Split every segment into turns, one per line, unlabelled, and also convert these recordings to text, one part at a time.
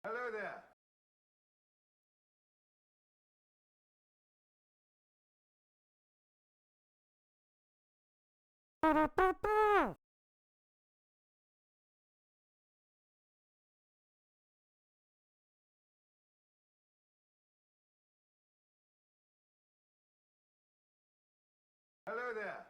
Hello there. Hello there.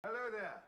Hello there.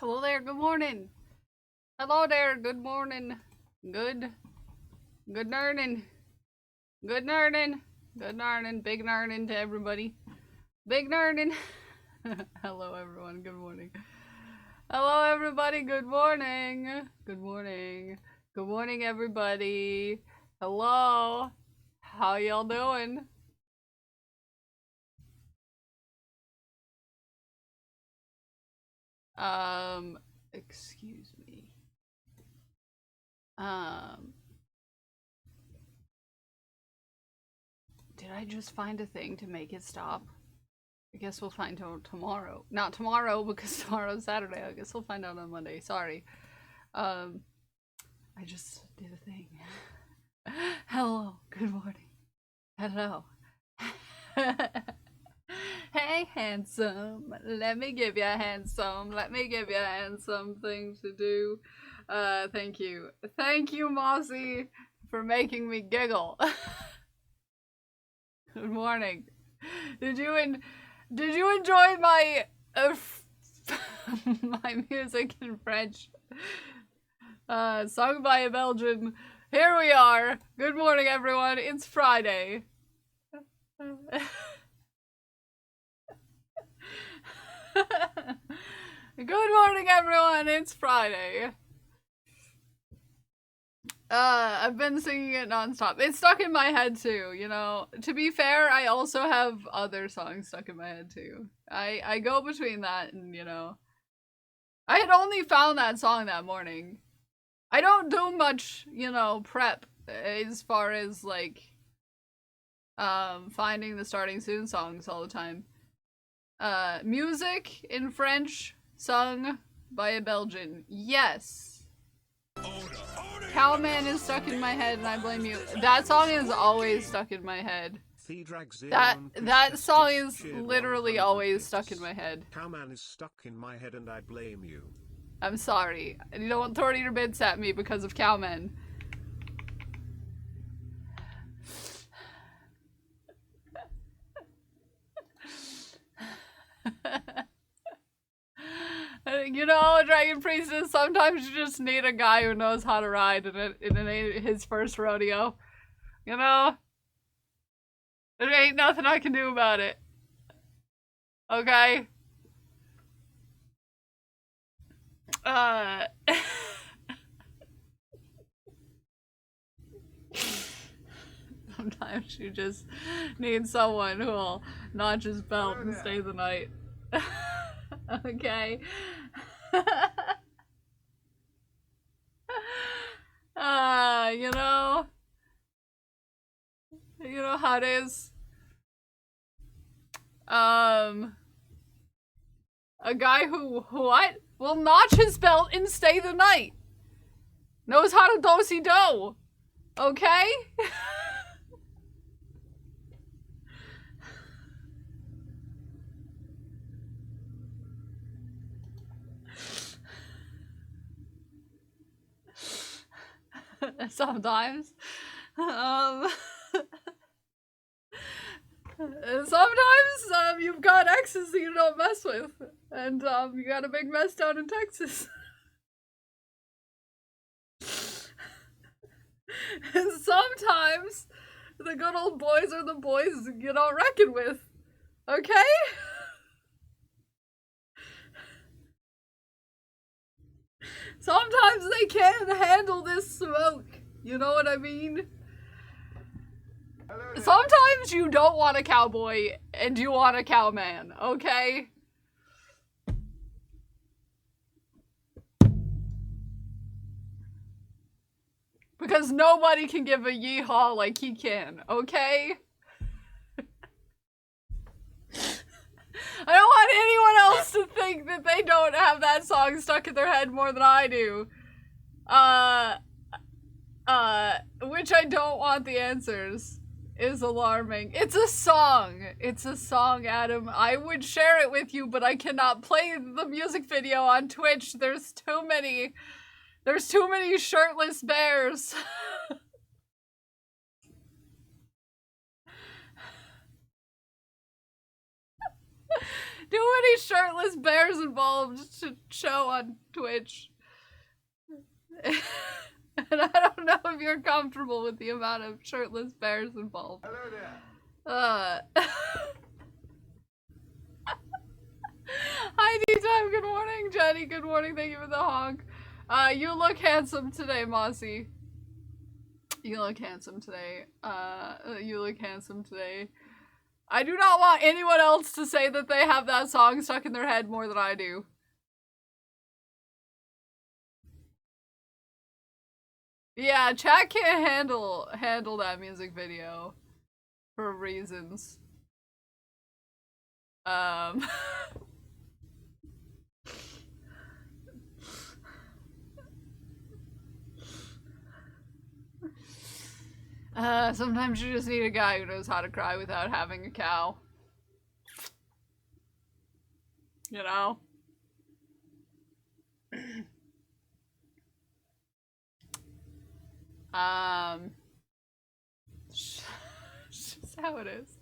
Hello there, good morning. Hello there, good morning. Good nerdin'. Good nerdin'. Good nerdin'. Big nerdin' to everybody. Big nerdin'. Hello everyone, good morning. Hello everybody, good morning. Good morning. Good morning everybody. Hello. How y'all doing? Excuse me. Did I just find a thing to make it stop? I guess we'll find out tomorrow. Not tomorrow, because tomorrow's Saturday. I guess we'll find out on Monday. Sorry. I just did a thing. Hello. Good morning. Hello. Hey, handsome. Let me give you a handsome. Let me give you a handsome thing to do. Thank you. Thank you, Mossy, for making me giggle. Good morning. Did you enjoy my my music in French? Sung by a Belgian. Here we are. Good morning, everyone. It's Friday. Good morning, everyone. It's Friday. I've been singing it nonstop. It's stuck in my head too, you know. To be fair, I also have other songs stuck in my head too. I go between that and, you know. I had only found that song that morning. I don't do much, you know, prep as far as like finding the starting soon songs all the time. Music in French sung by a Belgian. Yes. Cowman is stuck in my head and I blame you. That song is always stuck in my head. That song is literally always stuck in my head.
Cowman is stuck in my head and I blame you.
I'm sorry. You don't throw your bits at me because of Cowman. You know, Dragon Priestess, sometimes you just need a guy who knows how to ride in his first rodeo. You know? There ain't nothing I can do about it. Okay? Sometimes you just need someone who'll notch his belt and stay the night. Okay? You know how it is. A guy who what? Will notch his belt and stay the night. Knows how to do-si-do. Okay? Sometimes. Sometimes you've got exes that you don't mess with. And you got a big mess down in Texas. And sometimes the good old boys are the boys you don't reckon with. Okay? Sometimes they can't handle this smoke. You know what I mean? Sometimes you don't want a cowboy and you want a cowman, okay? Because nobody can give a yeehaw like he can, okay? I don't want anyone else to think that they don't have that song stuck in their head more than I do. Which I don't want the answers is alarming. It's a song. It's a song, Adam. I would share it with you, but I cannot play the music video on Twitch. There's too many shirtless bears. Do it many shirtless bears involved to show on Twitch. And I don't know if you're comfortable with the amount of shirtless bears involved.
Hello there.
Hi, D-Time, good morning. Jenny, good morning. Thank you for the honk. You look handsome today, Mossy. You look handsome today. You look handsome today. I do not want anyone else to say that they have that song stuck in their head more than I do. Yeah, chat can't handle that music video for reasons. Sometimes you just need a guy who knows how to cry without having a cow. You know? It's just how it is.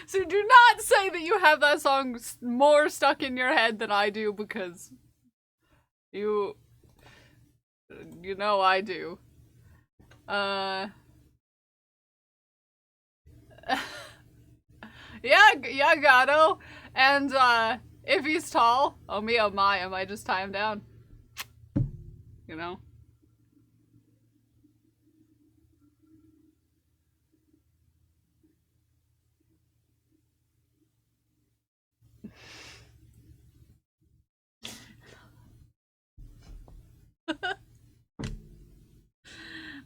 So do not say that you have that song more stuck in your head than I do, because you know I do. Yeah, Gato. And, if he's tall, oh me, oh my, I might just tie him down. You know?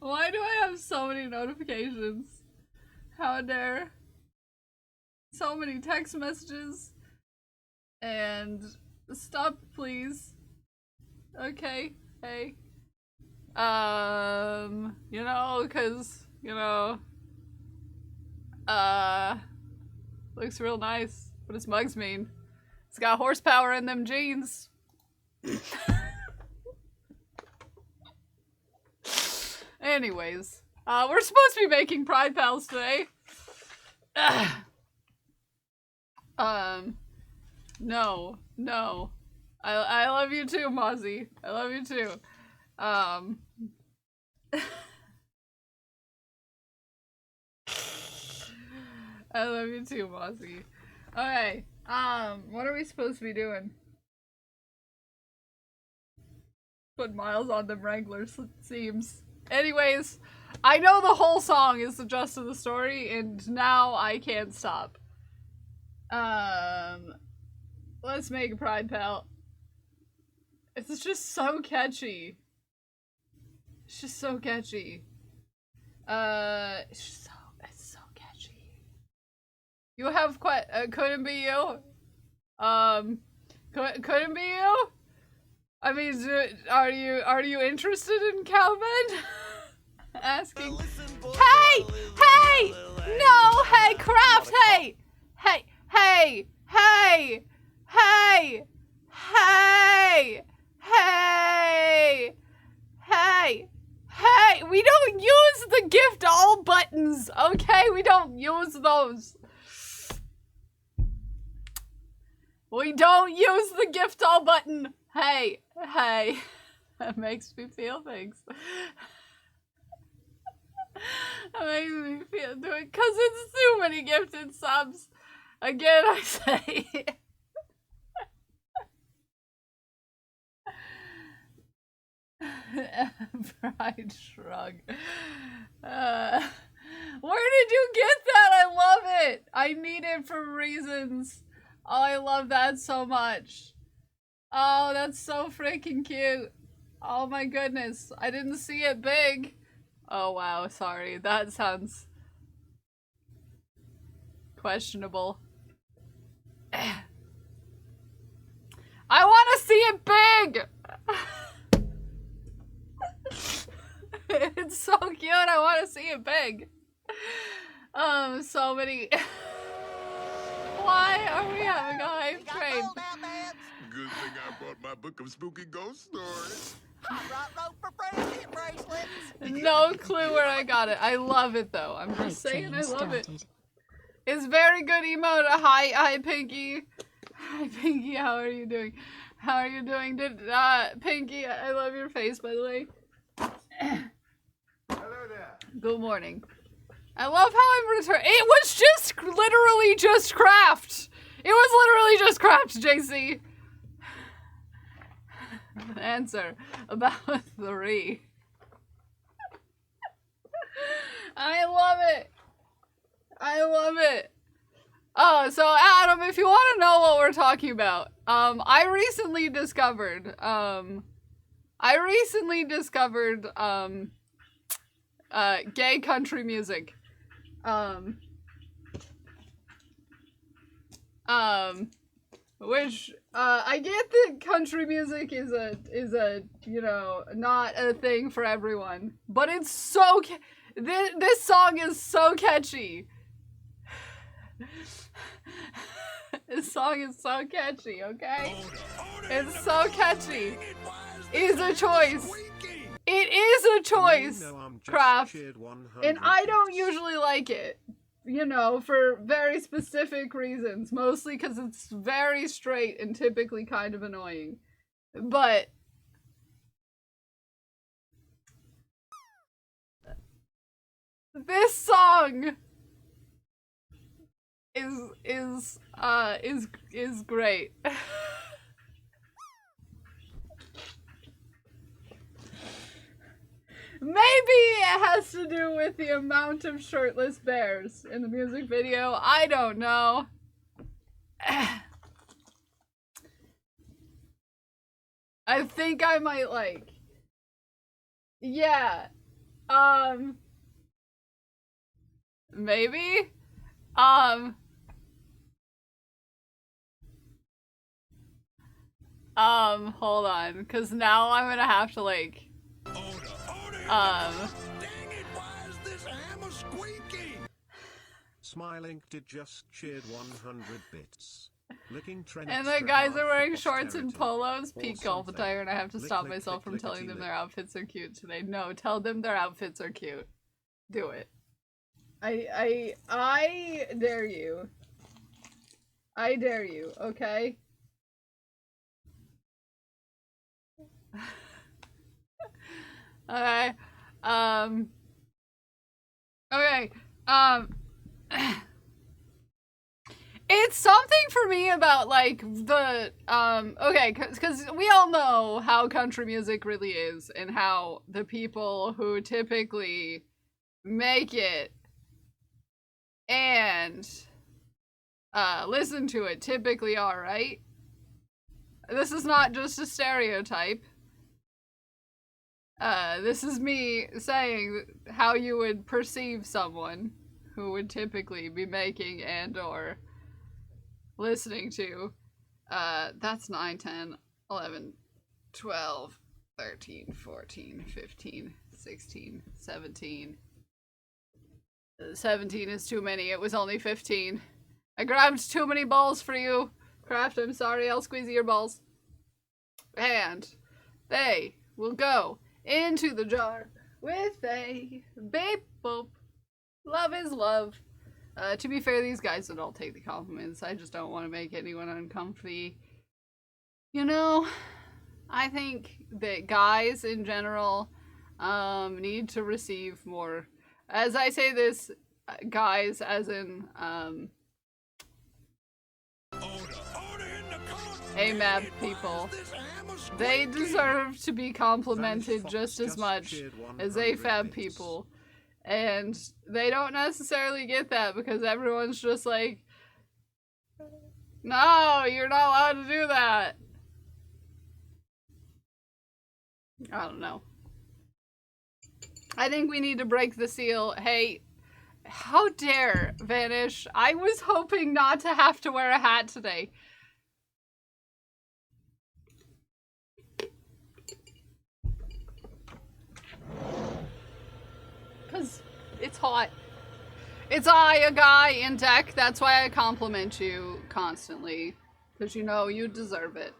Why do I have so many notifications? How dare? So many text messages. And stop, please. Okay, hey. You know, cause, you know, looks real nice. What does mugs mean? It's got horsepower in them jeans. Anyways, we're supposed to be making Pride Pals today. No. I love you too, Mozzie. I love you too. I love you too, Mozzie. Okay, what are we supposed to be doing? Put miles on them Wranglers, it seems. Anyways, I know the whole song is the gist of the story, and now I can't stop. Let's make a Pride Pal. It's just so catchy. It's just so catchy. It's so catchy. You have quite, couldn't be you? Couldn't be you? I mean, are you interested in Calvin? Asking. Hey! No! Hey, Craft! Hey! We don't use the gift all buttons, okay? We don't use those. We don't use the gift all button. Hey. That makes me feel things. That makes me feel doing, cause it's too many gifted subs. Again, I say. Pride shrug. Where did you get that? I love it. I need it for reasons. Oh, I love that so much. Oh, that's so freaking cute. Oh my goodness. I didn't see it big. Oh wow, sorry. That sounds questionable. I want to see it big! It's so cute, I want to see it big. So many... Why are we having a hype train?
Good thing I brought my book of spooky ghost stories.
No clue where I got it. I love it though. I'm just saying I love it. It's very good emote. Hi, Pinky. Hi, Pinky. How are you doing? How are you doing? Pinky, I love your face, by the way.
Hello there.
Good morning. I love how I'm returning. It was just literally just craft. It was literally just craft, JC. Answer about 3. I love it. I love it. Oh, so Adam, if you want to know what we're talking about, I recently discovered gay country music. Which I get that country music is a you know, not a thing for everyone, but it's so this song is so catchy. This song is so catchy, okay? It's so catchy. Is a choice. It is a choice, Craft. And I don't usually like it, you know, for very specific reasons. Mostly because it's very straight and typically kind of annoying. But this song is great. Maybe it has to do with the amount of shirtless bears in the music video. I don't know. I think I might like. Yeah. Maybe. Hold on, cause now I'm gonna have to like.
Dang it, why is this hammer squeaking?
Smiling did just cheered 100 bits. Licking trend.
And the guys are wearing shorts and polos, peak golf attire, and I have to stop myself from telling them their outfits are cute today. No, tell them their outfits are cute. Do it. I dare you. I dare you, okay? Okay. Okay. It's something for me about, like, the, okay, because we all know how country music really is, and how the people who typically make it and, listen to it typically are, right? This is not just a stereotype. This is me saying how you would perceive someone who would typically be making and or listening to. That's 9, 10, 11, 12, 13, 14, 15, 16, 17. 17 is too many. It was only 15. I grabbed too many balls for you. Craft, I'm sorry. I'll squeeze your balls. And they will go into the jar with a beep boop. Love is love. To be fair, these guys would all take the compliments. I just don't want to make anyone uncomfy. You know, I think that guys in general need to receive more. As I say this, guys as in AMAB people. They deserve to be complimented just as much as AFAB people. And they don't necessarily get that because everyone's just like, no, you're not allowed to do that. I don't know. I think we need to break the seal. Hey, how dare Vanish? I was hoping not to have to wear a hat today. Because it's hot. It's a guy in deck. That's why I compliment you constantly. Because you know you deserve it.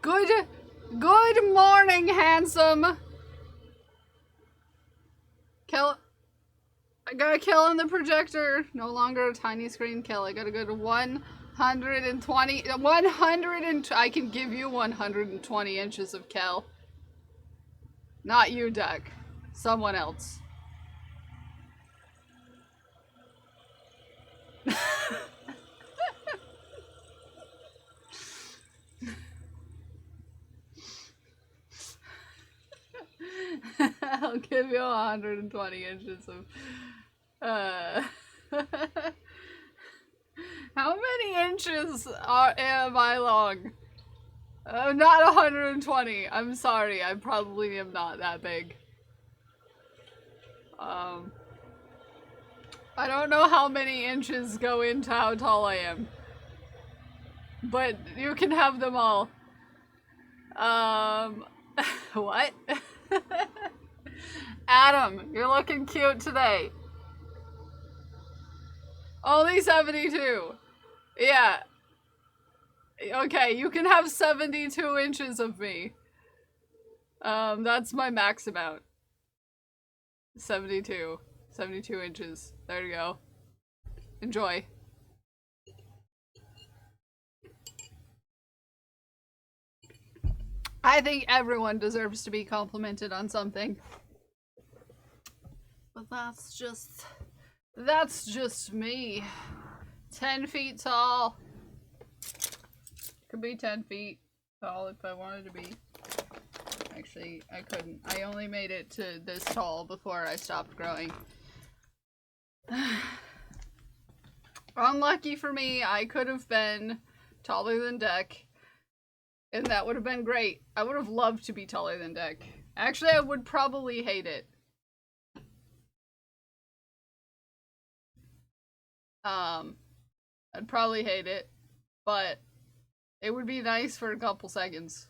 Good morning, handsome. I got a kill on the projector. No longer a tiny screen kill. I gotta go to 120. I can give you 120 inches of kill. Not you, Duck. Someone else. I'll give you 120 inches of how many inches am I long? Not 120. I'm sorry. I probably am not that big. I don't know how many inches go into how tall I am. But you can have them all. What? Adam, you're looking cute today. Only 72. Yeah. Okay, you can have 72 inches of me. That's my max amount. 72. 72 inches. There you go. Enjoy. I think everyone deserves to be complimented on something. But that's just me. 10 feet tall. Could be 10 feet tall if I wanted to be. Actually, I couldn't. I only made it to this tall before I stopped growing. Unlucky for me, I could have been taller than Deck. And that would have been great. I would have loved to be taller than Deck. Actually, I would probably hate it. I'd probably hate it, but it would be nice for a couple seconds.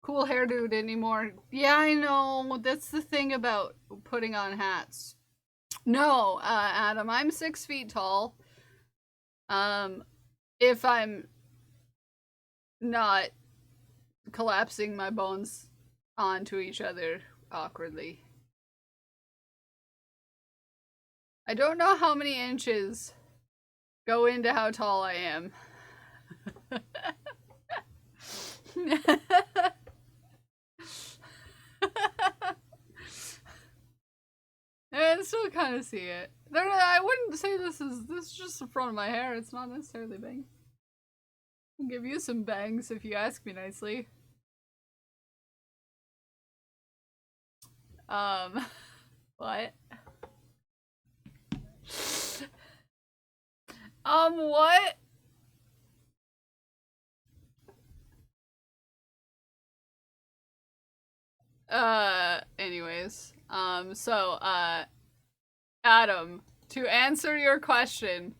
Cool hair dude anymore. Yeah, I know. That's the thing about putting on hats. No, Adam, I'm 6 feet tall. If I'm not collapsing my bones onto each other awkwardly. I don't know how many inches go into how tall I am. I still kind of see it. I wouldn't say this is just the front of my hair. It's not necessarily bangs. I'll give you some bangs if you ask me nicely. What? What? Anyways. Adam, to answer your question,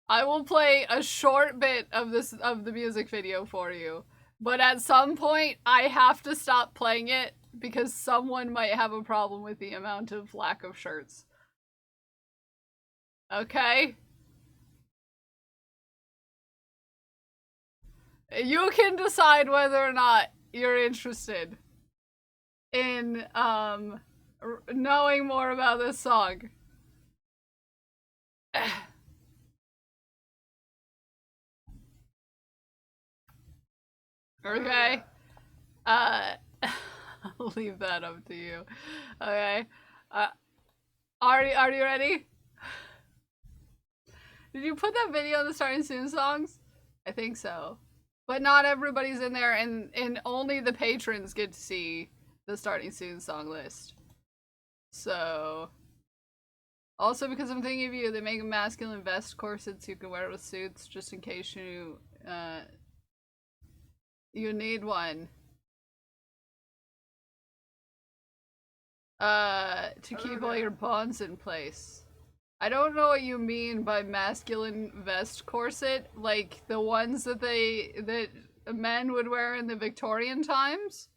I will play a short bit of the music video for you. But at some point, I have to stop playing it because someone might have a problem with the amount of lack of shirts. Okay? You can decide whether or not you're interested in, knowing more about this song. Okay? I'll leave that up to you. Okay? Are you ready? Did you put that video on the Starting Soon songs? I think so. But not everybody's in there, and only the patrons get to see the Starting Soon song list. So... Also, because I'm thinking of you, they make a masculine vest corsets you can wear with suits, just in case you need one. To keep all your bonds in place. I don't know what you mean by masculine vest corset, like the ones that men would wear in the Victorian times.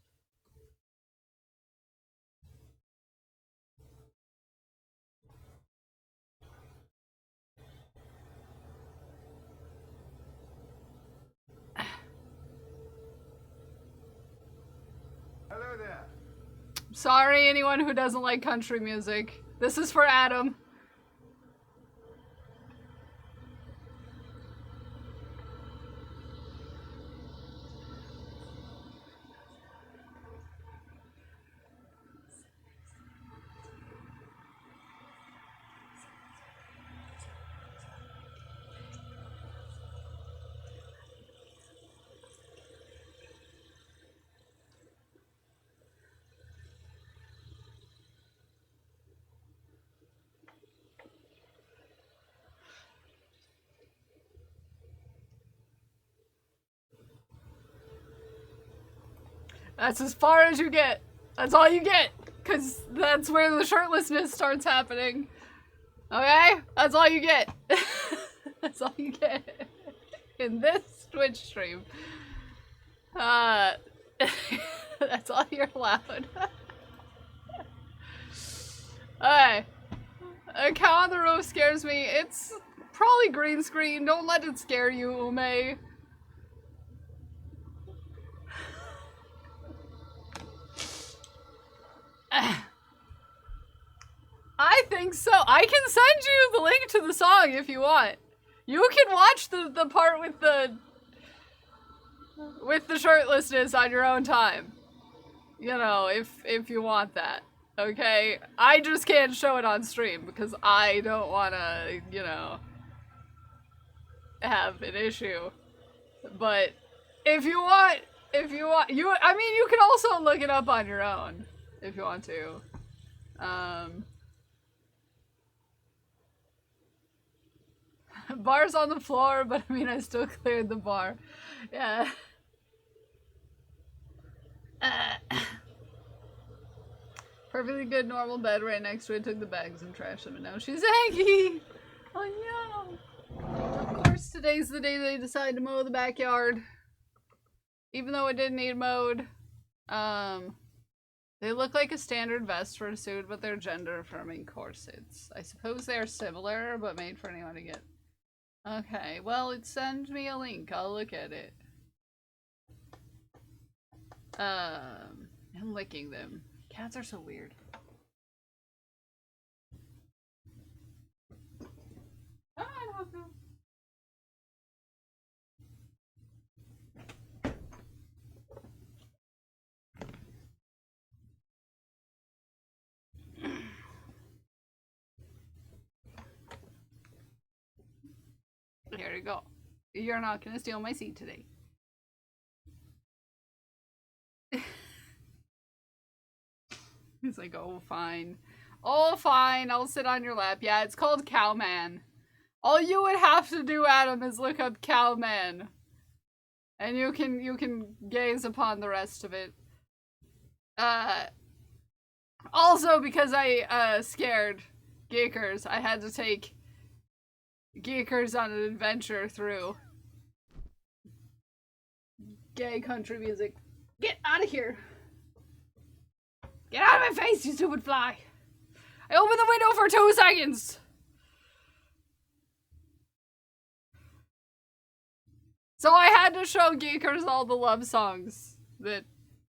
Hello there.
Sorry, anyone who doesn't like country music. This is for Adam. That's as far as you get. That's all you get. Because that's where the shirtlessness starts happening. Okay? That's all you get. That's all you get. In this Twitch stream. That's all you're allowed. Alright. A cow on the roof scares me. It's probably green screen. Don't let it scare you, Ume. I think so. I can send you the link to the song if you want. You can watch the part with the shirtlessness on your own time. You know, if you want that. Okay? I just can't show it on stream because I don't wanna, you know, have an issue. But if you want, I mean, you can also look it up on your own if you want to. Bar's on the floor, but I mean, I still cleared the bar. Yeah. Perfectly good normal bed right next to it. Took the bags and trashed them, and now she's angry. Oh no. Of course, today's the day they decide to mow the backyard. Even though it didn't need mowed. They look like a standard vest for a suit, but they're gender-affirming corsets. I suppose they are similar, but made for anyone to get. Okay, well, it sends me a link. I'll look at it. I'm licking them. Cats are so weird. I don't know. Here you go. You're not gonna steal my seat today. He's like, oh, fine. Oh, fine. I'll sit on your lap. Yeah, it's called Cowman. All you would have to do, Adam, is look up Cowman. And you can gaze upon the rest of it. Also, because I, scared Geekers, I had to take Geekers on an adventure through gay country music. Get out of here! Get out of my face, you stupid fly! I opened the window for 2 seconds! So I had to show Geekers all the love songs that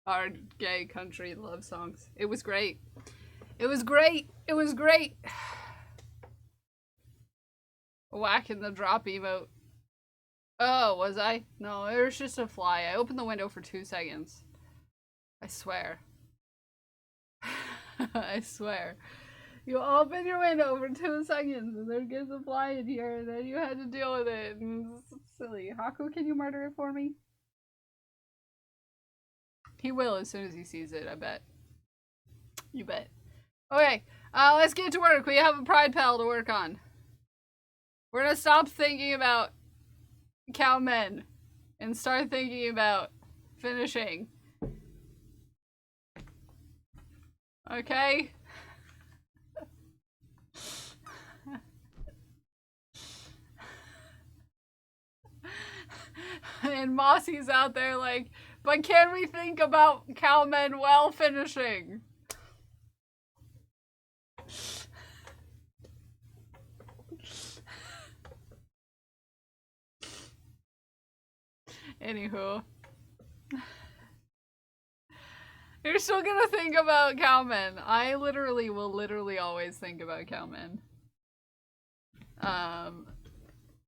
are gay country love songs. It was great. It was great. It was great. Whacking the drop emote. Oh, was I? No, it was just a fly. I opened the window for 2 seconds. I swear. I swear. You open your window for 2 seconds and there gets a fly in here and then you had to deal with it. And it's silly. Haku, can you murder it for me? He will as soon as he sees it, I bet. You bet. Okay, let's get to work. We have a Pride Pal to work on. We're gonna stop thinking about cowmen and start thinking about finishing. Okay? And Mossy's out there like, but can we think about cowmen while finishing? Anywho. You're still gonna think about cowmen. I literally will always think about cowmen.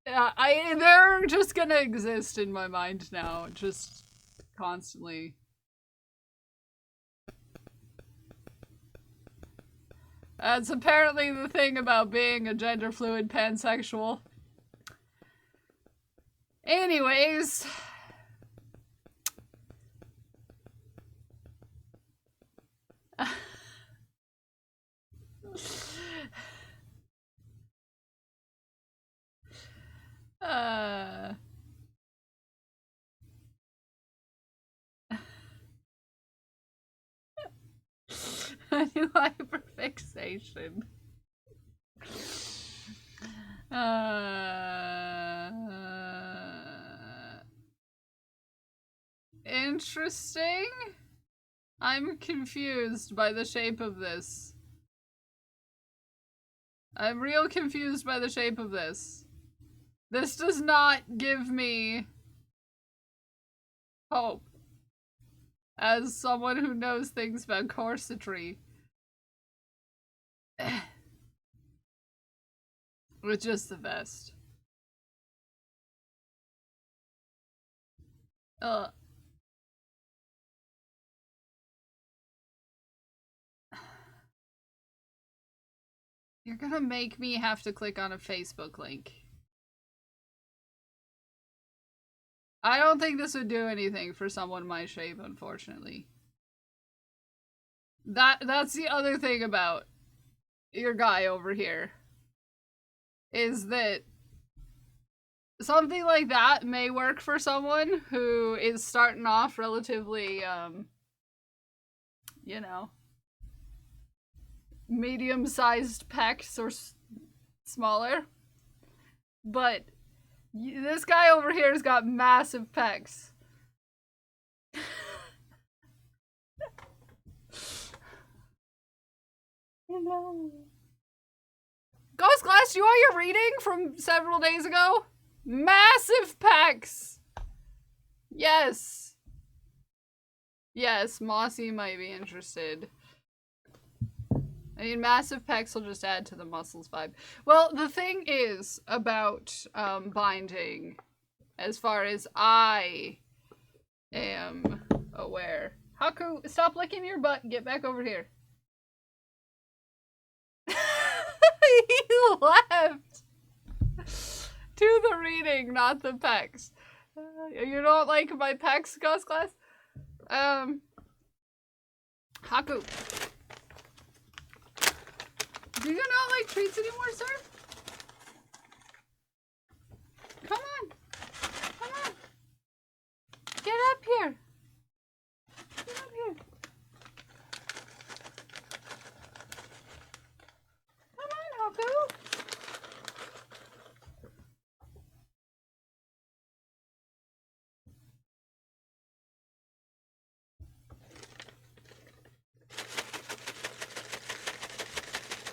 They're just gonna exist in my mind now, just constantly. That's apparently the thing about being a gender fluid pansexual. Anyways. A new hyperfixation. Interesting. I'm confused by the shape of this. I'm real confused by the shape of this. This does not give me hope. As someone who knows things about corsetry. With just the vest. You're gonna make me have to click on a Facebook link. I don't think this would do anything for someone my shape, unfortunately. That's the other thing about your guy over here. Is that something like that may work for someone who is starting off relatively, you know, medium-sized pecs or smaller. But this guy over here has got massive pecs. Hello. Ghost Glass, you are your reading from several days ago? Massive pecs! Yes. Yes, Mossy might be interested. I mean, massive pecs will just add to the muscles vibe. Well, the thing is about binding, as far as I am aware. Haku, stop licking your butt and get back over here. He left to the reading, not the pecs. You don't like my pecs, Ghost Glass? Haku. Do you not like treats anymore, sir? Come on. Come on. Get up here. Get up here. Come on, Haku.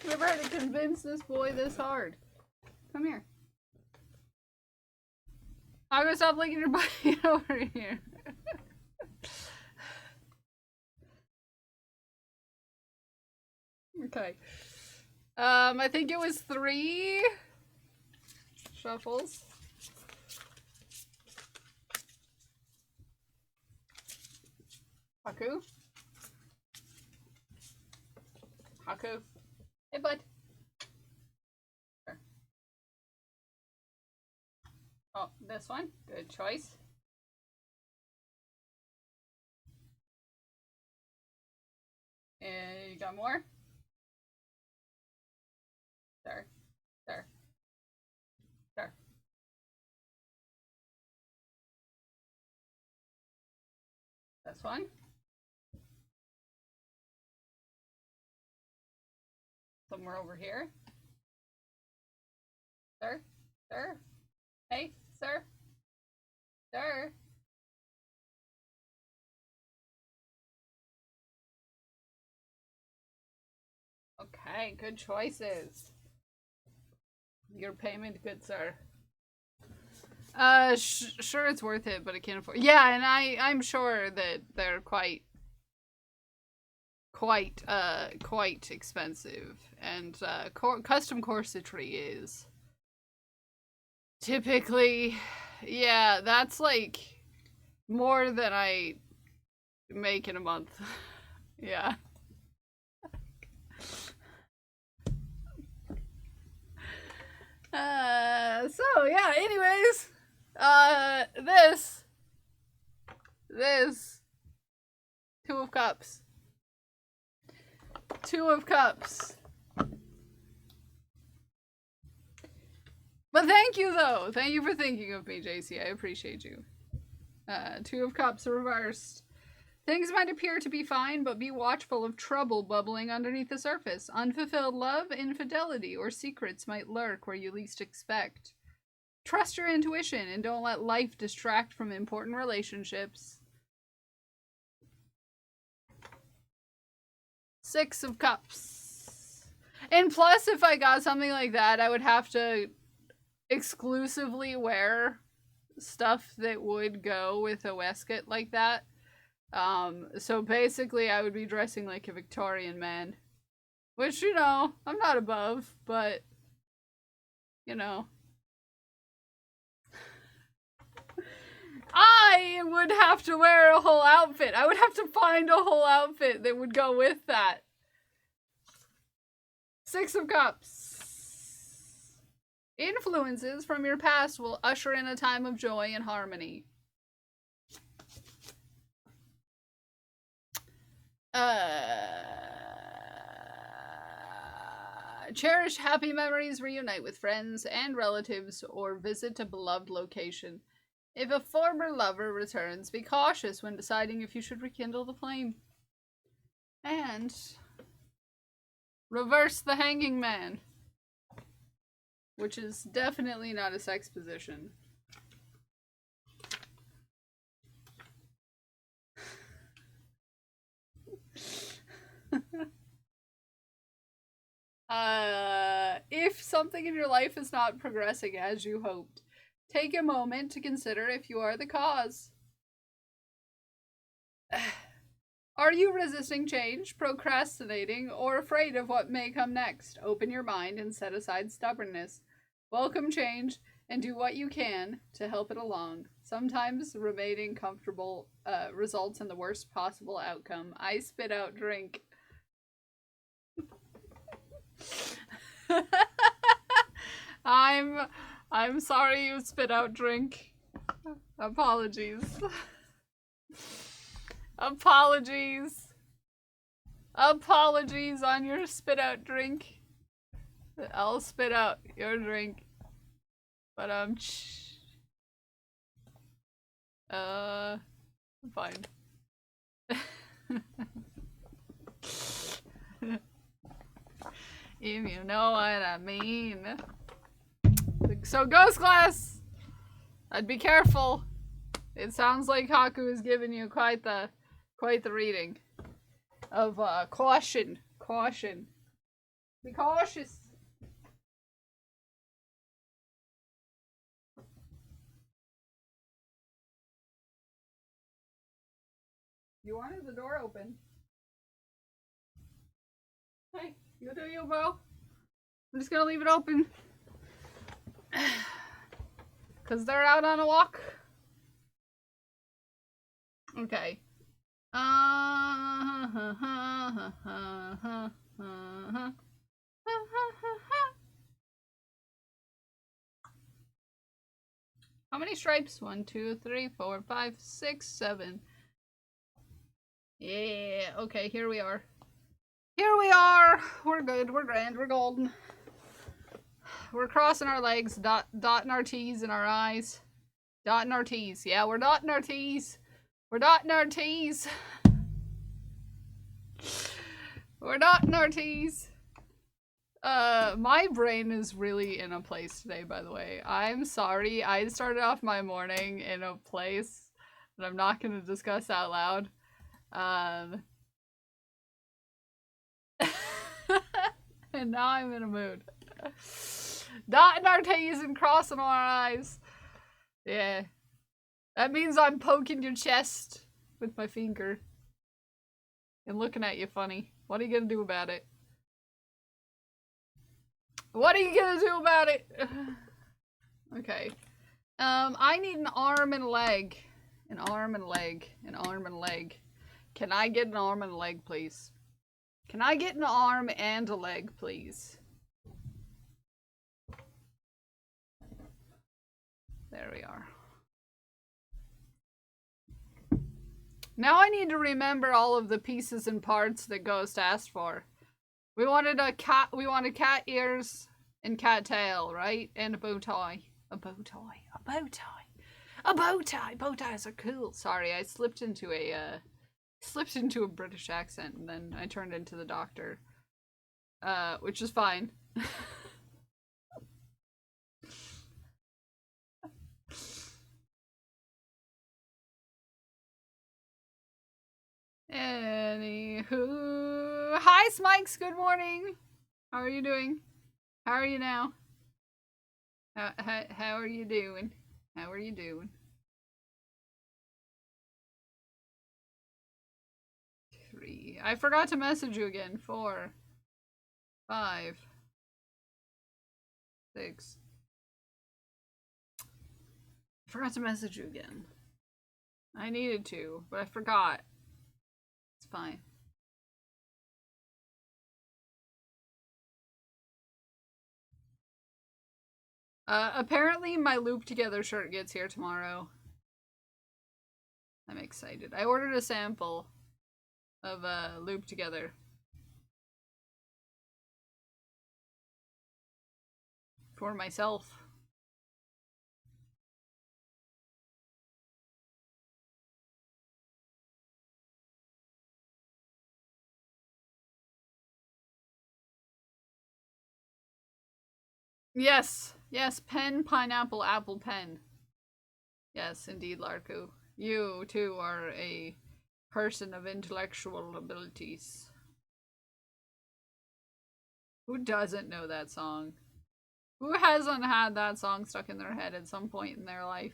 Never had to convince this boy this hard. Come here. I'm gonna stop licking your butt. Get over here. Okay. I think it was 3 shuffles. Haku? Haku? Hey, bud. Sure. Oh, this one? Good choice. And you got more? There. There. There. This one? Somewhere over here. Sir? Sir? Hey, sir? Sir? Okay, good choices. Your payment, good sir. Sure it's worth it, but I can't afford. Yeah, and I'm sure that they're quite quite expensive, and custom corsetry is typically, yeah, that's like more than I make in a month. Yeah. So yeah, anyways, this Two of Cups. Two of Cups. But thank you, though. Thank you for thinking of me, JC. I appreciate you. Two of Cups reversed. Things might appear to be fine, but be watchful of trouble bubbling underneath the surface. Unfulfilled love, infidelity, or secrets might lurk where you least expect. Trust your intuition and don't let life distract from important relationships. Six of Cups. And plus, if I got something like that, I would have to exclusively wear stuff that would go with a waistcoat like that. So basically I would be dressing like a Victorian man. Which, you know, I'm not above, but, you know. I would have to wear a whole outfit. I would have to find a whole outfit that would go with that. Six of Cups. Influences from your past will usher in a time of joy and harmony. Cherish happy memories, reunite with friends and relatives, or visit a beloved location. If a former lover returns, be cautious when deciding if you should rekindle the flame. And reverse the Hanging Man, which is definitely not a sex position. If something in your life is not progressing as you hoped, take a moment to consider if you are the cause. Are you resisting change, procrastinating, or afraid of what may come next? Open your mind and set aside stubbornness. Welcome change and do what you can to help it along. Sometimes remaining comfortable results in the worst possible outcome. I spit out drink. I'm sorry you spit out drink. Apologies. Apologies. Apologies on your spit out drink. I'll spit out your drink. But fine. If you know what I mean. So Ghost Glass! I'd be careful. It sounds like Haku is giving you quite the reading. Of caution. Caution. Be cautious. You wanted the door open. Hey, you do you, bro. I'm just gonna leave it open. Cause they're out on a walk. Okay. How many stripes? 1, 2, 3, 4, 5, 6, 7. Yeah, okay, here we are. Here we are! We're good, we're grand, we're golden. We're crossing our legs, dotting our T's in our eyes. Dotting our T's. Yeah, we're dotting our T's. We're dotting our T's. We're dotting our T's. My brain is really in a place today, by the way. I'm sorry. I started off my morning in a place that I'm not going to discuss out loud. And now I'm in a mood. Dotting our T's and crossing our I's. Yeah. That means I'm poking your chest with my finger. and looking at you funny. What are you gonna do about it? What are you gonna do about it? Okay. I need an arm and leg. An arm and leg. An arm and leg. Can I get an arm and a leg, please? Can I get an arm and a leg, please? There we are. Now I need to remember all of the pieces and parts that Ghost asked for. We wanted cat ears and cat tail, right? And a bow tie. A bow tie. A bow tie. A bow tie. Bow ties are cool. Sorry, I slipped into a British accent and then I turned into the doctor. Which is fine. Anywho. Hi, Smikes. Good morning. How are you doing? How are you now? How are you doing? How are you doing? 3. I forgot to message you again. 4, 5, 6. I forgot to message you again. I needed to, but I forgot. It's fine. Apparently my Loop Together shirt gets here tomorrow. I'm excited. I ordered a sample of Loop Together. For myself. Yes. Yes, pen, pineapple, apple, pen. Yes, indeed, Larku. You, too, are a person of intellectual abilities. Who doesn't know that song? Who hasn't had that song stuck in their head at some point in their life?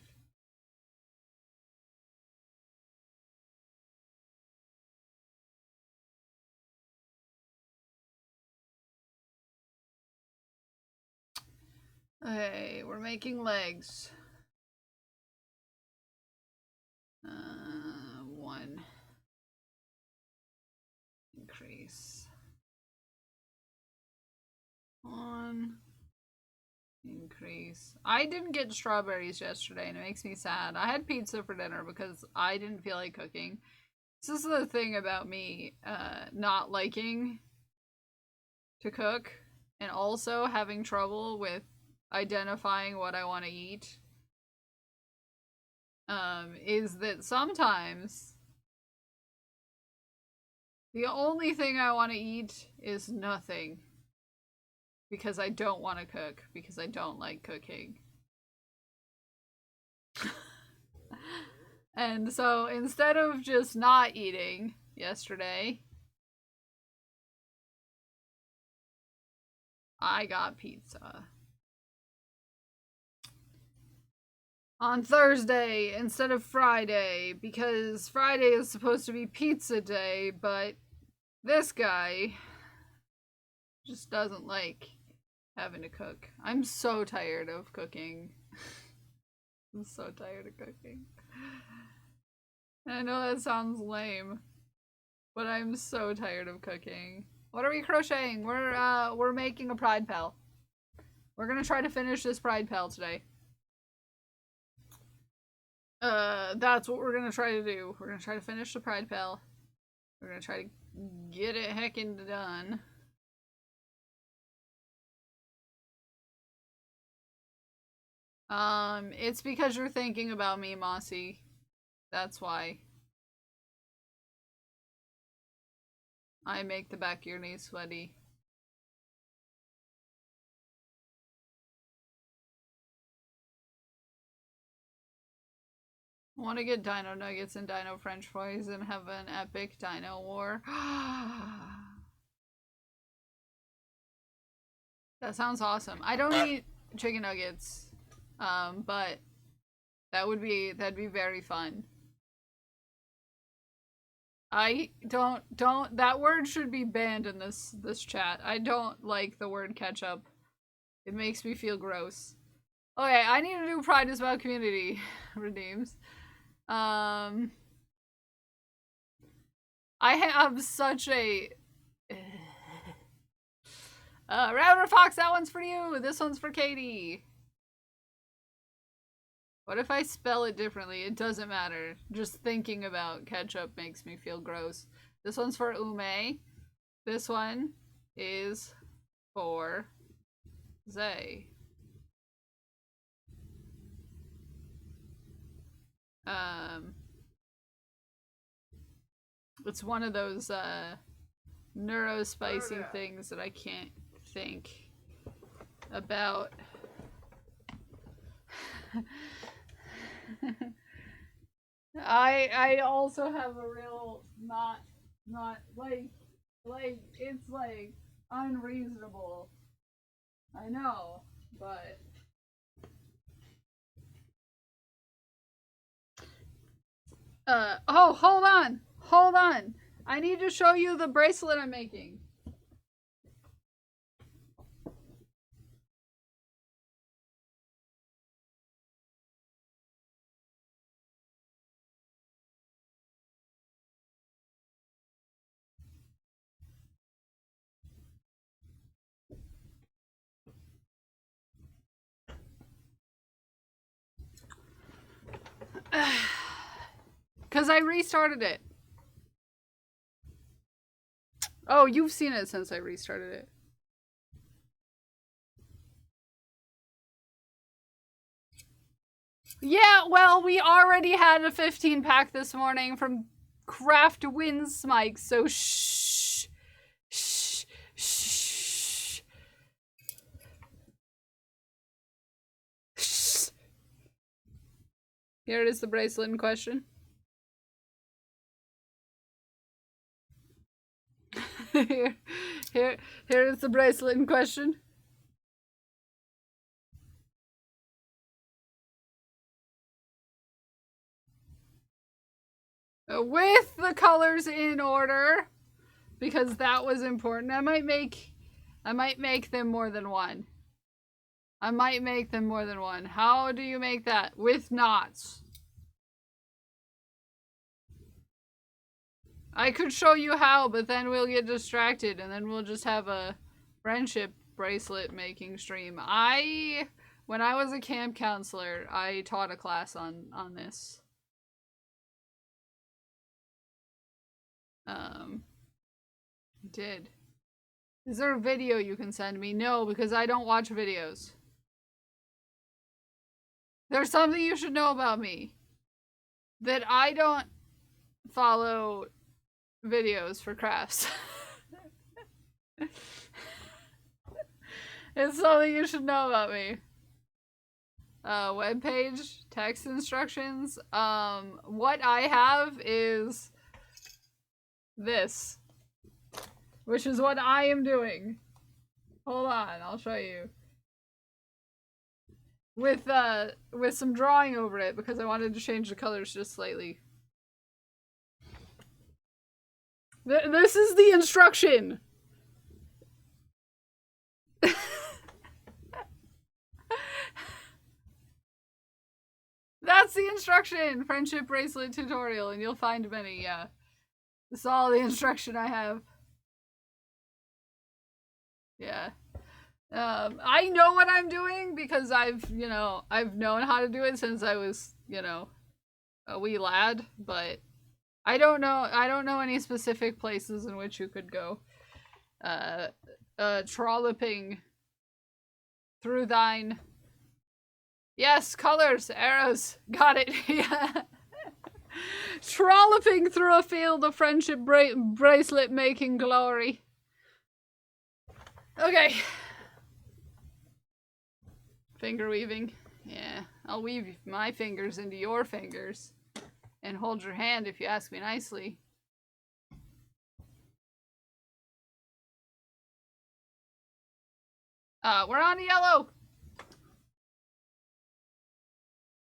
Okay, we're making legs. 1. Increase. 1. Increase. I didn't get strawberries yesterday and it makes me sad. I had pizza for dinner because I didn't feel like cooking. This is the thing about me not liking to cook and also having trouble with identifying what I want to eat. Is that sometimes the only thing I want to eat is nothing. Because I don't want to cook. Because I don't like cooking. And so instead of just not eating yesterday, I got pizza. On Thursday instead of Friday, because Friday is supposed to be pizza day, but this guy just doesn't like having to cook. I'm so tired of cooking. I'm so tired of cooking. I know that sounds lame, but I'm so tired of cooking. What are we crocheting? We're making a Pride Pal. We're gonna try to finish this Pride Pal today. That's what we're gonna try to do. We're gonna try to finish the Pride Pal. We're gonna try to get it heckin' done. It's because you're thinking about me, Mossy. That's why. I make the back of your knees sweaty. I want to get dino nuggets and dino french fries and have an epic dino war. That sounds awesome. I don't eat chicken nuggets, but that'd be very fun. I don't, that word should be banned in this chat. I don't like the word ketchup. It makes me feel gross. Okay, I need to do Pride is About Community redeems. I have such a... Router Fox, that one's for you. This one's for Katie. What if I spell it differently? It doesn't matter. Just thinking about ketchup makes me feel gross. This one's for Ume. This one is for Zay. It's one of those neurospicy things that I can't think about. I also have a real not like it's like unreasonable. I know, but oh, hold on. I need to show you the bracelet I'm making. Because I restarted it. Oh, you've seen it since I restarted it. Yeah, well, we already had a 15 pack this morning from Craft Wins Mike, so shh. Shh. Shh. Shh. Here is the bracelet in question. Here is the bracelet in question. With the colors in order, because that was important. I might make them more than one. How do you make that? With knots. I could show you how, but then we'll get distracted and then we'll just have a friendship bracelet making stream. When I was a camp counselor, I taught a class on this. Did. Is there a video you can send me? No, because I don't watch videos. There's something you should know about me. That I don't follow videos for crafts. It's something you should know about me. Webpage, text instructions. What I have is this, which is what I am doing. Hold on, I'll show you. With some drawing over it because I wanted to change the colors just slightly. This is the instruction. That's the instruction. Friendship bracelet tutorial, and you'll find many. Yeah, this is all the instruction I have. Yeah. I know what I'm doing because I've known how to do it since I was, a wee lad, but I don't know any specific places in which you could go. Trolloping through thine. Yes, colors, arrows. Got it. Yeah. Trolloping through a field of friendship bracelet making glory. Okay. Finger weaving. Yeah, I'll weave my fingers into your fingers and hold your hand if you ask me nicely. We're on yellow.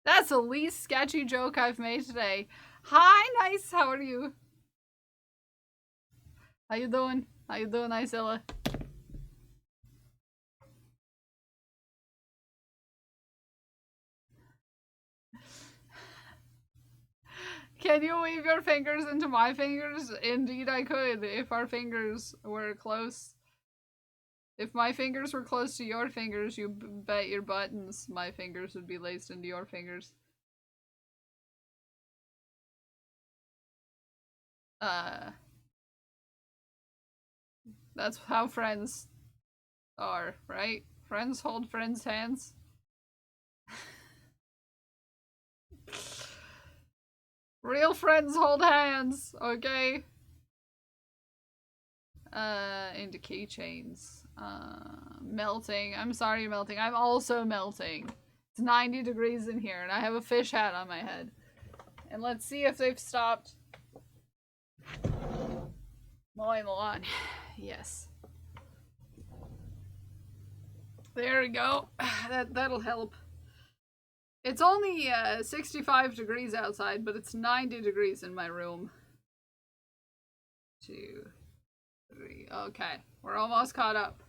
That's the least sketchy joke I've made today. Hi, nice, how are you? How you doing? How you doing, Isilla? Can you weave your fingers into my fingers? Indeed I could, if our fingers were close. If my fingers were close to your fingers, you bet your buttons my fingers would be laced into your fingers. That's how friends are, right? Friends hold friends' hands. Real friends hold hands, okay? Into keychains. Melting. I'm sorry, melting. I'm also melting. It's 90 degrees in here, and I have a fish hat on my head. And let's see if they've stopped mowing the lawn. Yes. There we go. That'll help. It's only 65 degrees outside, but it's 90 degrees in my room. 2, 3. Okay, we're almost caught up.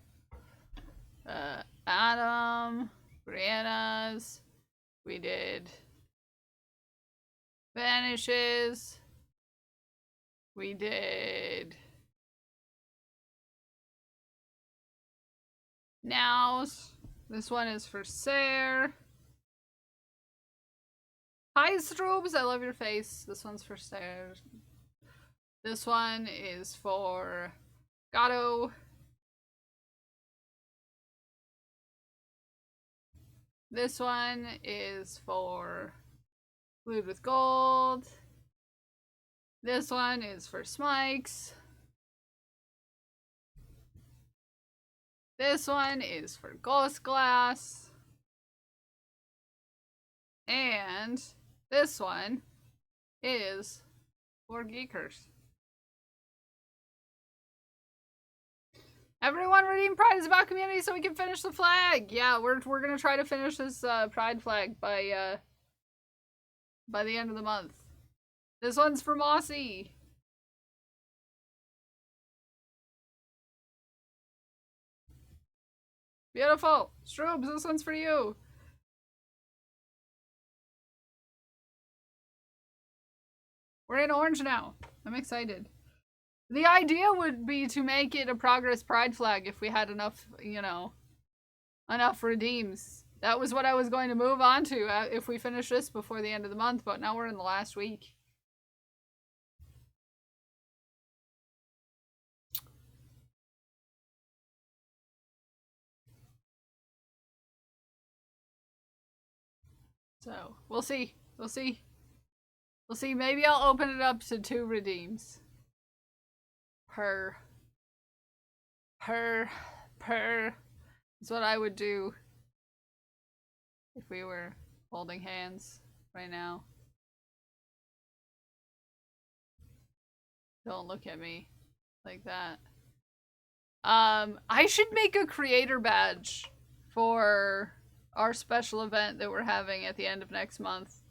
Adam, Brianna's. We did Vanishes. We did Nows. This one is for Sarah. Hi, Strobes. I love your face. This one's for Sarah. This one is for Gatto. This one is for Glued with Gold. This one is for Smikes. This one is for Ghost Glass. And this one is for Geekers. Everyone redeem Pride is about community so we can finish the flag. Yeah, we're gonna try to finish this Pride flag by the end of the month. This one's for Mossy. Beautiful. Stroobs, this one's for you. We're in orange now. I'm excited. The idea would be to make it a Progress Pride flag if we had enough, you know, enough redeems. That was what I was going to move on to if we finish this before the end of the month, but now we're in the last week. So, we'll see. We'll see. We'll see. Maybe I'll open it up to 2 redeems. Per is what I would do if we were holding hands right now. Don't look at me like that. I should make a creator badge for our special event that we're having at the end of next month.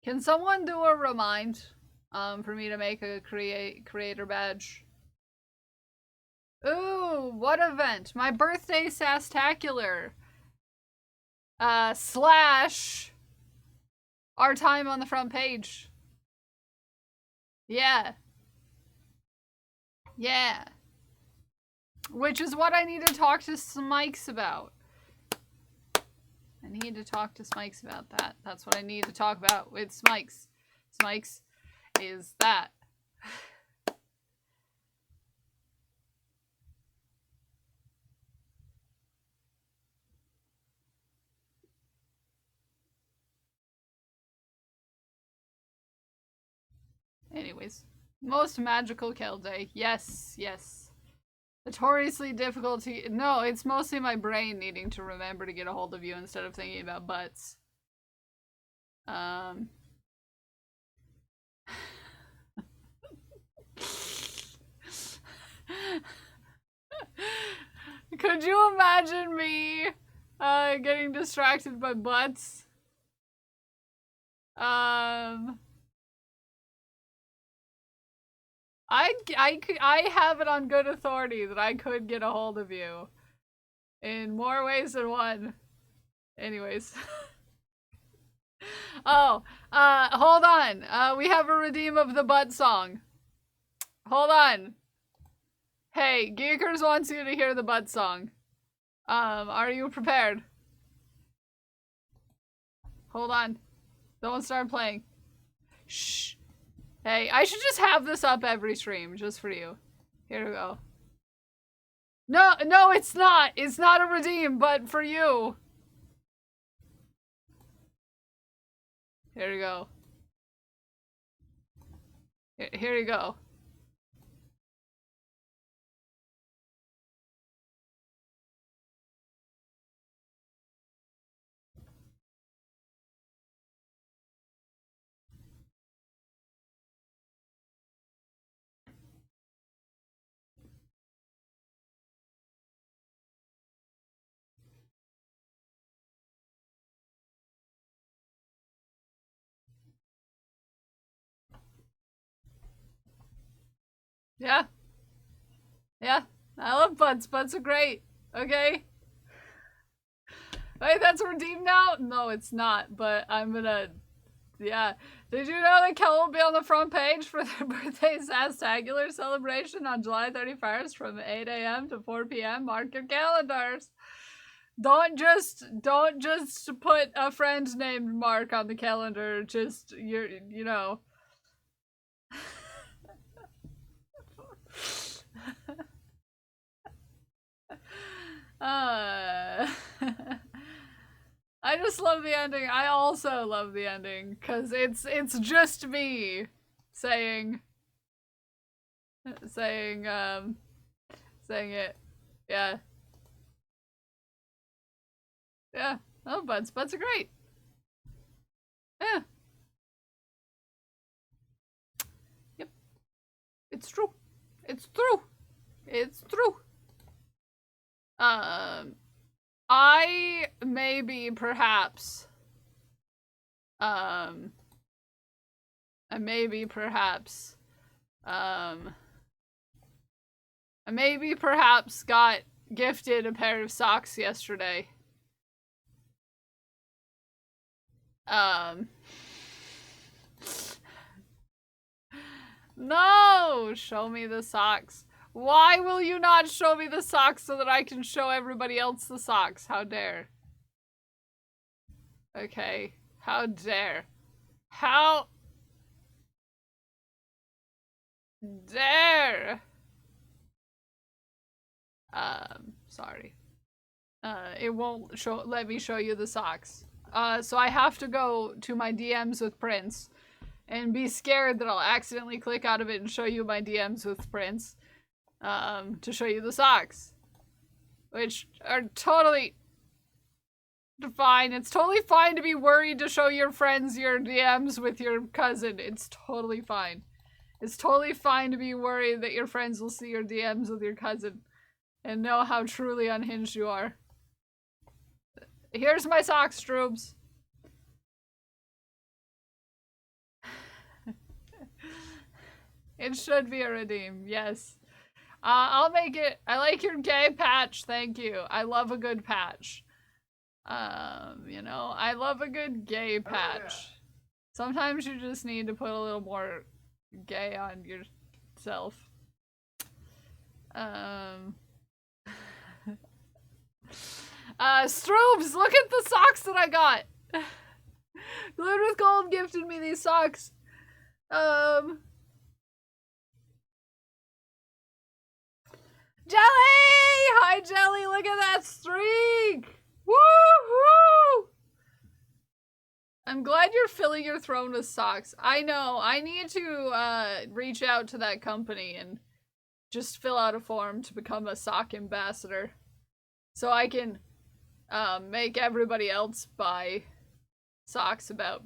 Can someone do a remind for me to make a creator badge? Ooh, what event? My birthday sastacular. Slash our time on the front page. Yeah. Yeah. Which is what I need to talk to Smikes about. I need to talk to Smikes about that. That's what I need to talk about with Smikes. Smikes is that. Anyways, most magical kill day. Yes, yes. Notoriously difficult to... No, it's mostly my brain needing to remember to get a hold of you instead of thinking about butts. Could you imagine me getting distracted by butts? I have it on good authority that I could get a hold of you in more ways than one. Anyways. Oh, hold on. We have a redeem of the butt song. Hold on. Hey, Geekers wants you to hear the butt song. Are you prepared? Hold on. Don't start playing. Shh. Hey, I should just have this up every stream, just for you. Here we go. No, no, it's not. It's not a redeem, but for you. Here we go. Here you go. Yeah. Yeah. I love butts. Butts are great. Okay? Wait, that's redeemed now? No, it's not, but I'm gonna... Yeah. Did you know that Kel will be on the front page for their birthday Sastagular celebration on July 31st from 8 a.m. to 4 p.m.? Mark your calendars. Don't just put a friend named Mark on the calendar. Just, you know... I just love the ending. I also love the ending because it's just me saying it. Yeah. Yeah. Oh, butts are great. Yeah. Yep. It's true. It's true. It's true. I maybe perhaps got gifted a pair of socks yesterday. No! Show me the socks. Why will you not show me the socks so that I can show everybody else the socks? How dare. Okay. How dare. How dare. Sorry. It won't let me show you the socks. So I have to go to my DMs with Prince and be scared that I'll accidentally click out of it and show you my DMs with Prince. To show you the socks. Which are totally fine. It's totally fine to be worried to show your friends your DMs with your cousin. It's totally fine. It's totally fine to be worried that your friends will see your DMs with your cousin and know how truly unhinged you are. Here's my socks, Stroobs. It should be a redeem, yes. I'll make it. I like your gay patch, thank you. I love a good patch. You know, I love a good gay patch. Oh, yeah. Sometimes you just need to put a little more gay on yourself. Stroobs, look at the socks that I got! Glued with Gold gifted me these socks. Jelly! Hi, Jelly! Look at that streak! Woohoo! I'm glad you're filling your throne with socks. I know. I need to reach out to that company and just fill out a form to become a sock ambassador. So I can make everybody else buy socks about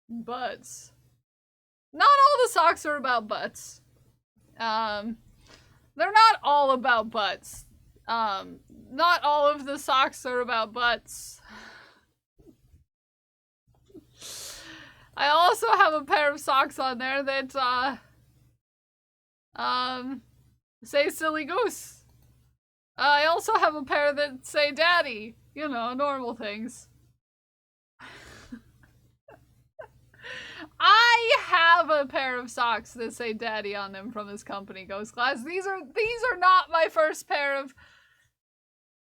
butts. Not all the socks are about butts. They're not all about butts. Not all of the socks are about butts. I also have a pair of socks on there that, Say silly goose. I also have a pair that say daddy. You know, normal things. I have a pair of socks that say daddy on them from this company, Ghost Class. These are not my first pair of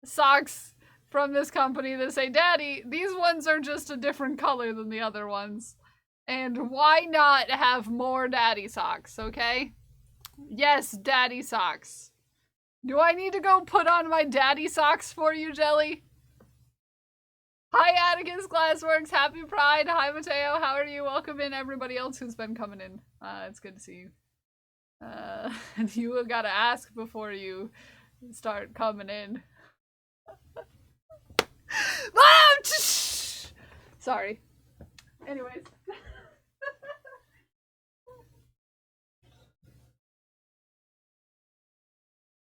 socks from this company that say daddy. These ones are just a different color than the other ones. And why not have more daddy socks, okay? Yes, daddy socks. Do I need to go put on my daddy socks for you, Jelly? Hi, Atticus Glassworks. Happy Pride. Hi, Mateo. How are you? Welcome in, everybody else who's been coming in. It's good to see you. You gotta ask before you start coming in. Sorry. Anyways.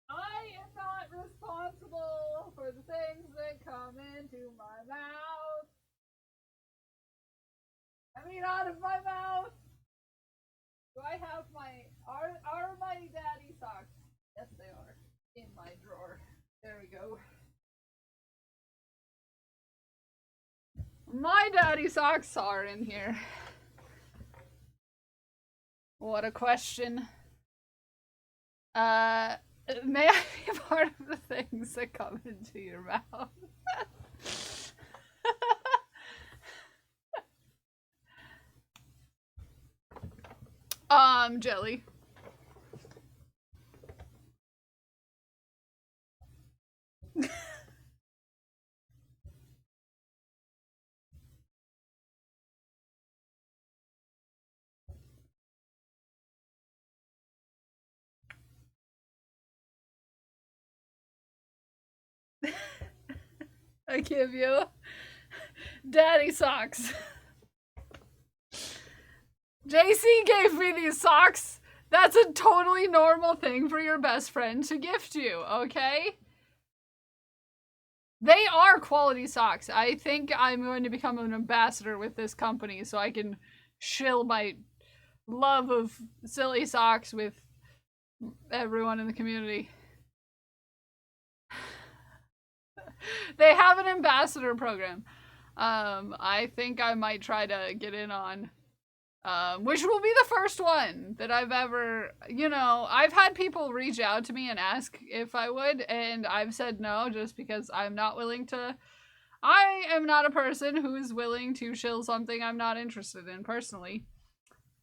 I am not responsible for the things that come into my mouth. I mean, out of my mouth. Do I have my... Are my daddy socks? Yes, they are. In my drawer. There we go. My daddy socks are in here. What a question. May I be part of the things that come into your mouth? Jelly. I give you daddy socks. JC gave me these socks. That's a totally normal thing for your best friend to gift you, okay? They are quality socks. I think I'm going to become an ambassador with this company so I can shill my love of silly socks with everyone in the community. They have an ambassador program. I think I might try to get in on, which will be the first one that I've ever, you know, I've had people reach out to me and ask if I would, and I've said no just because I'm not willing to. I am not a person who is willing to shill something I'm not interested in personally.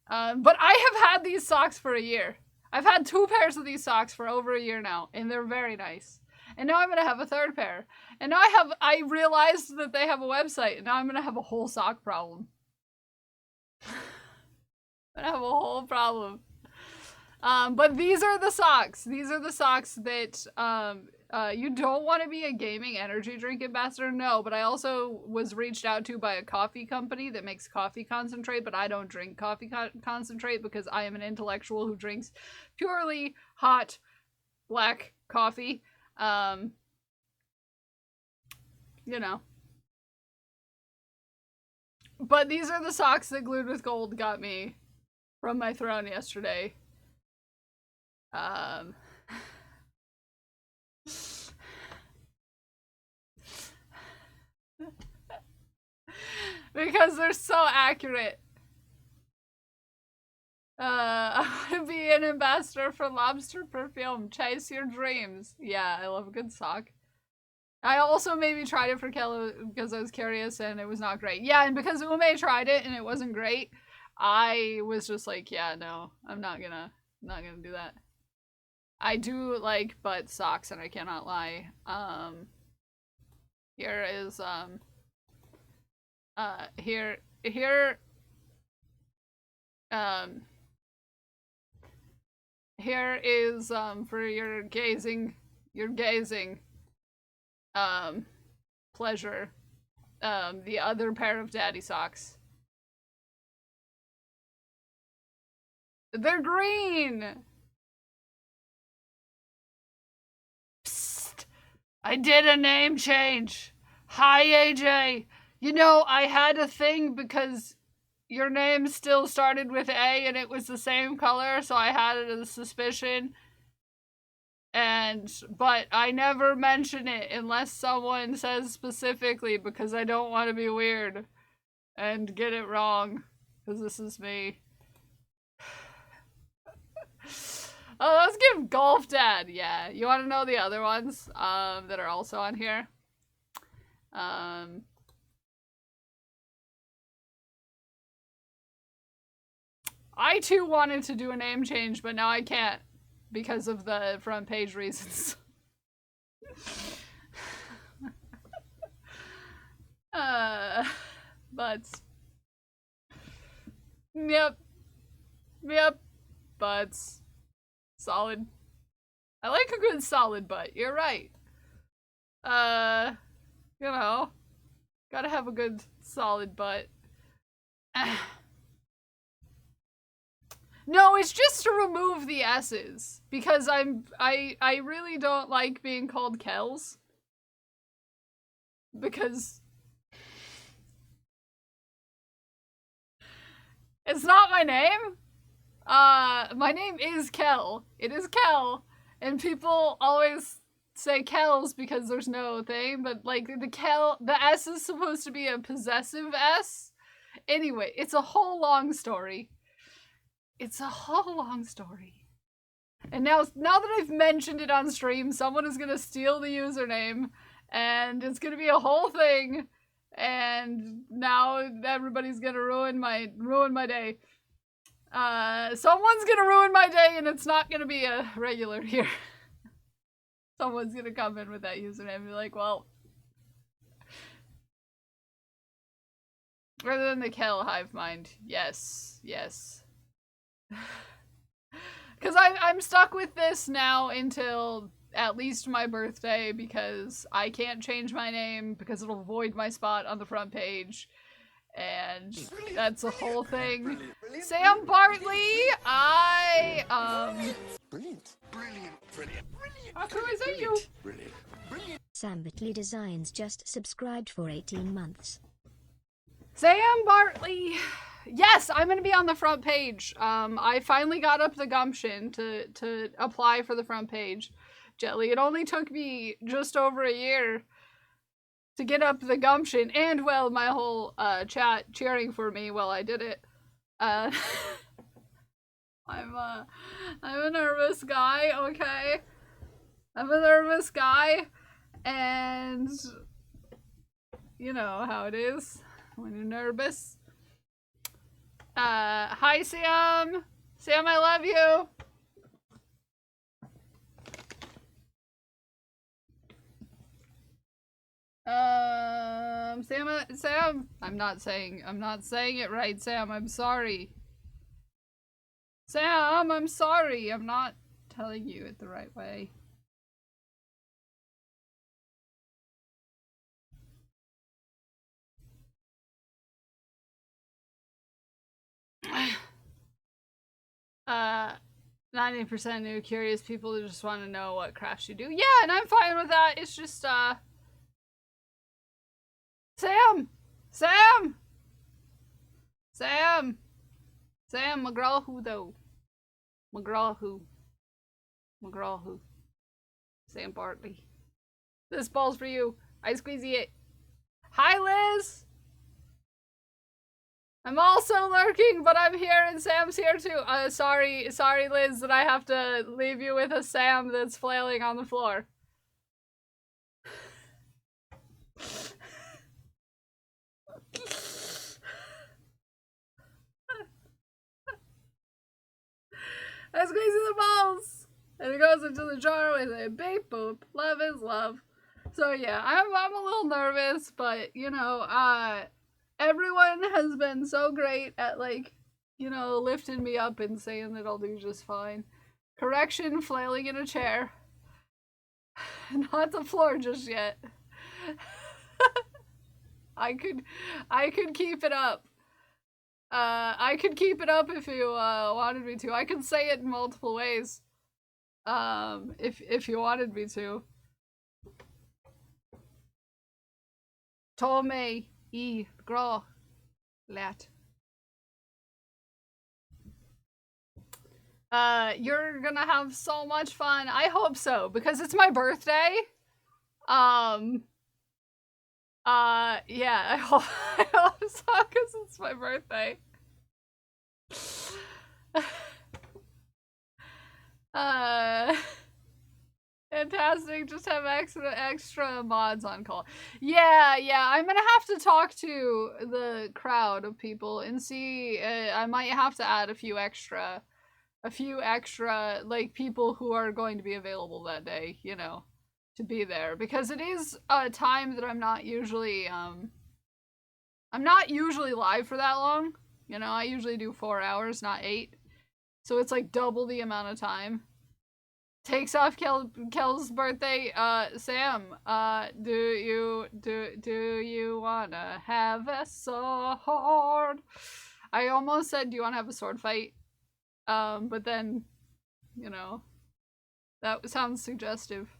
But I have had these socks for a year. I've had 2 pairs of these socks for over a year now, and they're very nice. And now I'm gonna have a 3rd pair. And now I realized that they have a website, and now I'm gonna have a whole sock problem. I'm gonna have a whole problem. But these are the socks. These are the socks that, you don't want to be a gaming energy drink ambassador, no, but I also was reached out to by a coffee company that makes coffee concentrate, but I don't drink coffee concentrate because I am an intellectual who drinks purely hot black coffee. You know. But these are the socks that Glued with Gold got me from my throne yesterday. Because they're so accurate. I want to be an ambassador for Lobster Perfume. Chase your dreams. Yeah, I love a good sock. I also maybe tried it for Kello because I was curious and it was not great. Yeah, and because Ume tried it and it wasn't great, I was just like, yeah, no, I'm not gonna do that. I do like butt socks and I cannot lie. Here is, here is, for your gazing, pleasure, the other pair of daddy socks. They're green! Psst! I did a name change! Hi, AJ! You know, I had a thing because your name still started with A and it was the same color, so I had it as a suspicion. But I never mention it unless someone says specifically, because I don't want to be weird and get it wrong, because this is me. Oh, let's give Golf Dad. Yeah, you want to know the other ones that are also on here? I too wanted to do a name change, but now I can't because of the front page reasons. But yep, butts. Solid. I like a good solid butt. You're right. You know, gotta have a good solid butt. No, it's just to remove the S's, because I really don't like being called Kells. Because it's not my name. My name is Kel. It is Kel. And people always say Kells because there's no thing, but like the S is supposed to be a possessive S. Anyway, it's a whole long story. It's a whole long story. And now that I've mentioned it on stream, someone is gonna steal the username, and it's gonna be a whole thing, and now everybody's gonna ruin my day. Someone's gonna ruin my day, and it's not gonna be a regular here. Someone's gonna come in with that username and be like, well, rather than the Kel hive mind. Yes. Because I'm stuck with this now until at least my birthday, because I can't change my name because it'll void my spot on the front page. And that's a whole thing. Sam Bartley,
Brilliant.
Aku, is that you?
Sam Bartley Designs just subscribed for 18 months.
Sam Bartley. Yes, I'm gonna be on the front page. I finally got up the gumption to apply for the front page. Jelly, it only took me just over a year to get up the gumption, and well, my whole chat cheering for me while I did it. I'm a nervous guy, okay? I'm a nervous guy, and you know how it is when you're nervous. Hi Sam! Sam, I love you! Sam, I'm not saying it right, Sam, I'm sorry. Sam, I'm sorry, I'm not telling you it the right way. uh, 90% new curious people who just want to know what crafts you do. Yeah, and I'm fine with that. It's just, Sam, McGraw who though? McGraw who? Sam Bartley. This ball's for you. I squeezy it. Hi, Liz! I'm also lurking, but I'm here and Sam's here too. Sorry, Liz, that I have to leave you with a Sam that's flailing on the floor. I squeeze the balls, and it goes into the jar with a beep boop. Love is love. So yeah, I'm a little nervous, but you know, everyone has been so great at like, you know, lifting me up and saying that I'll do just fine. Correction, flailing in a chair. Not the floor just yet. I could keep it up. I could keep it up if you wanted me to. I could say it in multiple ways. If you wanted me to. Tome i grå lät. You're gonna have so much fun. I hope so, because it's my birthday. Yeah, I hope so, because it's my birthday. Fantastic. Just have extra mods on call. Yeah, I'm gonna have to talk to the crowd of people and see. I might have to add a few extra, like, people who are going to be available that day, you know, to be there, because it is a time that I'm not usually live for that long. You know, I usually do 4 hours, not 8. So it's like double the amount of time. Takes off Kel's birthday. Sam, do you wanna have a sword? I almost said, do you wanna have a sword fight? But then, you know, that sounds suggestive.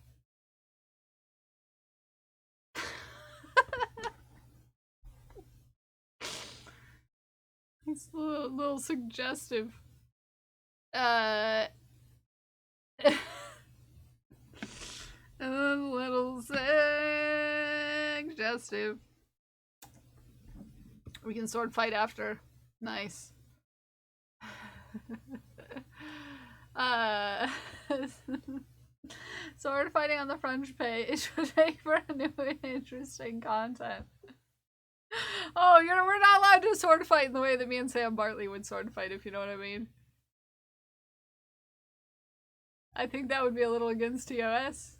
It's a little suggestive. A little suggestive. We can sword fight after. Nice. Sword fighting on the front page would make for new and interesting content. Oh, we're not allowed to sword fight in the way that me and Sam Bartley would sword fight, if you know what I mean. I think that would be a little against TOS.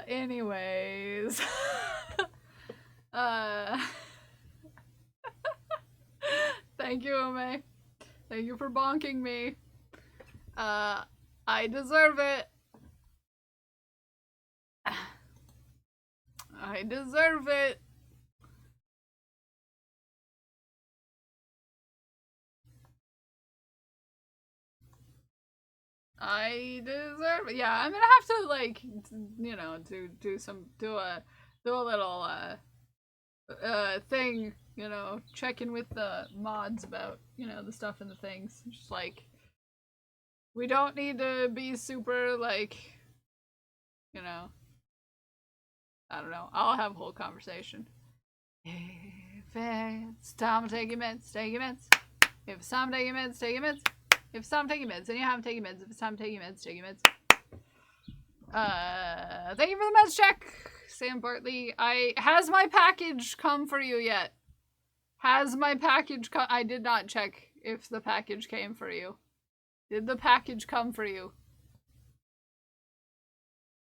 Anyways. Thank you, Ome. Thank you for bonking me. I deserve it. I deserve it. I deserve it. Yeah, I'm gonna have to, like, you know, do a little thing, you know, check in with the mods about, you know, the stuff and the things. Just like, we don't need to be super, like, you know, I don't know. I'll have a whole conversation. If it's time to take your meds, take your meds. If it's time to take your meds, take your meds. If it's time to take your meds, then you haven't taken meds. If it's time to take your meds, take your meds. Thank you for the meds check, Sam Bartley. Has my package come for you yet? Has my package come? I did not check if the package came for you. Did the package come for you?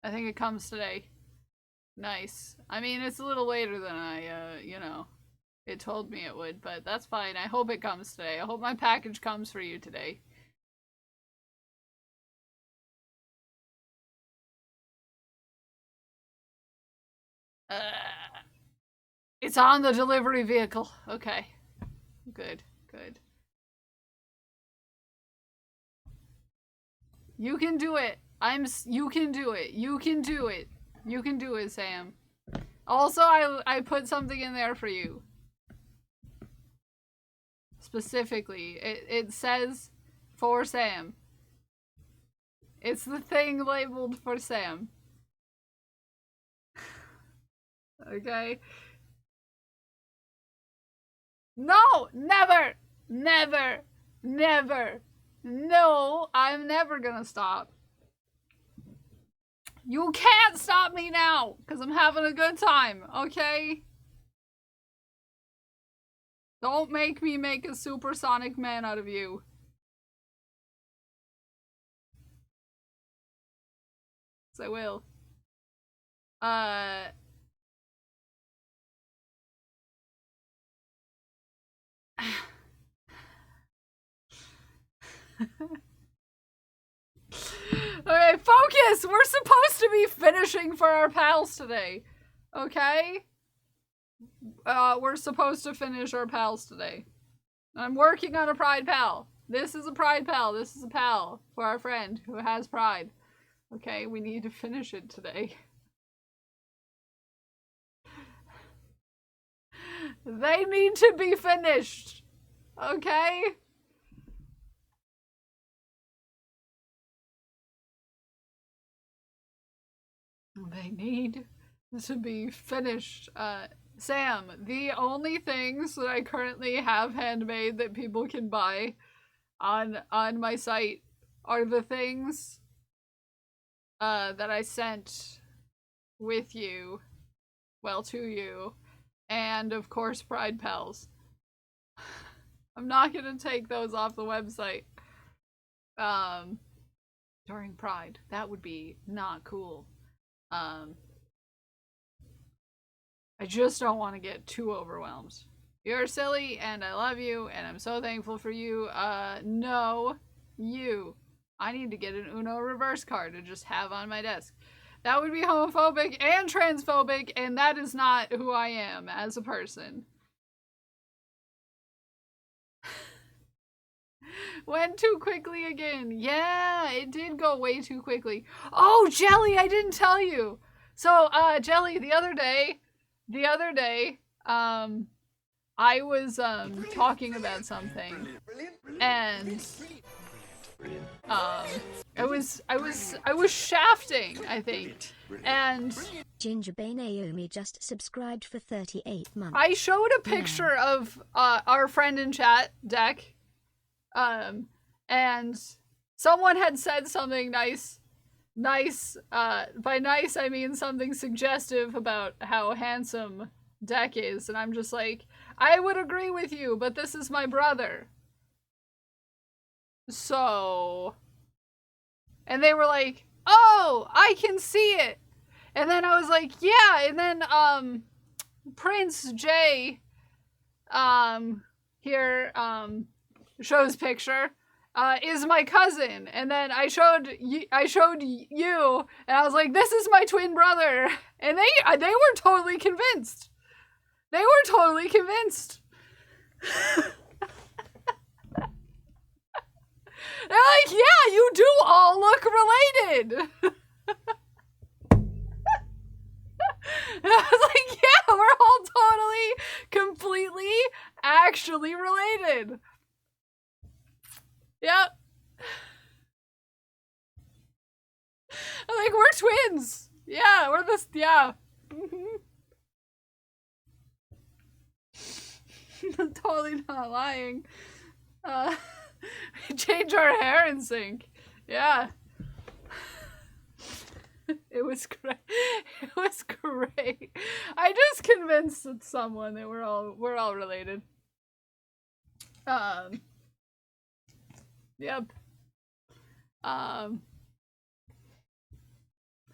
I think it comes today. Nice. I mean, it's a little later than I, you know, it told me it would, but that's fine. I hope it comes today. I hope my package comes for you today. It's on the delivery vehicle. Okay. Good. You can do it. You can do it. You can do it. You can do it, Sam. Also, I put something in there for you. Specifically. It says for Sam. It's the thing labeled for Sam. Okay? No! Never! Never! Never! No! I'm never gonna stop. You can't stop me now! Because I'm having a good time, okay? Don't make me make a supersonic man out of you. Yes, I will. Okay, focus! We're supposed to be finishing for our pals today. Okay? We're supposed to finish our pals today. I'm working on a pride pal. This is a pride pal. This is a pal for our friend who has pride. Okay, we need to finish it today. They need to be finished. Okay? They need to be finished. Sam, the only things that I currently have handmade that people can buy on my site are the things that I sent with you, well, to you, and of course Pride Pals. I'm not gonna take those off the website during Pride. That would be not cool. I just don't want to get too overwhelmed. You're silly and I love you and I'm so thankful for you. No, you. I need to get an Uno reverse card to just have on my desk. That would be homophobic and transphobic, and that is not who I am as a person. Went too quickly again. Yeah, it did go way too quickly. Oh, Jelly, I didn't tell you. So, Jelly, the other day, I was, talking about something, and, I was shafting, I think, and
Gingerbread Naomi just subscribed for 38 months.
I showed a picture of, our friend in chat, Deck, and someone had said something nice, by nice I mean something suggestive about how handsome Deck is, and I'm just like, I would agree with you, but this is my brother. So, and they were like, oh, I can see it. And then I was like, yeah, and then, Prince J, here, shows picture, is my cousin. And then I showed you, and I was like, this is my twin brother. And they were totally convinced. They were totally convinced. They're like, yeah, you do all look related. And I was like, yeah, we're all totally, completely, actually related. Yep. I'm like, we're twins. Yeah, we're this, yeah. I'm totally not lying. We change our hair in sync. Yeah. It was great. It was great. I just convinced someone that we're all related. Yep. I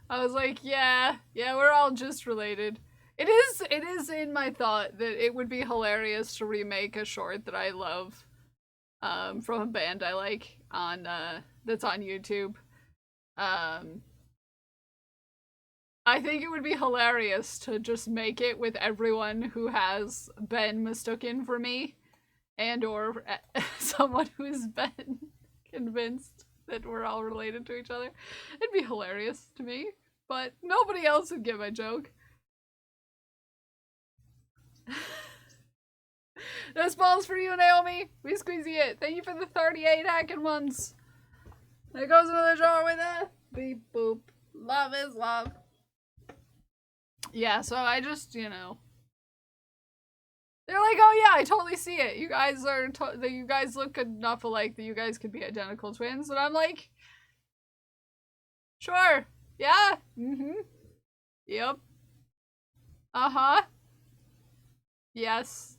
was like, yeah, we're all just related. It is in my thought that it would be hilarious to remake a short that I love, from a band I like on, that's on YouTube. I think it would be hilarious to just make it with everyone who has been mistaken for me, and or someone who's been convinced that we're all related to each other. It'd be hilarious to me, but nobody else would get my joke. Those balls for you, Naomi. We squeezy it. Thank you for the 38 hacking ones. There goes another jar with that. Beep boop. Love is love. Yeah, so I just, you know. They're like, oh yeah, I totally see it. You guys are, you guys look enough alike that you guys could be identical twins. And I'm like, sure. Yeah. Mm-hmm. Yep. Uh-huh. Yes.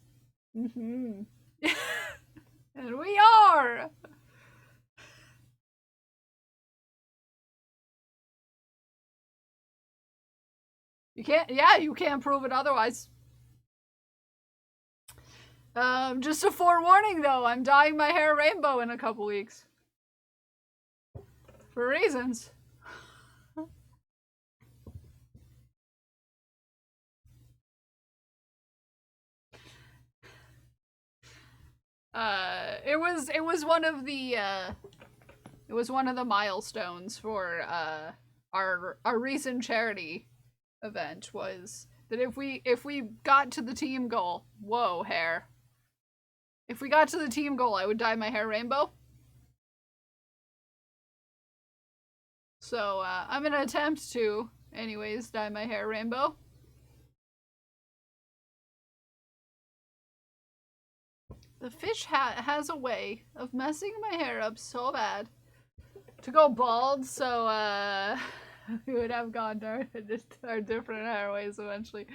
Mm-hmm. And we are! You can't prove it otherwise. Just a forewarning though, I'm dyeing my hair rainbow in a couple weeks. For reasons. it was one of the milestones for our recent charity event, was that if we got to the team goal, whoa, hair. If we got to the team goal, I would dye my hair rainbow. So, I'm gonna attempt to, anyways, dye my hair rainbow. The fish has a way of messing my hair up so bad. To go bald, so, we would have gone our different hairways eventually.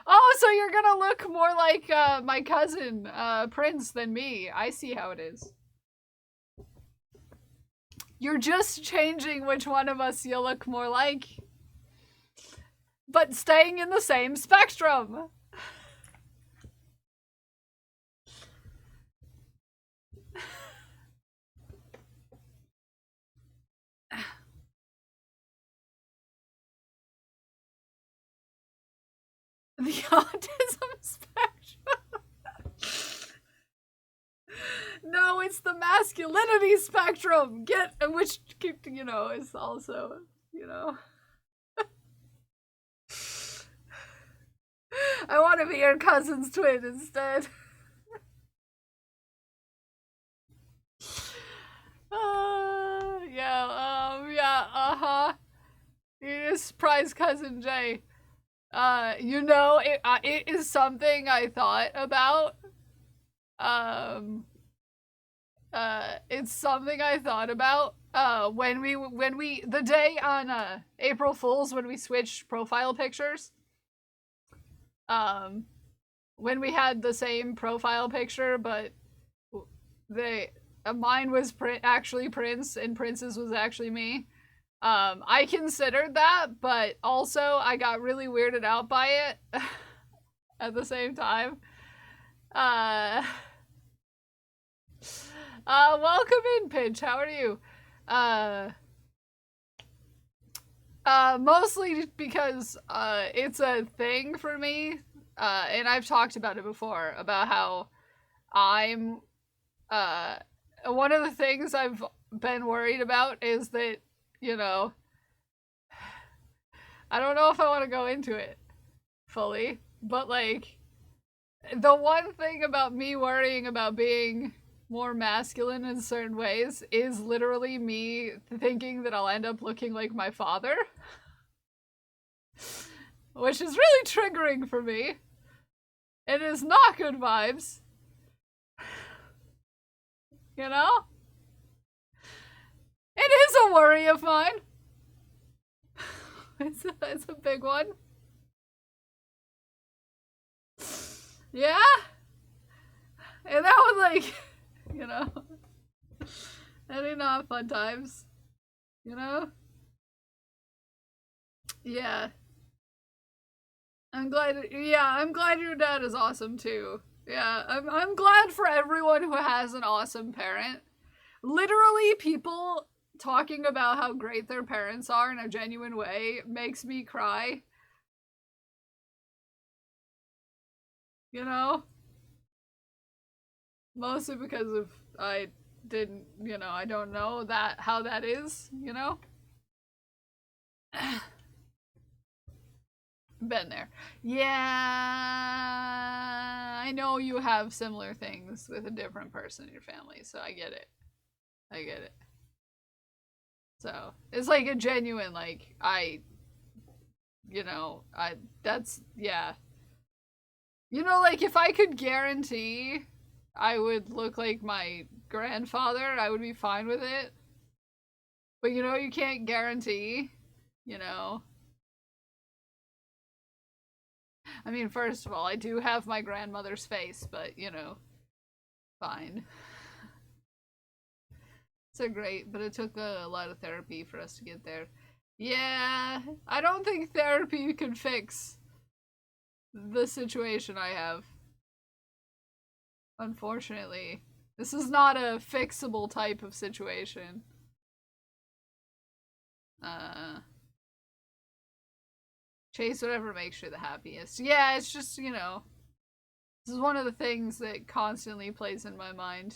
Oh, so you're gonna look more like, my cousin, Prince than me. I see how it is. You're just changing which one of us you look more like. But staying in the same spectrum. The autism spectrum. No, it's the masculinity spectrum. Which, you know, is also, you know. I want to be your cousin's twin instead. You just surprise cousin Jay. You know, it is something I thought about. It's something I thought about when we the day on April Fools, when we switched profile pictures. When we had the same profile picture, but mine was actually Prince and Prince's was actually me. I considered that, but also I got really weirded out by it at the same time. Welcome in, Pinch. How are you? Mostly because, it's a thing for me, and I've talked about it before, about how I'm, one of the things I've been worried about is that, you know, I don't know if I want to go into it fully, but, like, the one thing about me worrying about being more masculine in certain ways is literally me thinking that I'll end up looking like my father. Which is really triggering for me. It is not good vibes. You know? It is a worry of mine. It's a big one. Yeah? And that was like, you know, I did not have fun times. You know? Yeah. I'm glad your dad is awesome too. Yeah, I'm glad for everyone who has an awesome parent. Literally, people talking about how great their parents are in a genuine way makes me cry. You know? Mostly because of I don't know how that is, you know? Been there. Yeah, I know you have similar things with a different person in your family, so I get it. So, it's like a genuine, like, that's, yeah. You know, like, if I could guarantee I would look like my grandfather, I would be fine with it. But, you know, you can't guarantee, you know. I mean, first of all, I do have my grandmother's face, but, you know, fine. So great, but it took a lot of therapy for us to get there. Yeah, I don't think therapy could fix the situation I have. Unfortunately. This is not a fixable type of situation. Chase whatever makes you the happiest. Yeah, it's just, you know, This is one of the things that constantly plays in my mind.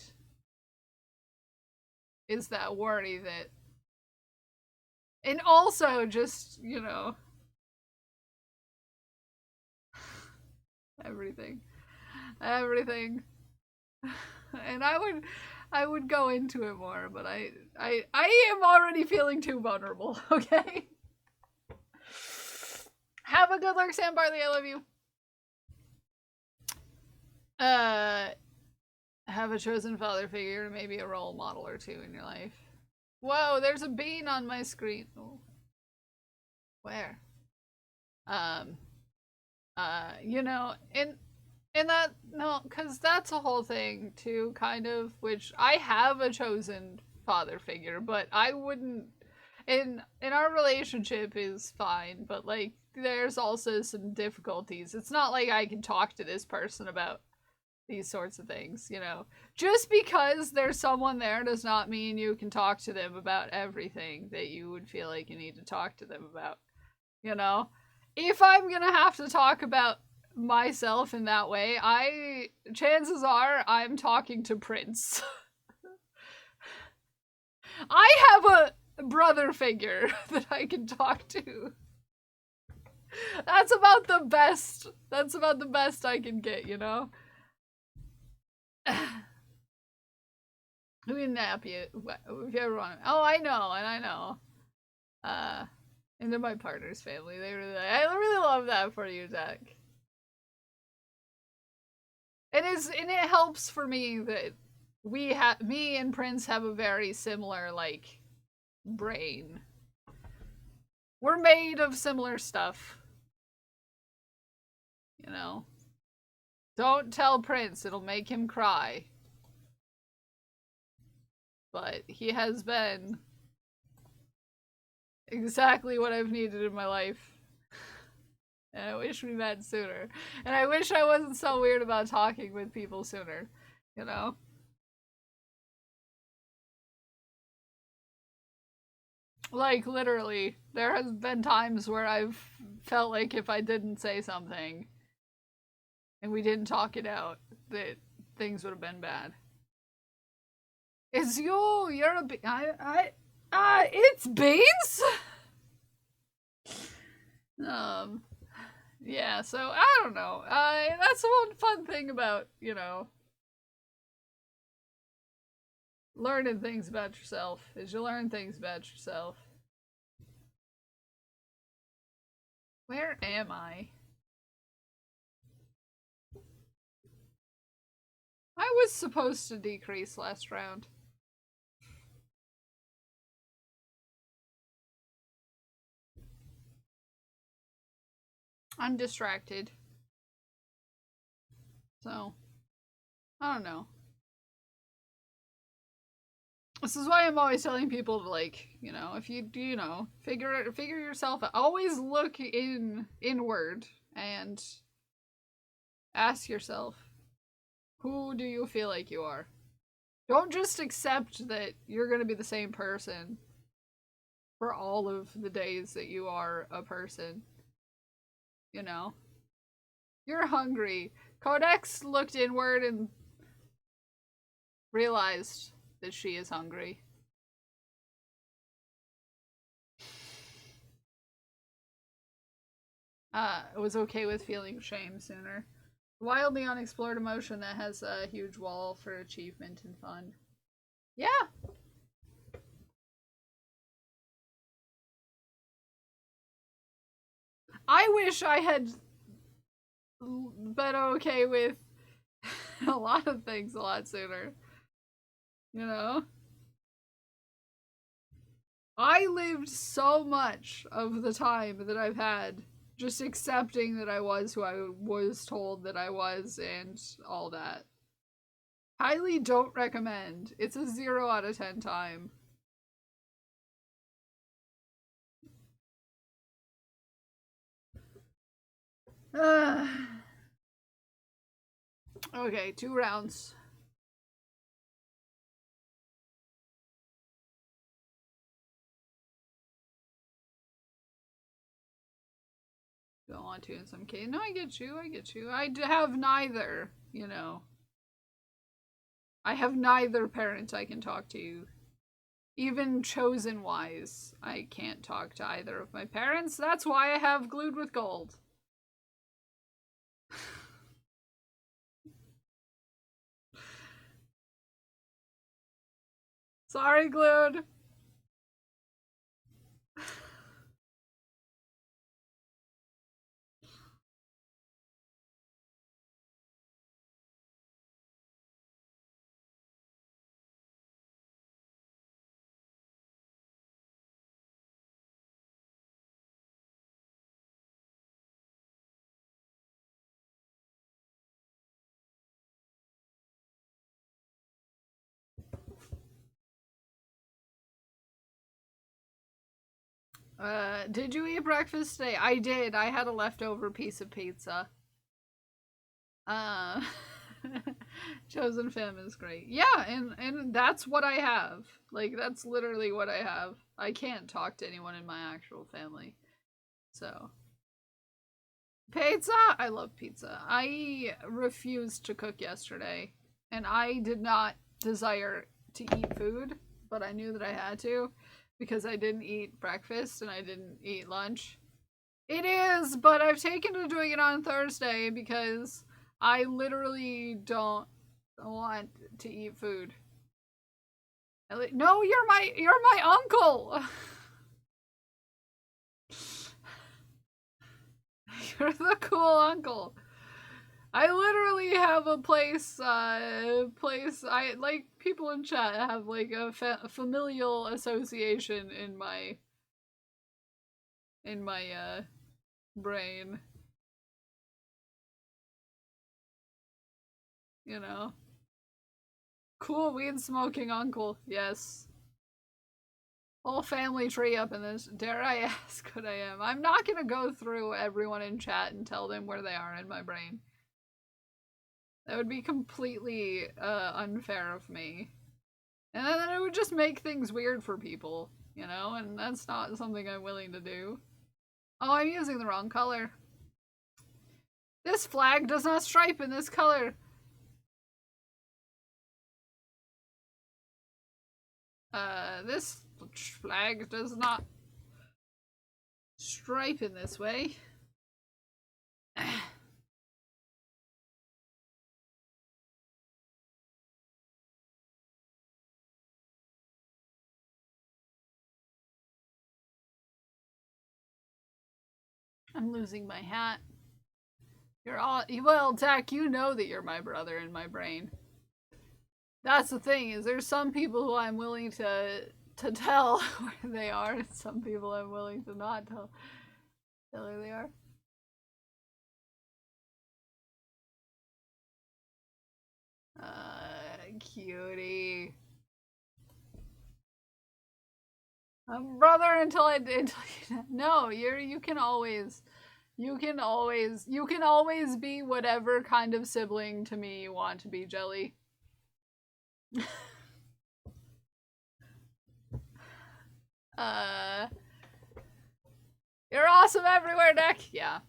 Is that worry that... And also just, you know... Everything. Everything. And I would go into it more, but I am already feeling too vulnerable, okay? Have a good luck, Sam Barley, I love you. Have a chosen father figure, maybe a role model or two in your life. Whoa, there's a bean on my screen. Oh. Where? You know, in that, no, because that's a whole thing too, kind of, which I have a chosen father figure, but I wouldn't, in our relationship is fine, but like, there's also some difficulties. It's not like I can talk to this person about these sorts of things, you know. Just because there's someone there does not mean you can talk to them about everything that you would feel like you need to talk to them about, you know. If I'm gonna have to talk about myself in that way, chances are I'm talking to Prince. I have a brother figure that I can talk to. That's about the best I can get, you know? We nap you if you ever want to. Oh, I know, and I know. And they're my partner's family. I really love that for you, Zach. And it helps for me that me and Prince have a very similar, like, brain. We're made of similar stuff. You know? Don't tell Prince, it'll make him cry. But he has been exactly what I've needed in my life. And I wish we met sooner. And I wish I wasn't so weird about talking with people sooner. You know? Like, literally, there has been times where I've felt like if I didn't say something and we didn't talk it out, that things would have been bad. It's you! You're a it's beans? Yeah, so, I don't know. That's one fun thing about, you know, learning things about yourself, is you learn things about yourself. Where am I? I was supposed to decrease last round. I'm distracted. So, I don't know. This is why I'm always telling people to, like, you know, if you do, you know, figure yourself out. Always look inward and ask yourself, who do you feel like you are? Don't just accept that you're going to be the same person for all of the days that you are a person. You know? You're hungry. Codex looked inward and realized that she is hungry. Was okay with feeling shame sooner. Wildly unexplored emotion that has a huge wall for achievement and fun. Yeah! I wish I had been okay with a lot of things a lot sooner. You know? I lived so much of the time that I've had just accepting that I was who I was told that I was and all that. Highly don't recommend. It's a 0 out of 10 time. Okay, 2 rounds. don't want to in some case. No, I get you. I have neither, you know. I have neither parent I can talk to. Even chosen wise, I can't talk to either of my parents. That's why I have Glued with Gold. Sorry, Glued. Did you eat breakfast today? I did. I had a leftover piece of pizza. Chosen Fam is great. Yeah, and that's what I have. Like, that's literally what I have. I can't talk to anyone in my actual family. So. Pizza? I love pizza. I refused to cook yesterday. And I did not desire to eat food, but I knew that I had to. Because I didn't eat breakfast and I didn't eat lunch. It is, but I've taken to doing it on Thursday because I literally don't want to eat food. No, you're my uncle. You're the cool uncle. I literally have a place, I, like, people in chat have, like, a familial association in my brain. You know? Cool weed smoking uncle, yes. Whole family tree up in this. Dare I ask what I am? I'm not gonna go through everyone in chat and tell them where they are in my brain. That would be completely unfair of me. And then it would just make things weird for people, you know? And that's not something I'm willing to do. Oh, I'm using the wrong color. This flag does not stripe in this color. This flag does not stripe in this way. I'm losing my hat. You're all well, Dak, you know that you're my brother in my brain. That's the thing, is there's some people who I'm willing to tell where they are, and some people I'm willing to not tell where they are. Cutie. I'm brother until no, you can always be whatever kind of sibling to me you want to be, Jelly. You're awesome everywhere, Nick. Yeah,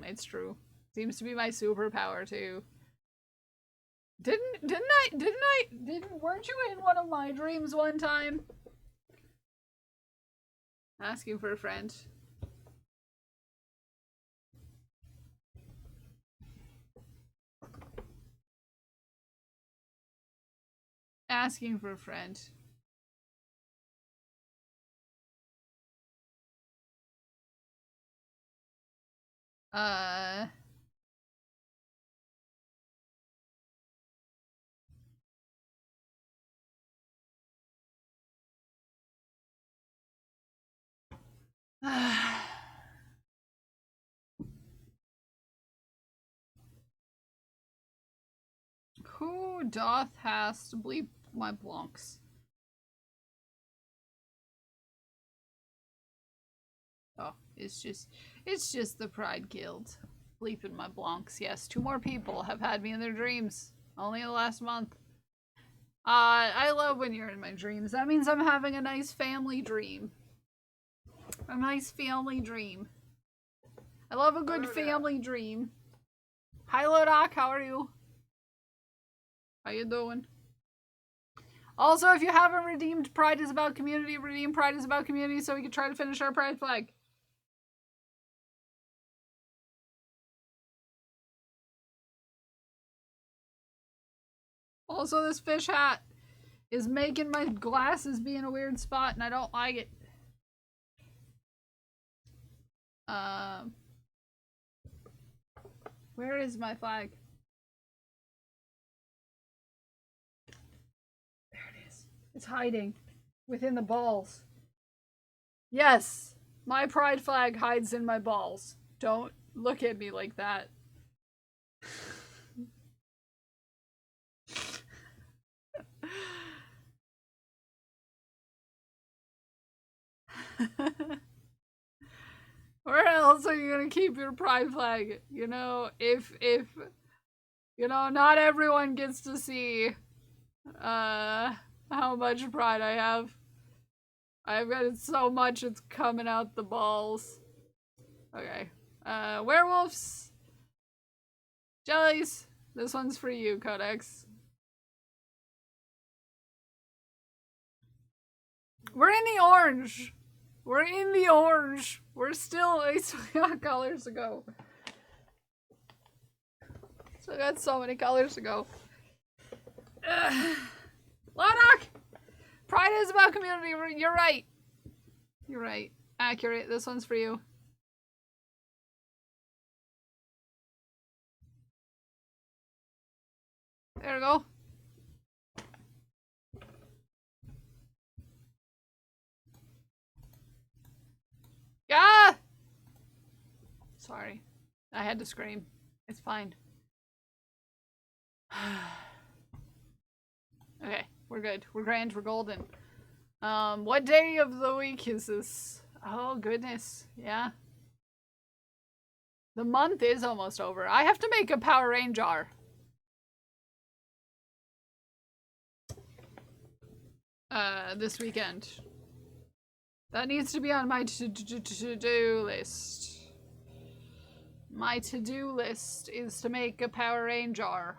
it's true. Seems to be my superpower too. Weren't you in one of my dreams one time? Asking for a friend. Asking for a friend. Who doth has to bleep my blonks? Oh, it's just the Pride Guild. Bleeping my blonks. Yes, 2 more people have had me in their dreams. Only in the last month. I love when you're in my dreams. That means I'm having a nice family dream. A nice family dream. I love a good family dream. Hi, Lodoc. How are you? How you doing? Also, if you haven't redeemed Pride is About Community, redeem Pride is About Community so we can try to finish our Pride flag. Also, this fish hat is making my glasses be in a weird spot and I don't like it. Where is my flag? There it is. It's hiding within the balls. Yes, my pride flag hides in my balls. Don't look at me like that. Where else are you gonna keep your pride flag? You know, if you know, not everyone gets to see how much pride I have. I've got so much it's coming out the balls. Okay. Werewolves. Jellies. This one's for you, Codex. We're in the orange. We're in the orange. We're still got colors to go. Still got so many colors to go. Lodoc! Pride is about community. You're right. You're right. Accurate. This one's for you. There we go. Yeah! Sorry. I had to scream. It's fine. Okay, we're good. We're grand. We're golden. What day of the week is this? Oh, goodness. Yeah. The month is almost over. I have to make a Power Ranger. This weekend. That needs to be on my to-do list. My to-do list is to make a Power Ranger.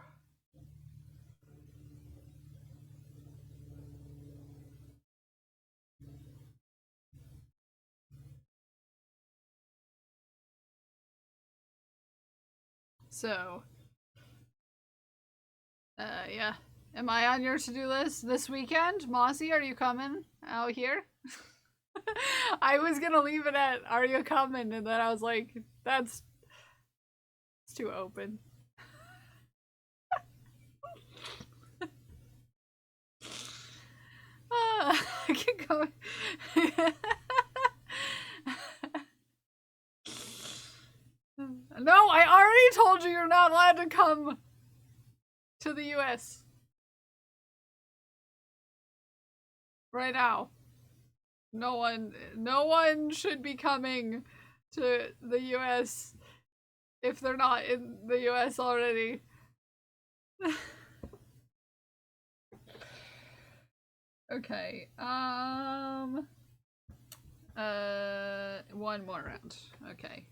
So, yeah. Am I on your to-do list this weekend? Mossy, are you coming out here? I was gonna leave it at, are you coming? And then I was like, it's too open. I can go. No, I already told you you're not allowed to come to the US. Right now. No one should be coming to the US if they're not in the US already. Okay, one more round. Okay.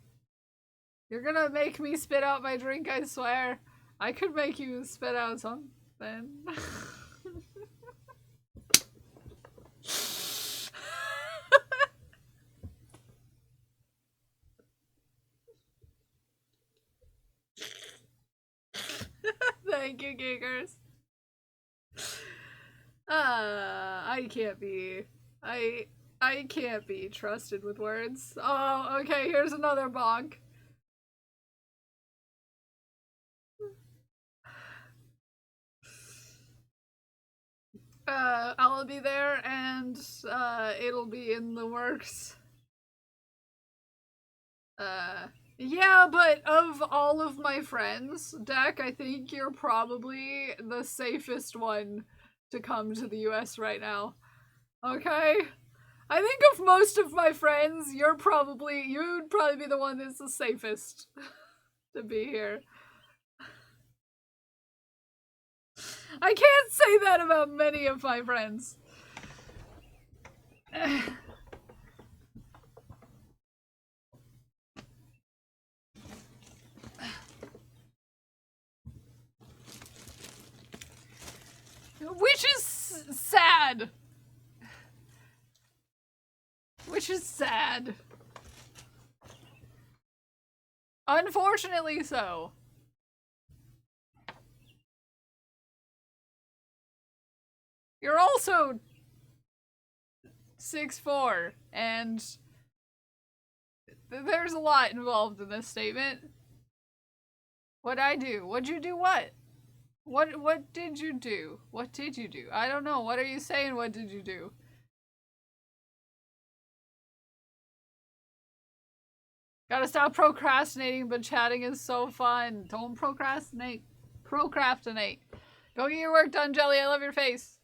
You're gonna make me spit out my drink, I swear. I could make you spit out something. Thank you, Giggers. I can't be. I can't be trusted with words. Oh, okay, here's another bonk. I'll be there and it'll be in the works. Yeah, but of all of my friends, Dak, I think you're probably the safest one to come to the US right now. Okay? I think of most of my friends, you'd probably be the one that's the safest to be here. I can't say that about many of my friends. is sad. Which is sad. Unfortunately so. You're also 6'4", and there's a lot involved in this statement. What'd I do? What'd you do what? What did you do? What did you do? I don't know. What are you saying? What did you do? Gotta stop procrastinating, but chatting is so fun. Don't procrastinate. Procrastinate. Go get your work done, Jelly. I love your face.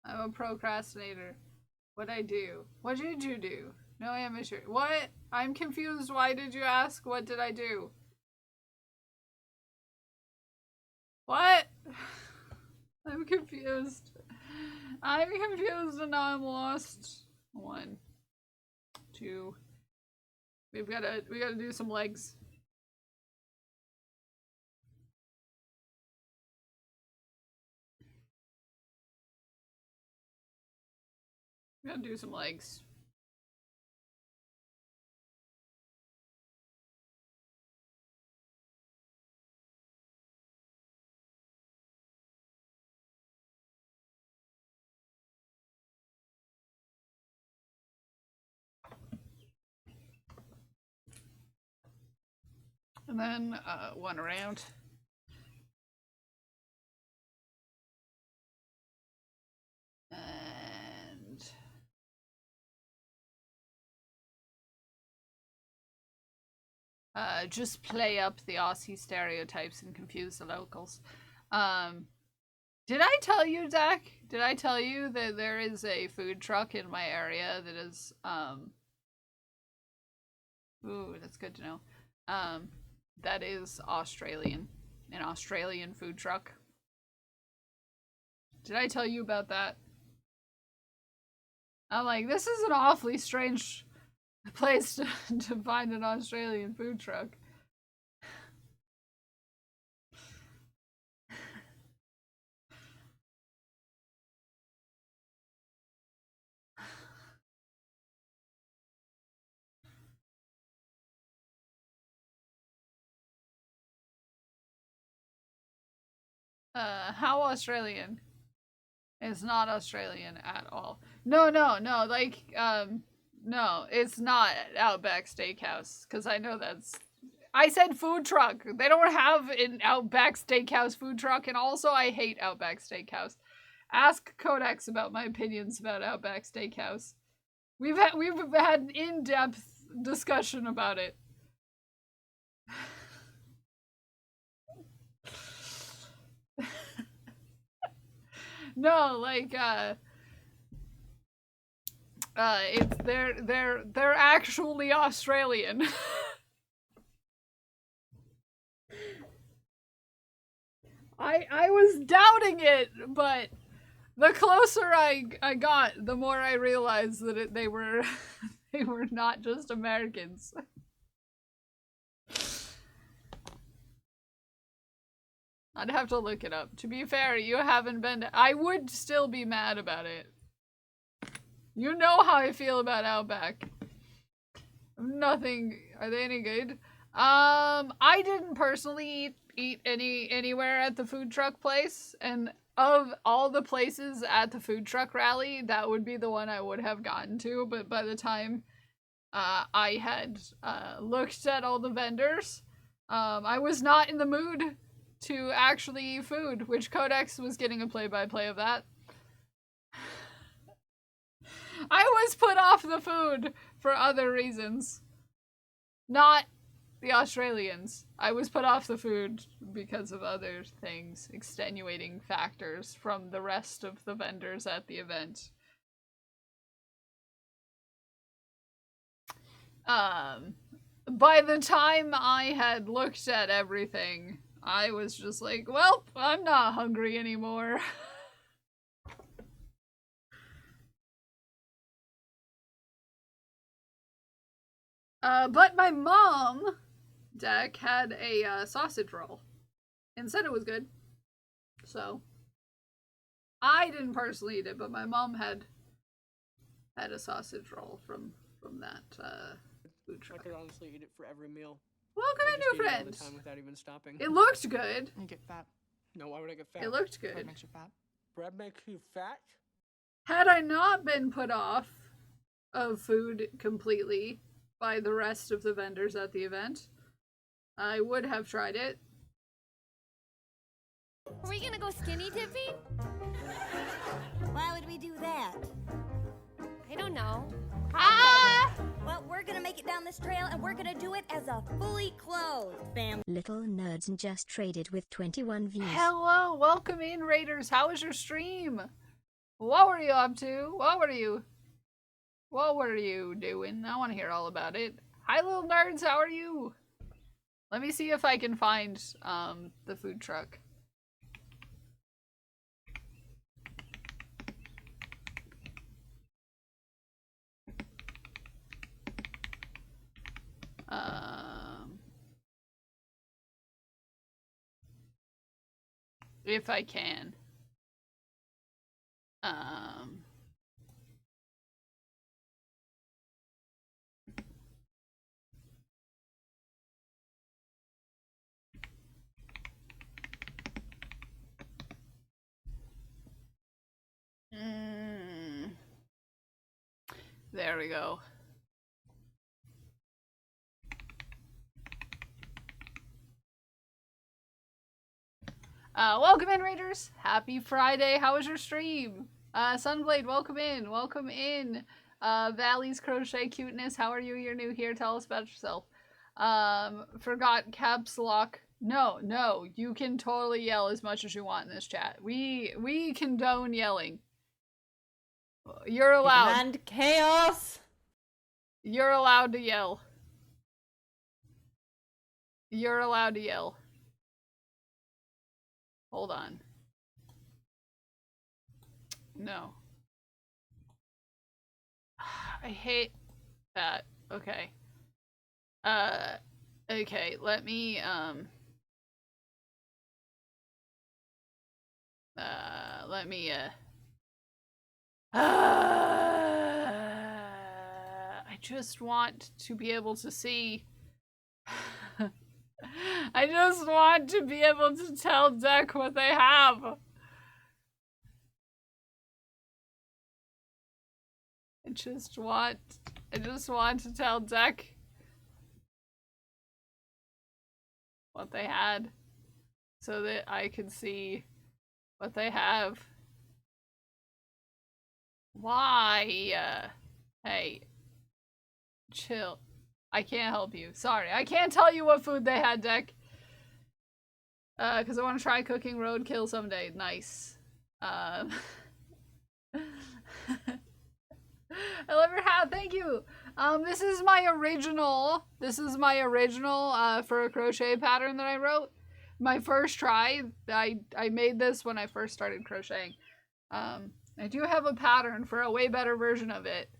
I'm a procrastinator. What'd I do? What did you do? No amateur. What? I'm confused. Why did you ask? What did I do? What? I'm confused. I'm confused and now I'm lost. 1, 2. We gotta do some legs. We gotta do some legs. And then, one around. And... just play up the Aussie stereotypes and confuse the locals. Did I tell you, Zach? Did I tell you that there is a food truck in my area that is, ooh, that's good to know. That is Australian. An Australian food truck. Did I tell you about that? I'm like, this is an awfully strange place to find an Australian food truck. How Australian? It's not Australian at all. No, like, no, it's not Outback Steakhouse, because I know that's... I said food truck! They don't have an Outback Steakhouse food truck, and also I hate Outback Steakhouse. Ask Codex about my opinions about Outback Steakhouse. We've had an in-depth discussion about it. No, like, it's they're actually Australian. I was doubting it, but the closer I got, the more I realized that they were they were not just Americans. I'd have to look it up. To be fair, you haven't been I would still be mad about it. You know how I feel about Outback. Nothing. Are they any good? I didn't personally eat anywhere at the food truck place, and of all the places at the food truck rally, that would be the one I would have gotten to, but by the time I had looked at all the vendors, I was not in the mood to actually eat food, which Codex was getting a play-by-play of that. I was put off the food for other reasons. Not the Australians. I was put off the food because of other things, extenuating factors from the rest of the vendors at the event. By the time I had looked at everything, I was just like, well, I'm not hungry anymore. But my mom, Deck, had a sausage roll and said it was good. So I didn't personally eat it, but my mom had a sausage roll from that food
I
truck.
could honestly eat it for every meal.
Welcome
I
in,
just
new
eat it all the
friends.
time without even stopping.
It looked good.
You get fat.
No, why would I get fat?
It looked
Bread
good.
makes you fat.
Bread makes you fat?
Had I not been put off of food completely by the rest of the vendors at the event, I would have tried it.
Are we gonna go skinny dipping?
Why would we do that?
I don't know.
Well, we're gonna make it down this trail and we're gonna do it as a fully clothed family.
Little Nerds and just traded with 21 views.
Hello, welcome in, Raiders. How was your stream? What were you up to? What were you doing? I want to hear all about it. Hi, little nerds. How are you? Let me see if I can find the food truck. If I can. There we go. Welcome in, Raiders. Happy Friday. How was your stream? Sunblade, welcome in. Welcome in. Valley's Crochet Cuteness, how are you? You're new here. Tell us about yourself. Forgot caps lock. No, you can totally yell as much as you want in this chat. We condone yelling. You're allowed.
And chaos.
You're allowed to yell. You're allowed to yell. Hold on. No. I hate that. Okay. Okay, let me, I just want to be able to see. I just want to be able to tell Deck what they have. I just want to tell Deck what they had so that I can see what they have. Why? Hey, chill. I can't help you. Sorry, I can't tell you what food they had, Deck. Because I want to try cooking roadkill someday. Nice. I love your hat. Thank you. This is my original. For a crochet pattern that I wrote. My first try. I made this when I first started crocheting. I do have a pattern for a way better version of it.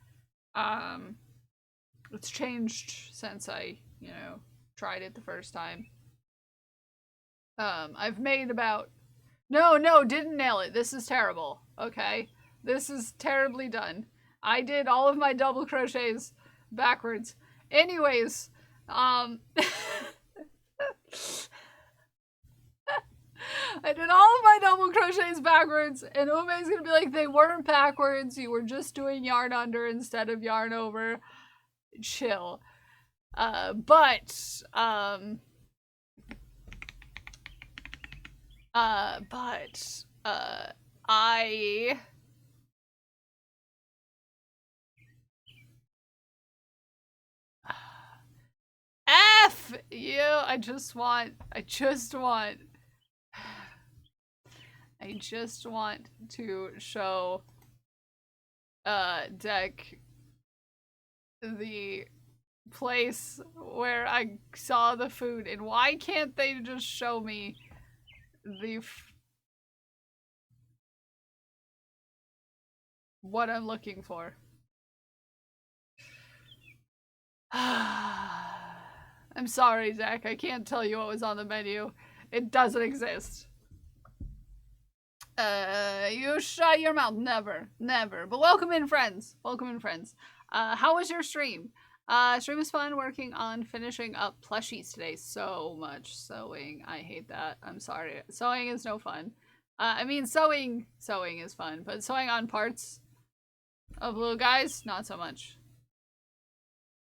It's changed since I, tried it the first time. I've made about... No, didn't nail it. This is terrible. Okay? This is terribly done. I did all of my double crochets backwards. Anyways, I did all of my double crochets backwards, and Ume's gonna be like, they weren't backwards, you were just doing yarn under instead of yarn over. Chill. But I... F you! I just want to show Deck the place where I saw the food, and why can't they just show me the what I'm looking for? I'm sorry, Zach. I can't tell you what was on the menu. It doesn't exist. You shut your mouth. Never. Never. But welcome in, friends. Welcome in, friends. How was your stream? Stream was fun working on finishing up plushies today. So much sewing. I hate that. I'm sorry. Sewing is no fun. I mean, sewing is fun, but sewing on parts of little guys, not so much.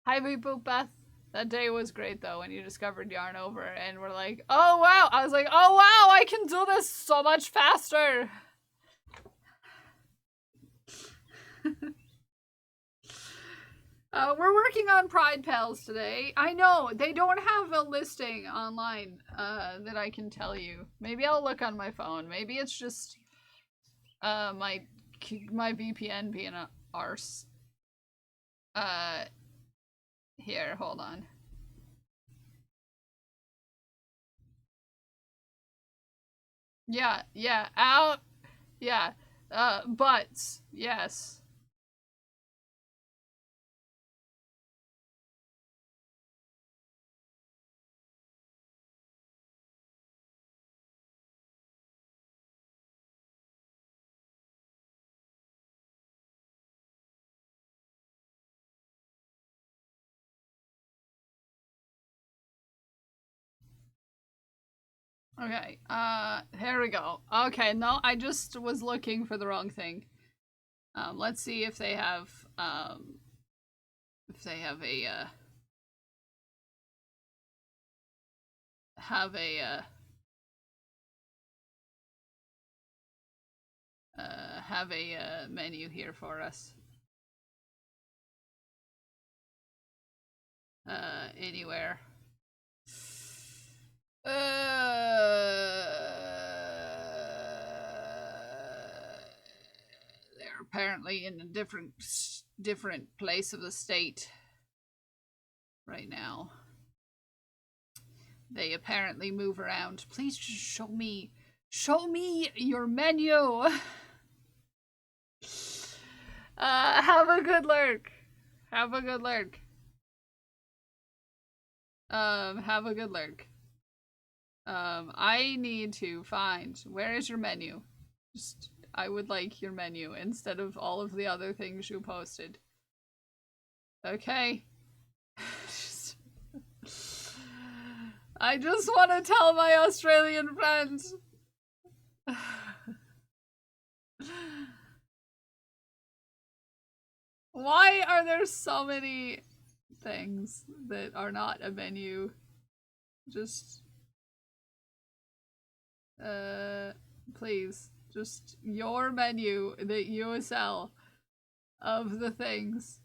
Hi, Boop Beth. That day was great though when you discovered Yarn Over and were like, oh wow! I was like, oh wow, I can do this so much faster! We're working on Pride Pals today. I know, they don't have a listing online that I can tell you. Maybe I'll look on my phone. Maybe it's just my VPN being a arse. Here, hold on. Yeah, out. Yeah, butts. Yes. Okay, here we go. Okay, no, I just was looking for the wrong thing. Let's see if they have a, menu here for us. Anywhere. They're apparently in a different place of the state right now. They apparently move around. Please just show me your menu. Have a good lurk. Have a good lurk. I need to find, where is your menu? Just, I would like your menu instead of all of the other things you posted. Okay. I just want to tell my Australian friends. Why are there so many things that are not a menu? Just please, just your menu that you sell of the things.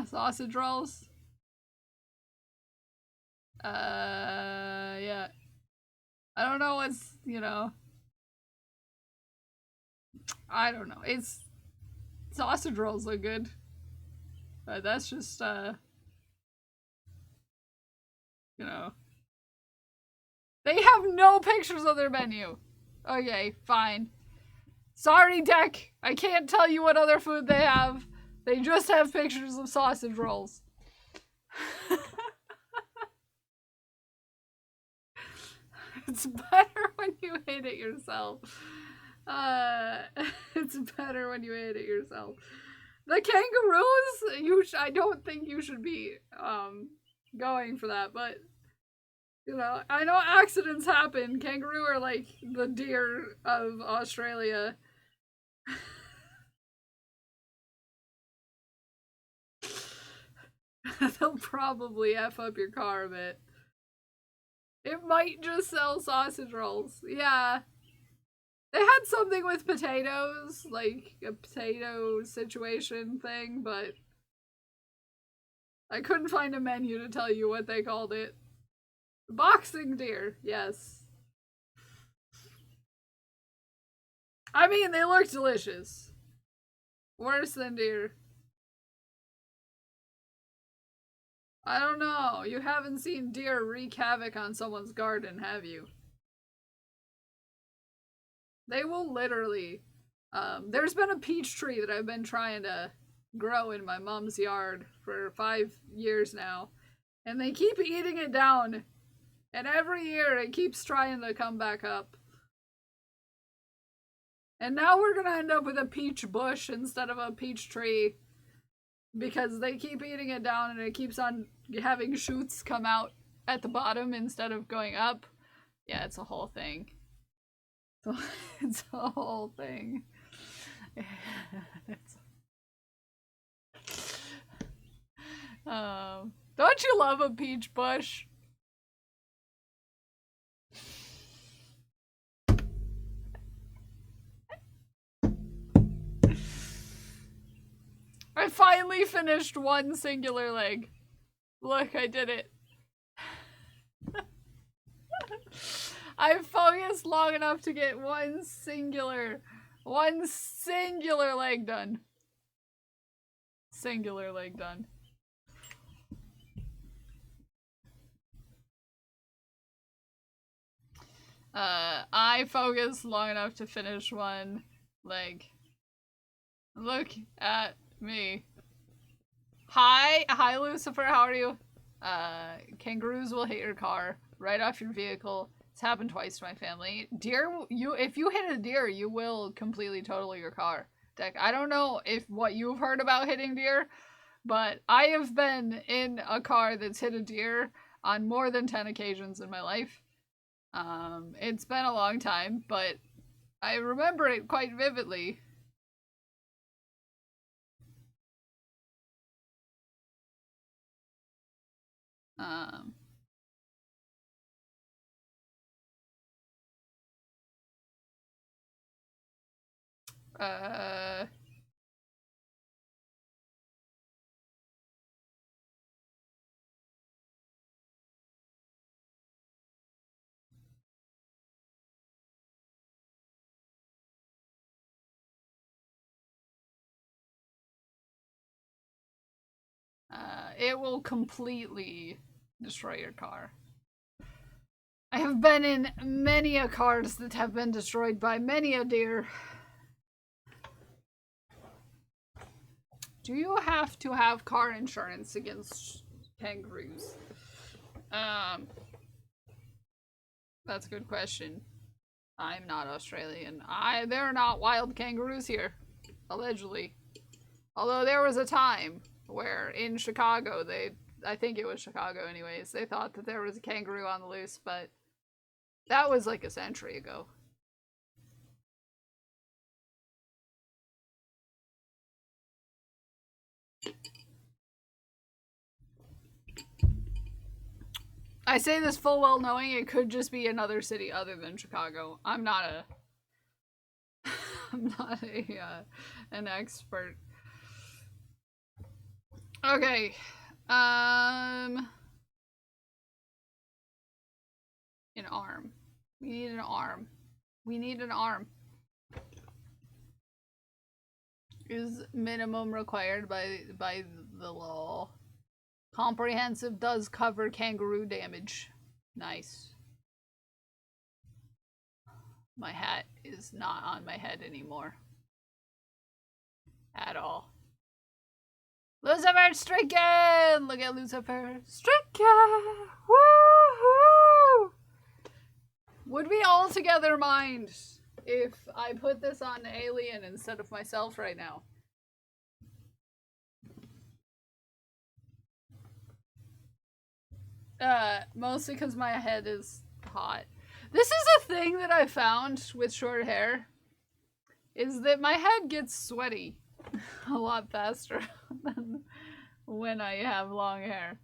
Sausage rolls. Yeah. I don't know what's, you know. I don't know. It's sausage rolls look good. But that's just you know. They have no pictures of their menu. Okay, fine. Sorry, Deck. I can't tell you what other food they have. They just have pictures of sausage rolls. It's better when you hate it yourself. It's better when you hate it yourself. The kangaroos, I don't think you should be going for that, but you know, I know accidents happen. Kangaroo are like the deer of Australia. They'll probably F up your car a bit. It might just sell sausage rolls. Yeah. They had something with potatoes, like a potato situation thing, but I couldn't find a menu to tell you what they called it. Boxing deer, yes. I mean, they look delicious. Worse than deer. I don't know. You haven't seen deer wreak havoc on someone's garden, have you? They will literally, there's been a peach tree that I've been trying to grow in my mom's yard for 5 years now, and they keep eating it down, and every year it keeps trying to come back up. And now we're gonna end up with a peach bush instead of a peach tree, because they keep eating it down and it keeps on having shoots come out at the bottom instead of going up. Yeah, it's a whole thing. It's a whole thing. Don't you love a peach bush? I finally finished one singular leg. Look, I did it. I focused long enough to get one singular leg done. Singular leg done. I focused long enough to finish one leg. Look at me. Hi Lucifer, how are you? Kangaroos will hit your car right off your vehicle. It's happened twice to my family. Deer, if you hit a deer, you will completely total your car. Deck, I don't know if what you've heard about hitting deer, but I have been in a car that's hit a deer on more than 10 occasions in my life. It's been a long time, but I remember it quite vividly. It will completely destroy your car. I have been in many a cars that have been destroyed by many a deer. Do you have to have car insurance against kangaroos? That's a good question. I'm not Australian. There are not wild kangaroos here, allegedly. Although there was a time where in Chicago, I think it was Chicago anyways, they thought that there was a kangaroo on the loose, but that was like a century ago. I say this full well knowing it could just be another city other than Chicago. I'm not an expert. Okay. An arm. We need an arm. We need an arm. Is minimum required by the law. Comprehensive does cover kangaroo damage. Nice. My hat is not on my head anymore. At all. Lucifer stricken! Look at Lucifer stricken! Woohoo! Would we all together mind if I put this on Alien instead of myself right now? Mostly because my head is hot. This is a thing that I found with short hair, is that my head gets sweaty a lot faster than when I have long hair.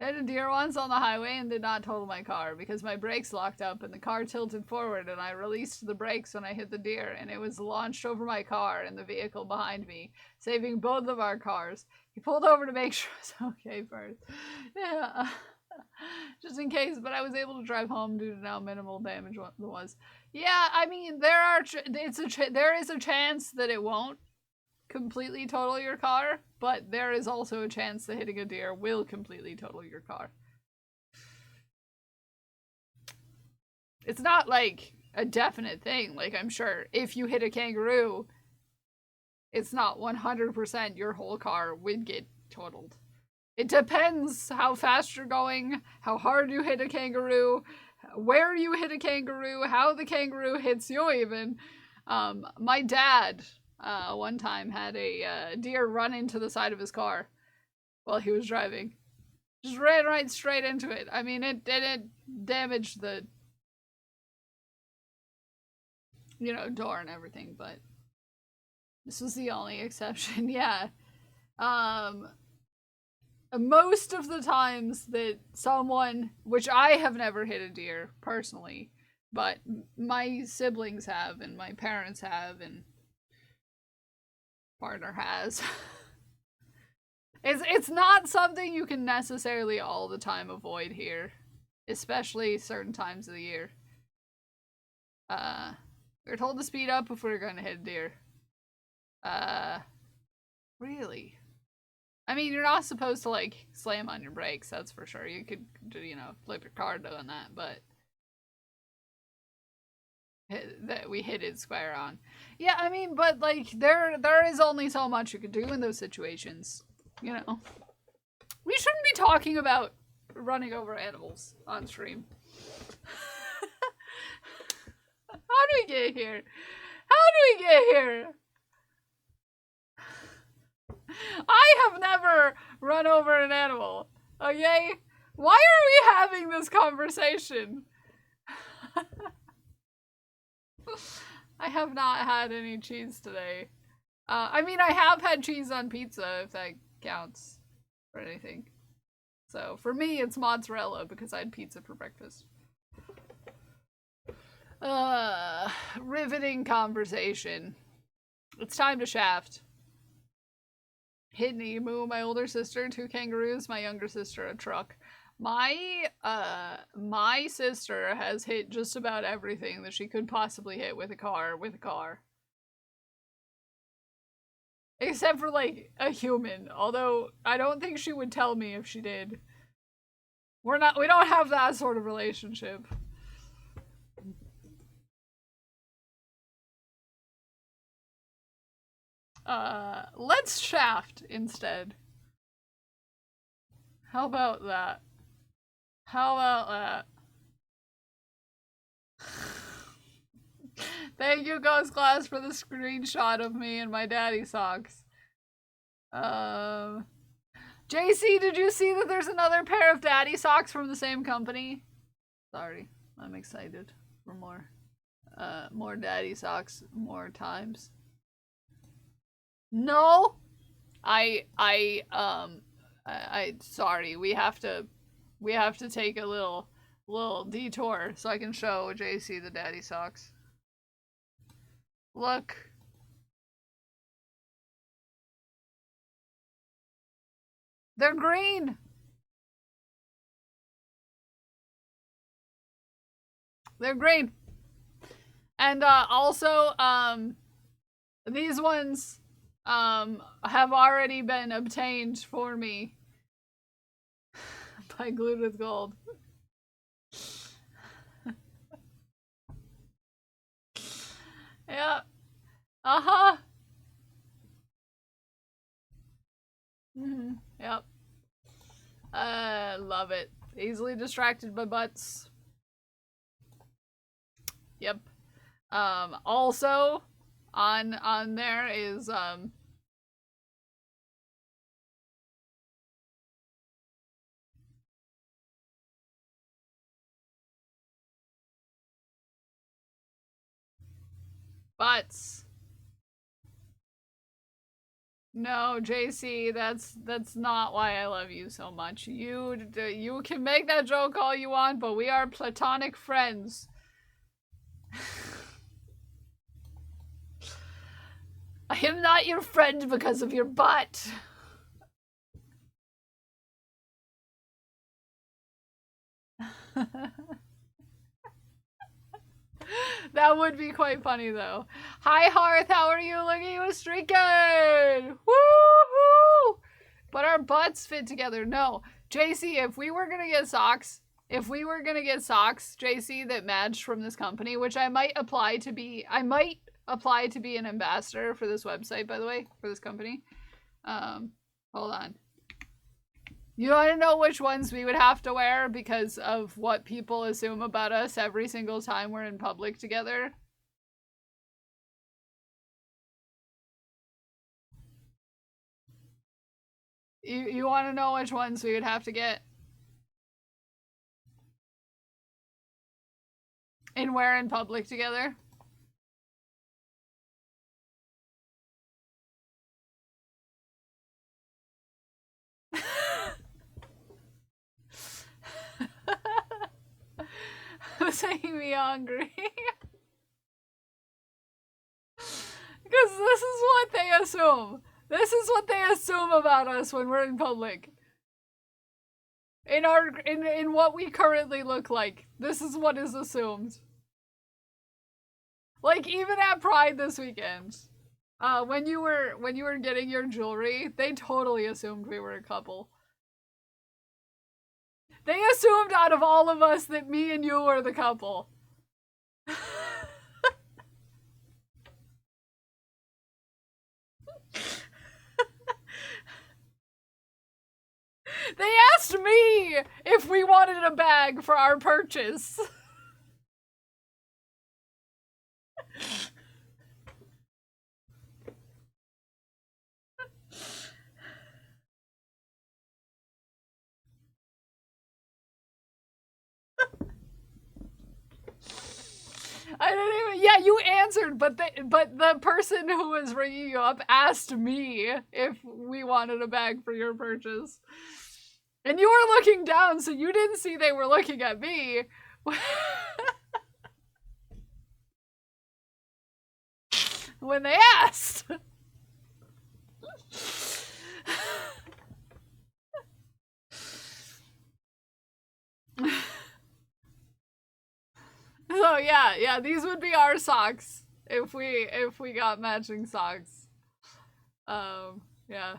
I had a deer once on the highway and did not total my car because my brakes locked up and the car tilted forward and I released the brakes when I hit the deer and it was launched over my car and the vehicle behind me, saving both of our cars. He pulled over to make sure it was okay first. Yeah. Just in case, but I was able to drive home due to now minimal damage what there was. Yeah, I mean, there is a chance that it won't completely total your car, but there is also a chance that hitting a deer will completely total your car. It's not like a definite thing. Like, I'm sure if you hit a kangaroo, it's not 100% your whole car would get totaled. It depends how fast you're going, how hard you hit a kangaroo, where you hit a kangaroo, how the kangaroo hits you even. My dad, one time had a deer run into the side of his car while he was driving. Just ran right straight into it. I mean, it damaged the, door and everything, but this was the only exception. Yeah. Most of the times that someone, which I have never hit a deer personally, but my siblings have, and my parents have, and partner has. It's not something you can necessarily all the time avoid here, especially certain times of the year. We're told to speed up if we're going to hit a deer. Really? I mean, you're not supposed to, like, slam on your brakes, that's for sure. You could, flip your car doing that, but that we hit it square on. Yeah, I mean, but, like, there is only so much you can do in those situations, We shouldn't be talking about running over animals on stream. How do we get here? I have never run over an animal, okay? Why are we having this conversation? I have not had any cheese today. I mean, I have had cheese on pizza, if that counts for anything. So, for me, it's mozzarella, because I had pizza for breakfast. Riveting conversation. It's time to shaft. Hit an emu, my older sister, 2 kangaroos, my younger sister, a truck. My sister has hit just about everything that she could possibly hit with a car. Except for, like, a human. Although, I don't think she would tell me if she did. We don't have that sort of relationship. Let's shaft instead. How about that? Thank you, Ghost Glass, for the screenshot of me and my daddy socks. JC, did you see that there's another pair of daddy socks from the same company? Sorry, I'm excited for more daddy socks, more times. No, I sorry, we have to take a little detour so I can show JC the daddy socks. Look. They're green. They're green. And also these ones have already been obtained for me by Glued with Gold. Yeah. Uh-huh. Yep. Love it. Easily distracted by butts. Yep. Also on there is butts. No, JC, that's not why I love you so much. You can make that joke all you want, but we are platonic friends. I am not your friend because of your butt. That would be quite funny, though. Hi, Hearth. How are you? Look at you streaking. Woohoo! But our butts fit together. No. JC, if we were going to get socks, if we were gonna get socks, JC, that matched from this company, which I might apply to be an ambassador for this website, by the way, for this company. Hold on. You want to know which ones we would have to wear because of what people assume about us every single time we're in public together? You want to know which ones we would have to get? And wear in public together? Who's making me hungry? Because this is what they assume. This is what they assume about us when we're in public. In what we currently look like. This is what is assumed. Like even at Pride this weekend. When you were getting your jewelry, they totally assumed we were a couple. They assumed out of all of us that me and you were the couple. They asked me if we wanted a bag for our purchase. I didn't even. Yeah, you answered, but the person who was ringing you up asked me if we wanted a bag for your purchase, and you were looking down, so you didn't see they were looking at me. When they asked. So yeah, these would be our socks if we got matching socks. Yeah.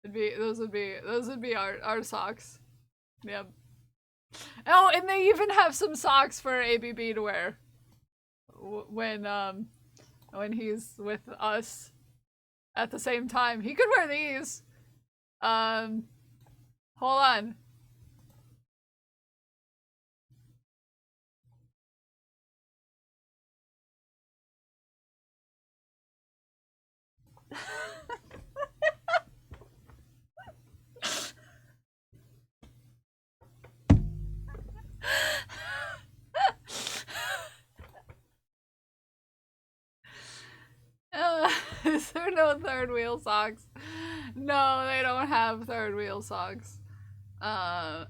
Those would be our socks. Yep. Oh, and they even have some socks for ABB to wear when he's with us at the same time. He could wear these. Hold on. Is there no third wheel socks? No, they don't have third wheel socks. Yep,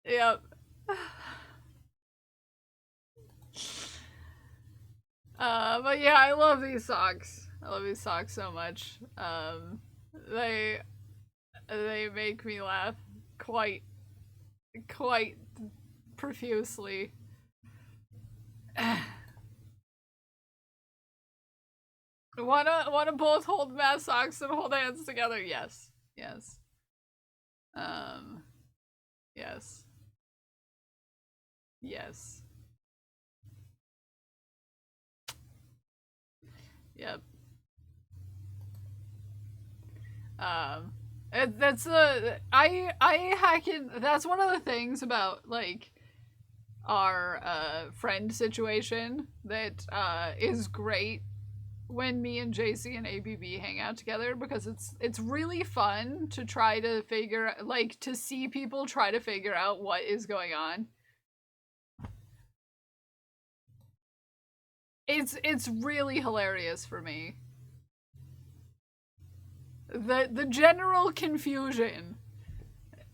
yep. But yeah, I love these socks. I love these socks so much. They make me laugh quite profusely. Wanna both hold math socks and hold hands together? Yes. Yes. Yes. Yes. Yep. That's one of the things about like our friend situation that is great when me and JC and ABB hang out together, because it's really fun to try to to see people try to figure out what is going on. It's really hilarious for me. The general confusion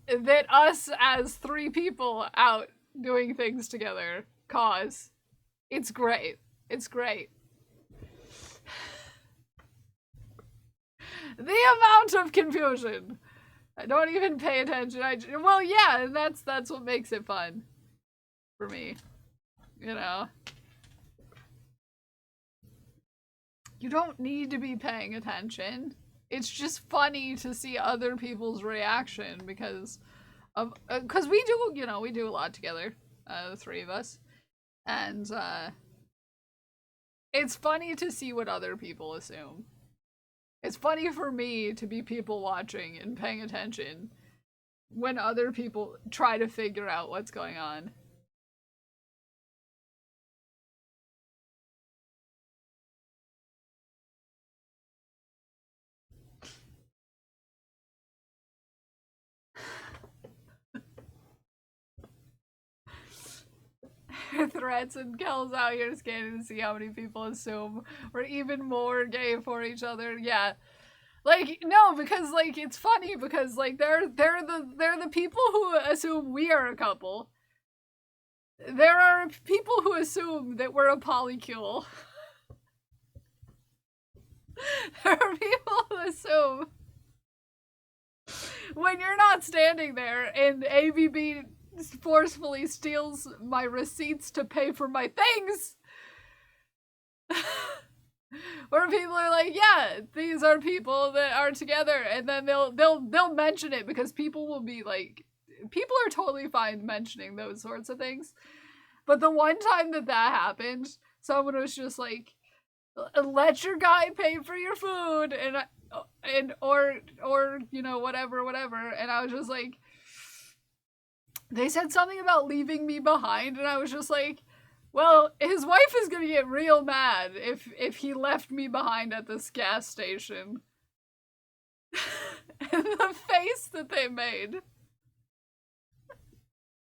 that us as three people out doing things together cause. It's great. It's great. The amount of confusion. I don't even pay attention. Well, yeah, and that's what makes it fun for me. You know. You don't need to be paying attention. It's just funny to see other people's reaction because we do, you know, we do a lot together, the three of us, and it's funny to see what other people assume. It's funny for me to be people watching and paying attention when other people try to figure out what's going on. Threats and Kel's out here scanning to see how many people assume we're even more gay for each other. Yeah. Like, no, because like it's funny because like they're the people who assume we are a couple. There are people who assume that we're a polycule. There are people who assume when you're not standing there and ABB forcefully steals my receipts to pay for my things. Where people are like, yeah, these are people that are together, and then they'll mention it because people will be like, people are totally fine mentioning those sorts of things. But the one time that happened, someone was just like, let your guy pay for your food and or you know, whatever, and I was just like, they said something about leaving me behind, and I was just like, well, his wife is gonna get real mad if he left me behind at this gas station. And the face that they made.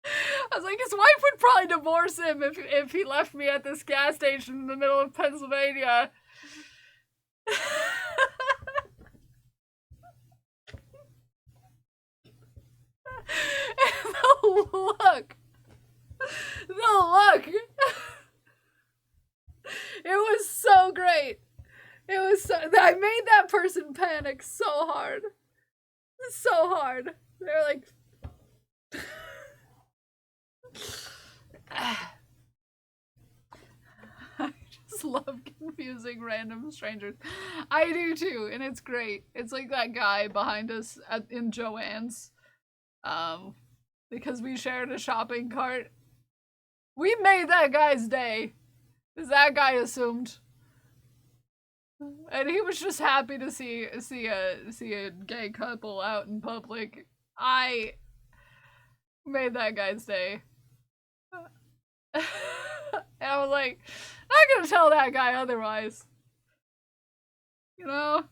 I was like, his wife would probably divorce him if he left me at this gas station in the middle of Pennsylvania. The look. It was so great. It was so, I made that person panic so hard. So hard. They're like, I just love confusing random strangers. I do too, and it's great. It's like that guy behind us in Joann's. Because we shared a shopping cart. We made that guy's day. Because that guy assumed. And he was just happy to see a gay couple out in public. I made that guy's day. And I was like, not gonna tell that guy otherwise. You know?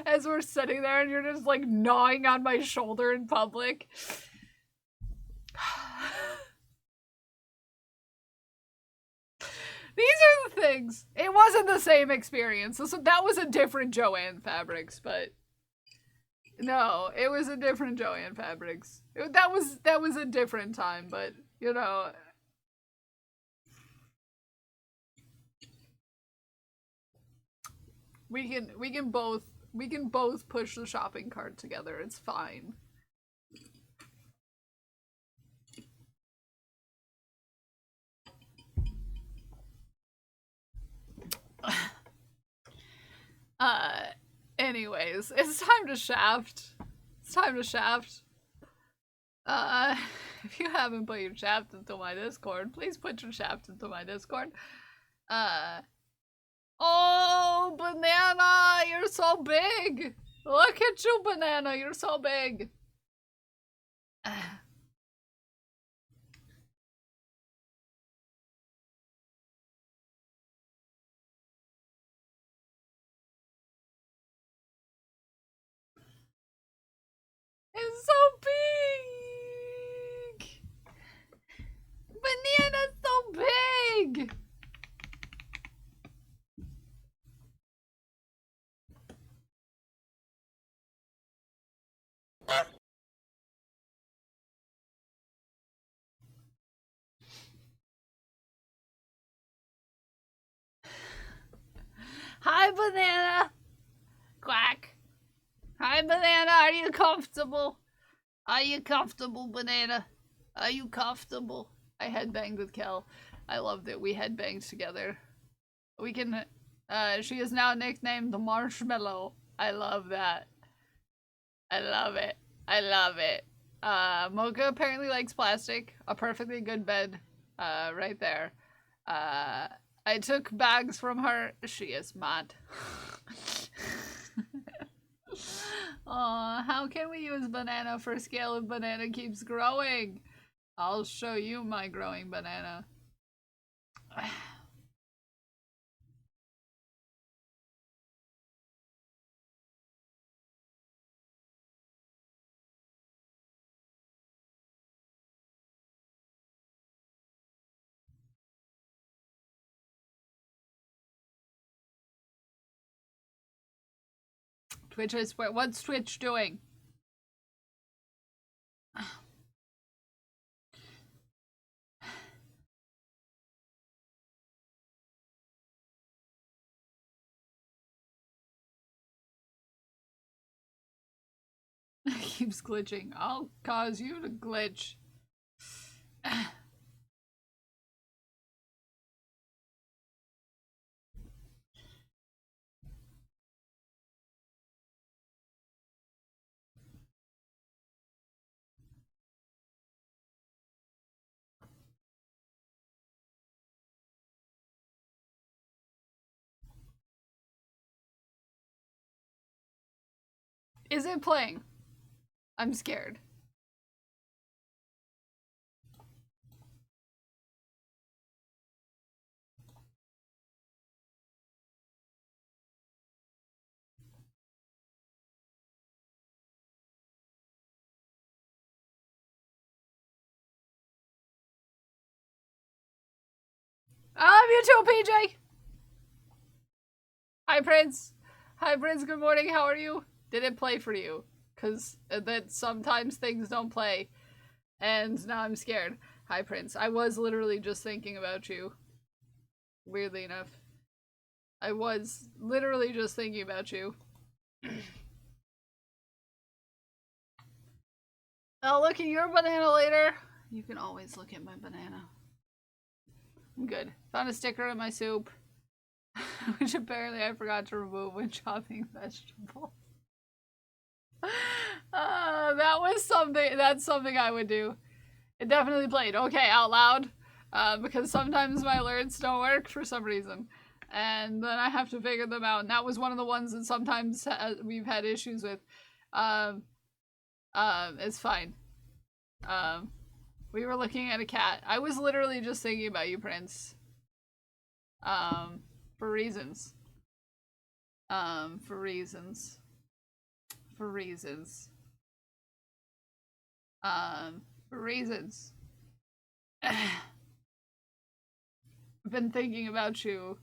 As we're sitting there and you're just like gnawing on my shoulder in public. These are the things. It wasn't the same experience. So that was a different Joann Fabrics, but no, it was a different Joann Fabrics. That was a different time, but you know. We can both push the shopping cart together. It's fine. Anyways, it's time to shaft. It's time to shaft. If you haven't put your shaft into my Discord, please put your shaft into my Discord. Oh, Banana, you're so big. Look at you, Banana, you're so big. It's so big. Banana's so big. Hi, Banana. Quack. Hi, Banana. Are you comfortable? Are you comfortable, Banana? Are you comfortable? I headbanged with Kel. I loved it. We headbanged together. We can, she is now nicknamed the Marshmallow. I love that. I love it. I love it. Mocha apparently likes plastic. A perfectly good bed, right there. I took bags from her. She is mad. How can we use banana for scale if banana keeps growing? I'll show you my growing banana. Twitch is what's Twitch doing? Keeps glitching. I'll cause you to glitch. Is it playing? I'm scared. You too, PJ! Hi, Prince. Hi, Prince. Good morning. How are you? Did it play for you? Because that sometimes things don't play. And now I'm scared. Hi, Prince. I was literally just thinking about you. Weirdly enough. I was literally just thinking about you. I'll look at your banana later. You can always look at my banana. I'm good. Found a sticker in my soup. Which apparently I forgot to remove when chopping vegetables. That was something, that's something I would do. It definitely played. Okay, out loud. Because sometimes my alerts don't work for some reason. And then I have to figure them out. And that was one of the ones that sometimes we've had issues with. It's fine. We were looking at a cat. I was literally just thinking about you, Prince. For reasons. For reasons. For reasons. For reasons. I've been thinking about you.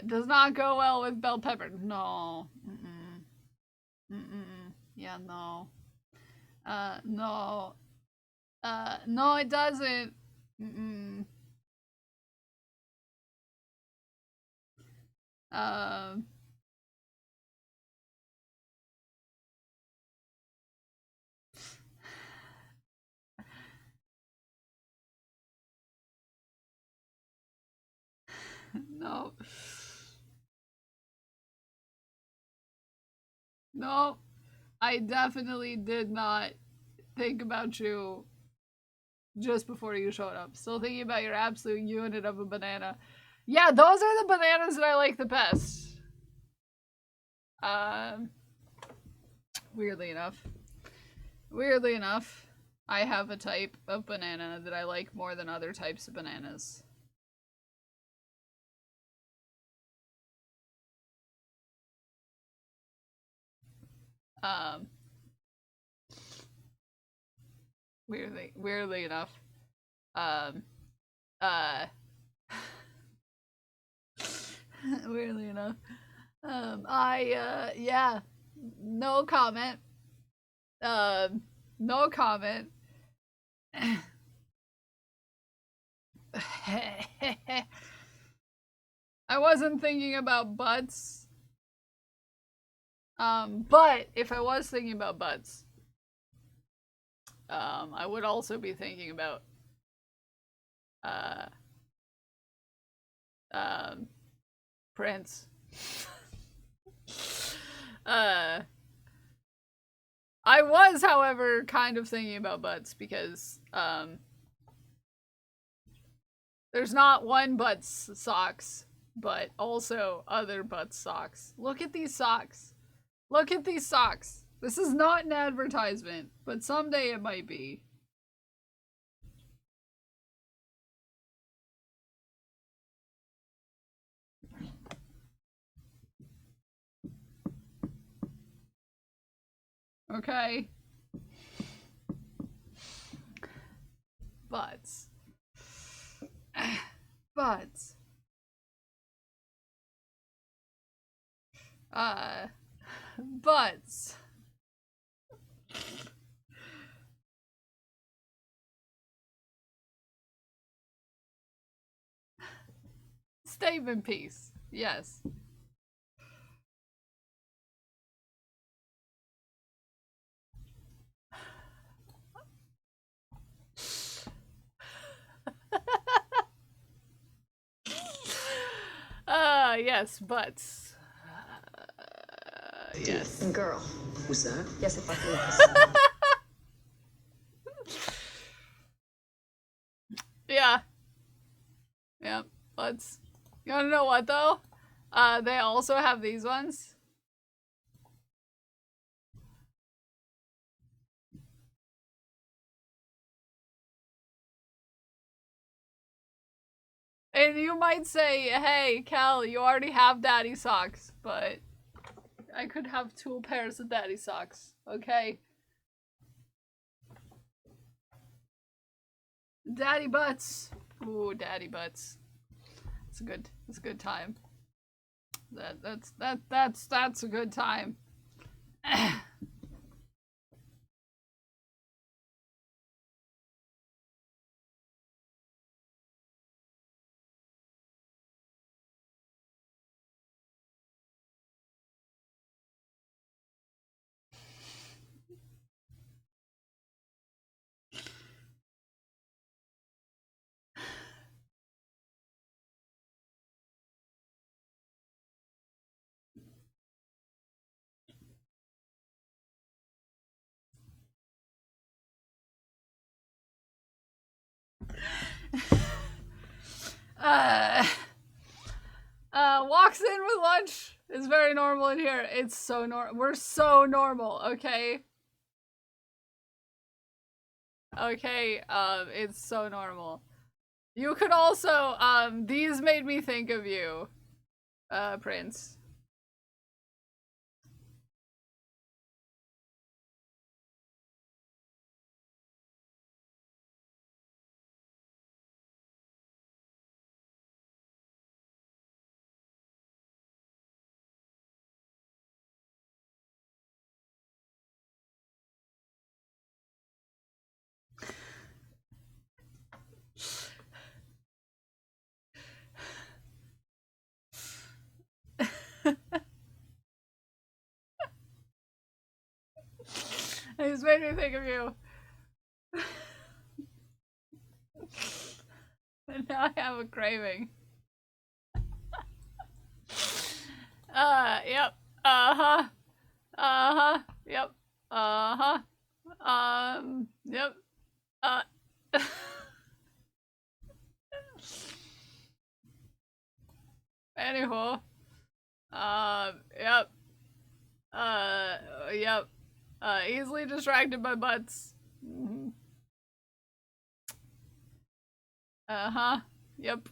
Does not go well with bell pepper. No. Yeah, no. No. No, it doesn't. No. No. I definitely did not think about you just before you showed up. Still thinking about your absolute unit of a banana. Yeah, those are the bananas that I like the best. Weirdly enough, I have a type of banana that I like more than other types of bananas. Weirdly enough, weirdly enough, yeah, no comment, no comment. I I wasn't thinking about butts. But if I was thinking about butts, I would also be thinking about Prince. I was, however, kind of thinking about butts because there's not one butts socks, but also other butts socks. Look at these socks. Look at these socks. This is not an advertisement, but someday it might be. Okay. Butts. Butts. Butts. Statement piece. Yes. Yes, butts. Yes.
Girl.
What's that?
Yes, it fucking was.
Yeah. Yeah, butts. You wanna know what though? They also have these ones. And you might say, hey, Cal, you already have daddy socks, but I could have 2 pairs of daddy socks, okay? Daddy butts. Ooh, daddy butts. It's a good time. That's a good time. Walks in with lunch is very normal in here. It's so we're so normal, okay? Okay, it's so normal. You could also, these made me think of you, Prince. It just made me think of you. And now I have a craving. Yep. Uh-huh. Uh-huh. Yep. Uh-huh. Yep. Anywho. Yep. Yep. Easily distracted by butts. Mm-hmm. Uh-huh. Yep.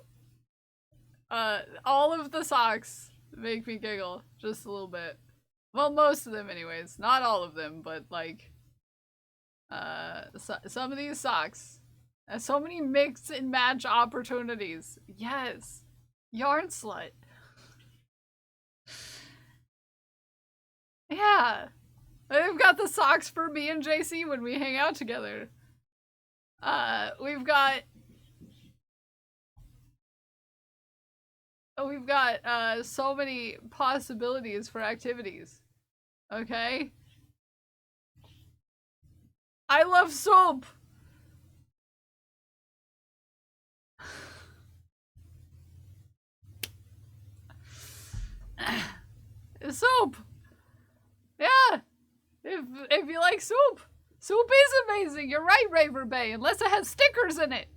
All of the socks make me giggle just a little bit. Well, most of them anyways. Not all of them, but like some of these socks. So many mix and match opportunities. Yes. Yarn slut. Yeah. We've got the socks for me and JC when we hang out together. We've got we've got so many possibilities for activities. Okay? I love soup! Soup! Yeah! If you like soup! Soup is amazing! You're right, Raver Bay, unless it has stickers in it!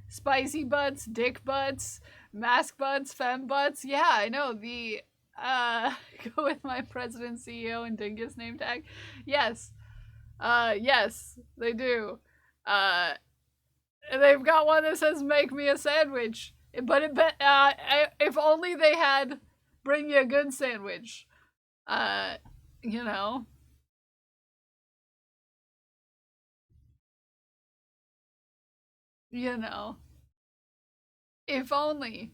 Spicy butts, dick butts, mask butts, femme butts. Yeah, I know. The go with my president, CEO, and dingus name tag. Yes. Yes, they do. They've got one that says "Make me a sandwich," but if only they had "Bring you a good sandwich." You know. You know. If only.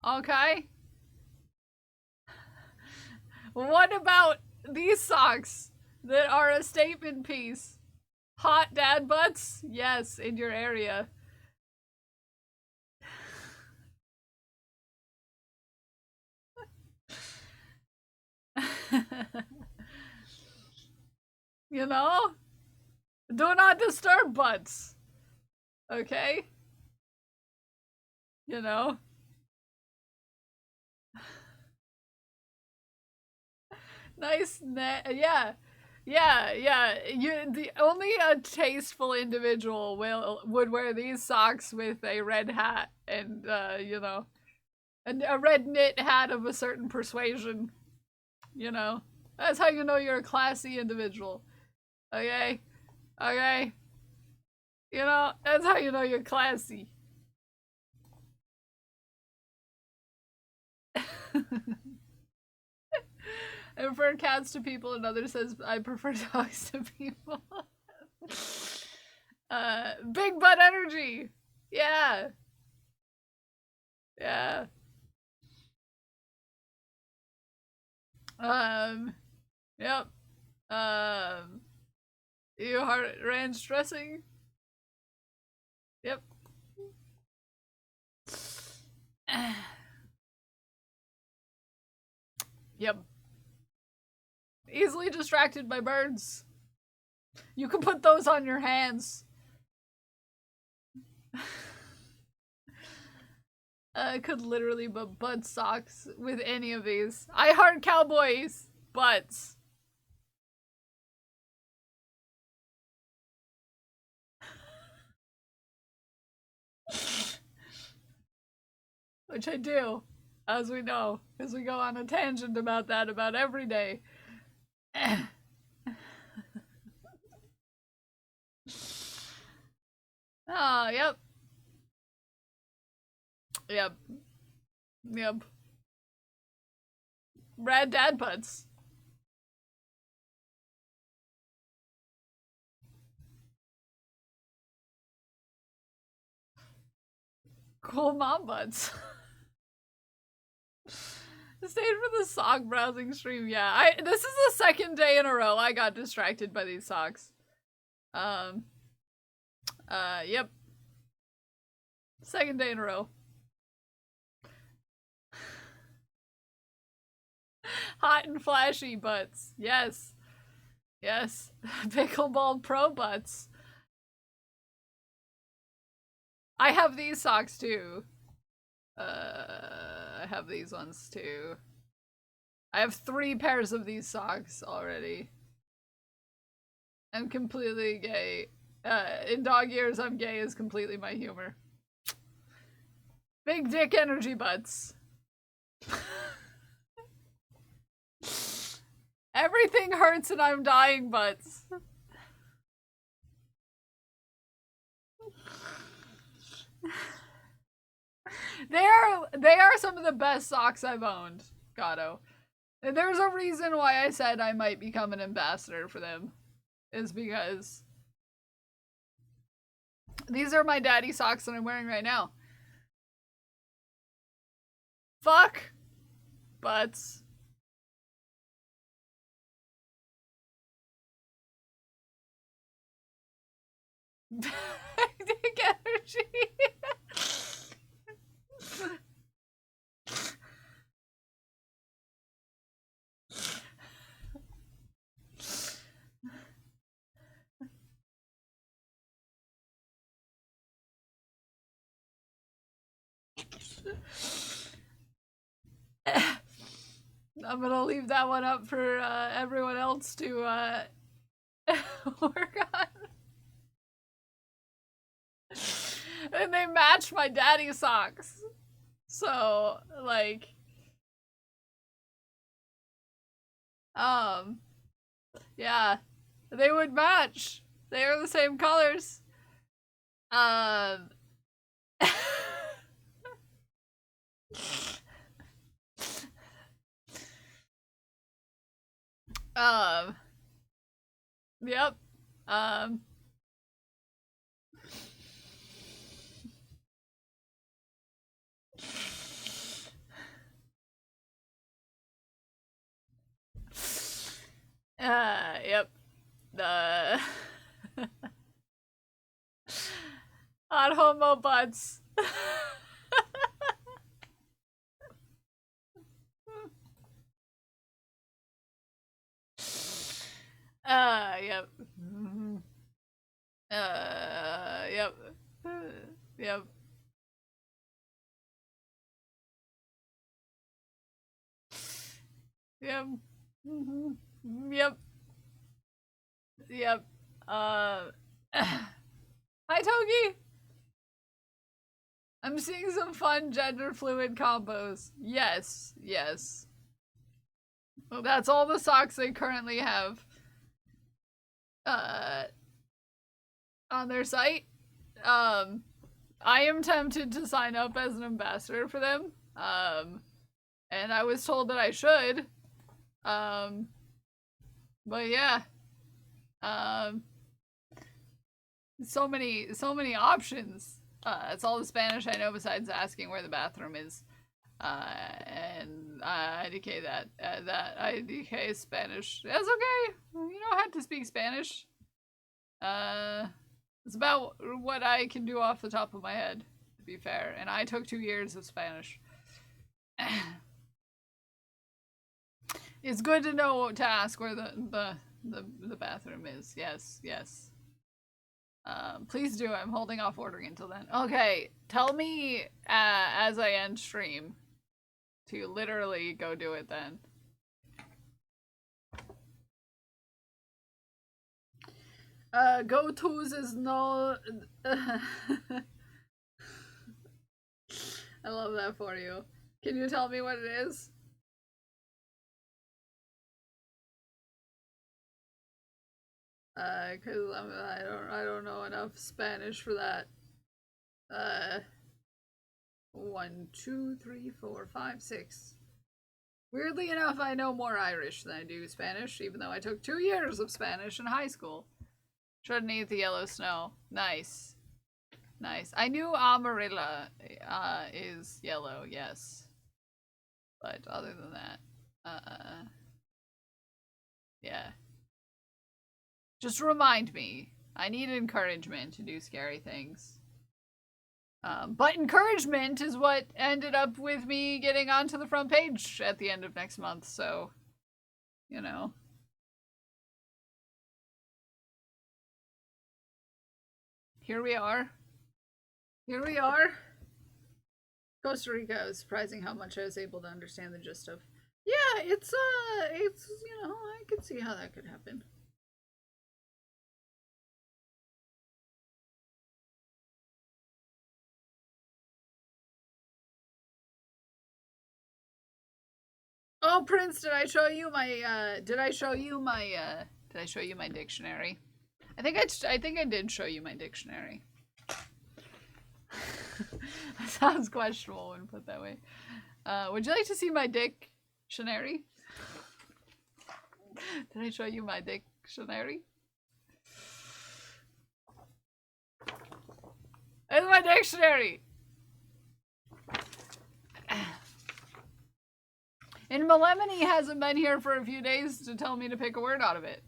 Okay? What about these socks that are a statement piece? Hot dad butts? Yes, in your area. You know? Do not disturb butts. Okay? You know? Nice yeah. Yeah. The only a tasteful individual would wear these socks with a red hat and you know, a red knit hat of a certain persuasion. You know? That's how you know you're a classy individual. Okay? Okay? You know, that's how you know you're classy. I prefer cats to people, another says I prefer dogs to people. Big butt energy! Yeah. Yeah. Yep. You heart range stressing? Yep. Yep. Easily distracted by birds. You can put those on your hands. I could literally put butt socks with any of these. I heart cowboys' butts. Which I do, as we know, because we go on a tangent about that about every day. Oh, yep. Yep. Rad dad butts. Cool mom butts. Stayed for the sock browsing stream. Yeah, this is the second day in a row I got distracted by these socks. Yep. Second day in a row. Hot and flashy butts. Yes. Yes. Pickleball pro butts. I have these socks too. I have these ones too. I have 3 pairs of these socks already. I'm completely gay. In dog years, I'm gay is completely my humor. Big dick energy butts. Everything hurts and I'm dying butts. They are some of the best socks I've owned, Gato. And there's a reason why I said I might become an ambassador for them. Is because these are my daddy socks that I'm wearing right now. Fuck butts. Dick energy. I'm gonna leave that one up for everyone else to work on. And they match my daddy socks. So, like, yeah, they would match. They are the same colors. Yep. Yep. On homo butts. Yep. Yep. Yep. Yep. Yep. Yep. Hi, Togi! I'm seeing some fun gender fluid combos. Yes, yes. Well, that's all the socks they currently have on their site. I am tempted to sign up as an ambassador for them. And I was told that I should. But yeah. So many options. It's all the Spanish I know besides asking where the bathroom is. And IDK that IDK is Spanish. That's okay. You don't have to speak Spanish. It's about what I can do off the top of my head, to be fair. And I took 2 years of Spanish. It's good to know to ask where the bathroom is. Yes, yes. Please do. I'm holding off ordering until then. Okay, tell me as I end stream to literally go do it then. Go-tos is no... I love that for you. Can you tell me what it is? Cause I don't know enough Spanish for that. 1, 2, 3, 4, 5, 6. Weirdly enough, I know more Irish than I do Spanish, even though I took 2 years of Spanish in high school. Shouldn't eat the yellow snow. Nice. Nice. I knew Amarilla is yellow, yes. But other than that, yeah. Just remind me. I need encouragement to do scary things. But encouragement is what ended up with me getting onto the front page at the end of next month, so, you know. Here we are. Here we are. Costa Rica. It was surprising how much I was able to understand the gist of. Yeah, it's, you know, I could see how that could happen. Oh, Prince, did I show you my dictionary? I think I did show you my dictionary. That sounds questionable when put that way. Would you like to see my dictionary? Did I show you my dictionary? It's my dictionary! And Melemony hasn't been here for a few days to tell me to pick a word out of it.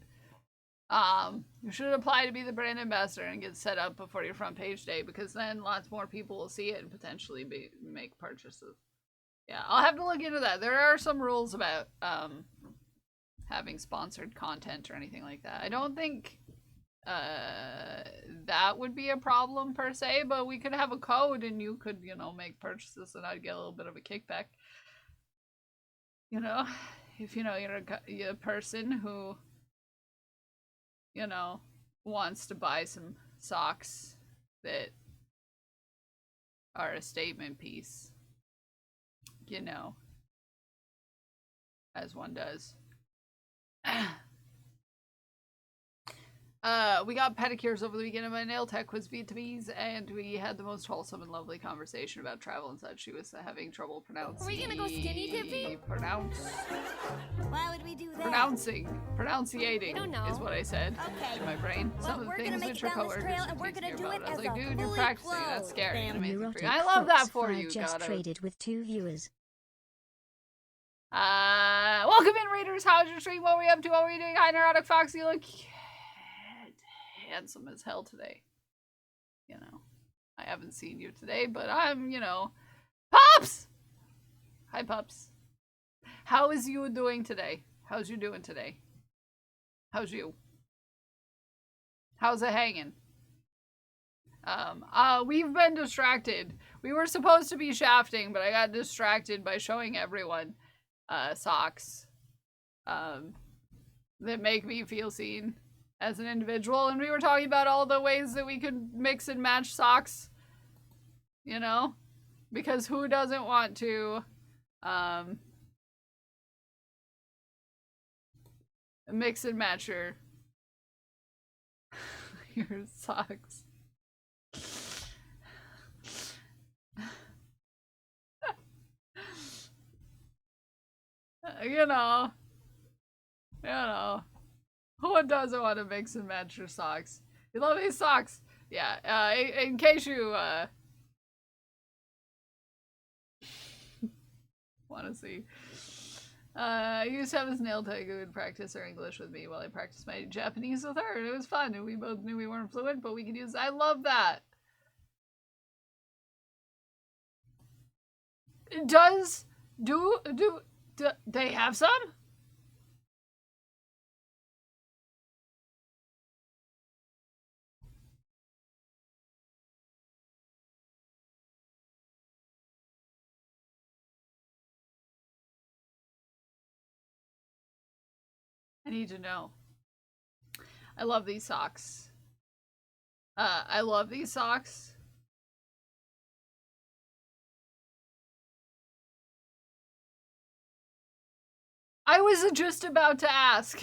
You should apply to be the brand ambassador and get set up before your front page day, because then lots more people will see it and potentially make purchases. Yeah, I'll have to look into that. There are some rules about having sponsored content or anything like that. I don't think that that would be a problem per se, but we could have a code and you could, you know, make purchases and I'd get a little bit of a kickback. You know, if you know you're a person who, you know, wants to buy some socks that are a statement piece, you know, as one does. We got pedicures over the weekend and my nail tech was Vietnamese and we had the most wholesome and lovely conversation about travel and such. She was having trouble pronouncing.
Are we gonna go skinny dipping?
Why would we do that?
Pronunciating
I don't know.
is what I said
Okay.
in my brain.
Well,
Some of
we're
the
gonna
things
make
that
it
your
down this
coworkers
trail
are
and we're
teaching
gonna
you
do
about.
it
I was
as
like,
a
dude, you're
fully
practicing. That's
clothed
scary and
family.
amazing for you.
Neurotic
I love that
Fox
for
Fire
you.
just
God,
traded with 2 viewers.
welcome in, Raiders. How's your stream? What were you up to? What were you doing? Hi, Neurotic Fox. You look handsome as hell today. You know, I haven't seen you today, but I'm, you know, Pops! Hi, Pups. How is you doing today? How's you doing today? How's you? How's it hanging? We've been distracted. We were supposed to be shafting, but I got distracted by showing everyone socks that make me feel seen as an individual, and we were talking about all the ways that we could mix and match socks, you know, because who doesn't want to mix and match your socks. You know, who doesn't want to mix and match your socks? You love these socks? Yeah, in case you, want to see. I used to have this nail tech who would practice her English with me while I practiced my Japanese with her, and it was fun, and we both knew we weren't fluent, but we could use— I love that! Do they have some? I need to know. I love these socks. I love these socks. I was just about to ask.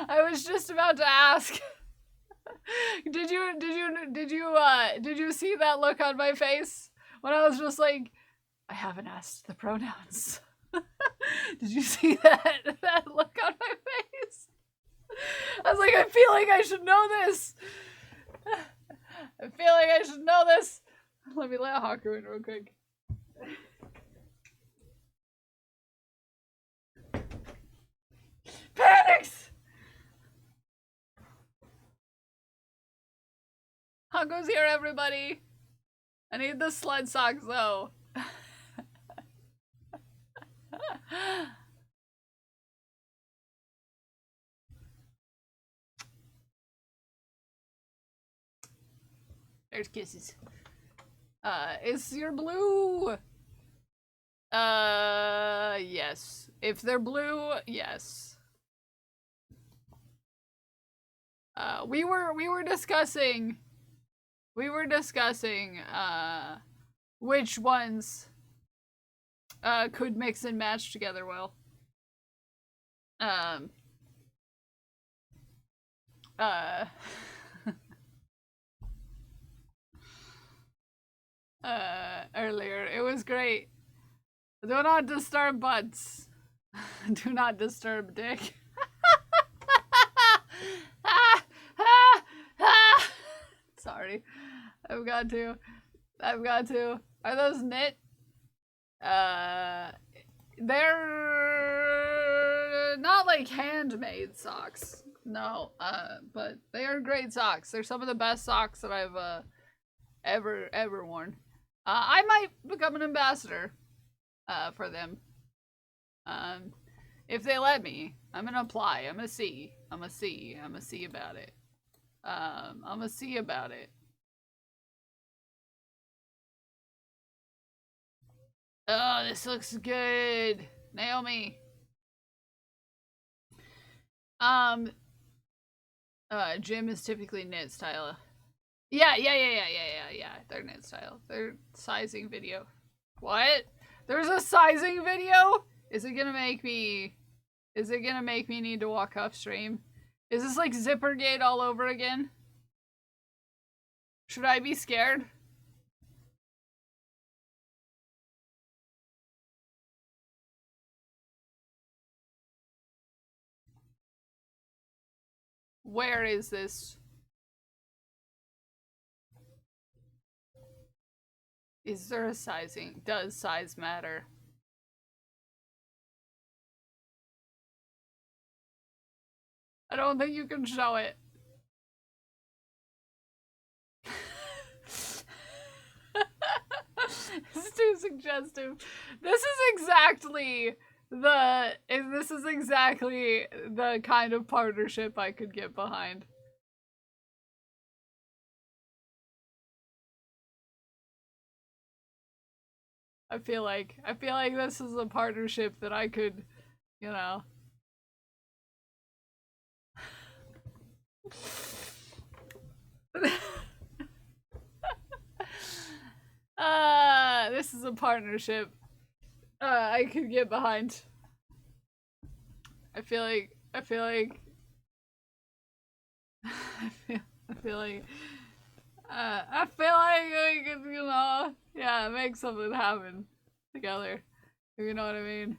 I was just about to ask. Did you see that look on my face when I was just like, I haven't asked the pronouns. Did you see that look on my face? I was like, I feel like I should know this. I feel like I should know this. Let me let Haku in real quick. Panics! Haku's here, everybody. I need the sled socks, though. There's kisses. Is your blue? Yes. If they're blue, yes. We were discussing which ones could mix and match together well. Earlier. It was great. Do not disturb butts. Do not disturb dick. Sorry. I've got to. Are those knit? They're not like handmade socks. No, but they are great socks. They're some of the best socks that I've ever worn. I might become an ambassador for them. If they let me. I'm gonna apply. I'm gonna see about it. I'm gonna see about it. Oh, this looks good. Naomi. Jim is typically knit style. Yeah. They're knit style. They're sizing video. What? There's a sizing video? Is it gonna make me need to walk upstream? Is this like Zippergate all over again? Should I be scared? Where is this? Is there a sizing? Does size matter? I don't think you can show it. It's too suggestive. This is exactly the kind of partnership I could get behind. I feel like this is a partnership that I could, you know. This is a partnership I could get behind. I feel like we could, you know, yeah, make something happen together. If you know what I mean.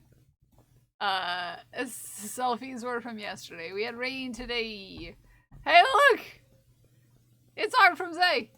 Selfies were from yesterday. We had rain today. Hey, look! It's art from Zay.